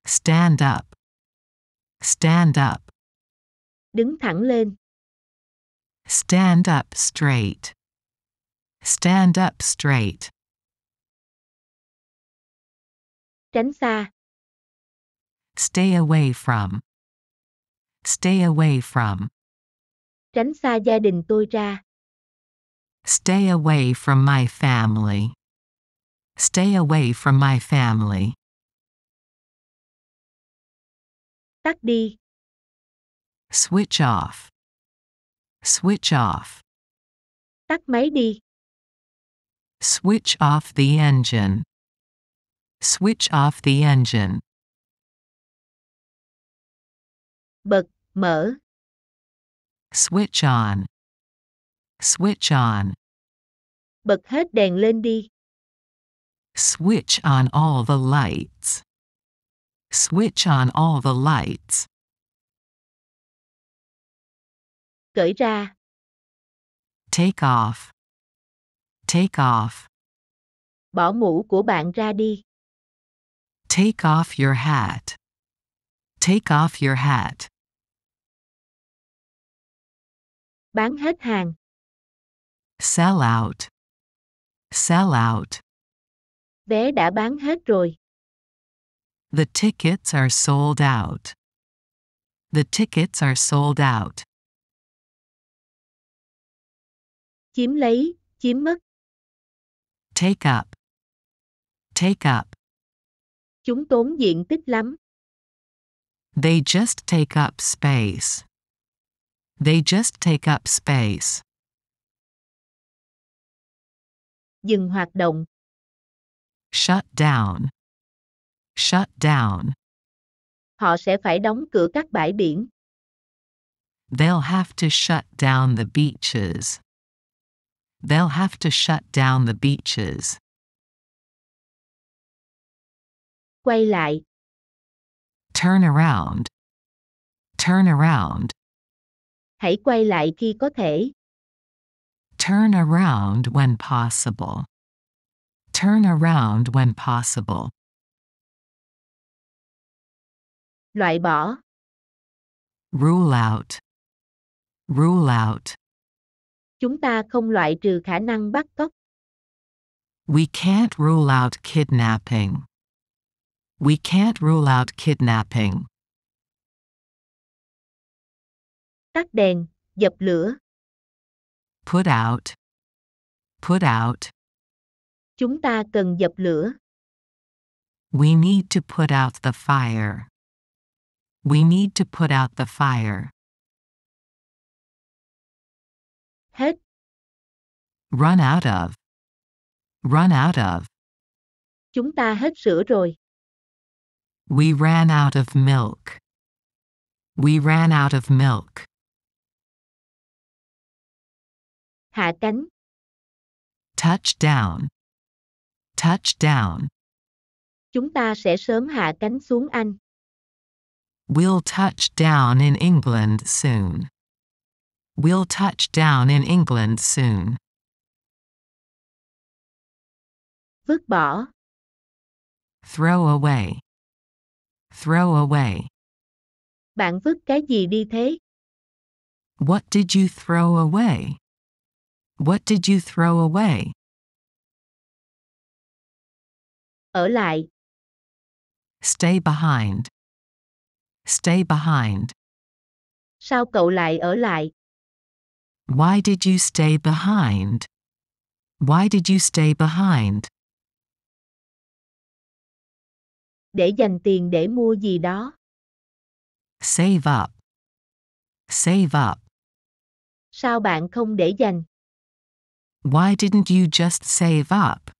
Stand up. Stand up. Đứng thẳng lên. Stand up straight. Stand up straight. Tránh xa. Stay away from. Stay away from. Tránh xa gia đình tôi ra. Stay away from my family. Stay away from my family. Tắt đi. Switch off. Switch off. Tắt máy đi. Switch off the engine. Switch off the engine. Bật, mở. Switch on. Switch on. Bật hết đèn lên đi. Switch on all the lights. Switch on all the lights. Cởi ra. Take off. Take off. Bỏ mũ của bạn ra đi. Take off your hat. Take off your hat. Bán hết hàng. Sell out. Sell out. Vé đã bán hết rồi. The tickets are sold out. The tickets are sold out. Chiếm lấy, chiếm mất. Take up. Take up. Chúng tốn diện tích lắm. They just take up space. They just take up space. Dừng hoạt động. Shut down. Shut down. Họ sẽ phải đóng cửa các bãi biển. They'll have to shut down the beaches. They'll have to shut down the beaches. Quay lại. Turn around. Turn around. Hãy quay lại khi có thể. Turn around when possible. Turn around when possible. Loại bỏ. Rule out. Rule out. Chúng ta không loại trừ khả năng bắt cóc. We can't rule out kidnapping. We can't rule out kidnapping. Tắt đèn, dập lửa. Put out. Put out. Chúng ta cần dập lửa. We need to put out the fire. We need to put out the fire. Hết. Run out of. Run out of. Chúng ta hết sữa rồi. We ran out of milk. We ran out of milk. Hạ cánh. Touch down. Touch down. Chúng ta sẽ sớm hạ cánh xuống Anh. We'll touch down in England soon. We'll touch down in England soon. Vứt bỏ. Throw away. Throw away. Bạn vứt cái gì đi thế? What did you throw away? What did you throw away? Ở lại. Stay behind. Stay behind. Sao cậu lại ở lại? Why did you stay behind? Why did you stay behind? Để dành tiền để mua gì đó. Save up. Save up. Sao bạn không để dành? Why didn't you just save up?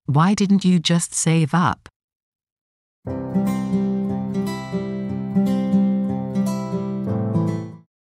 Why didn't you just save up?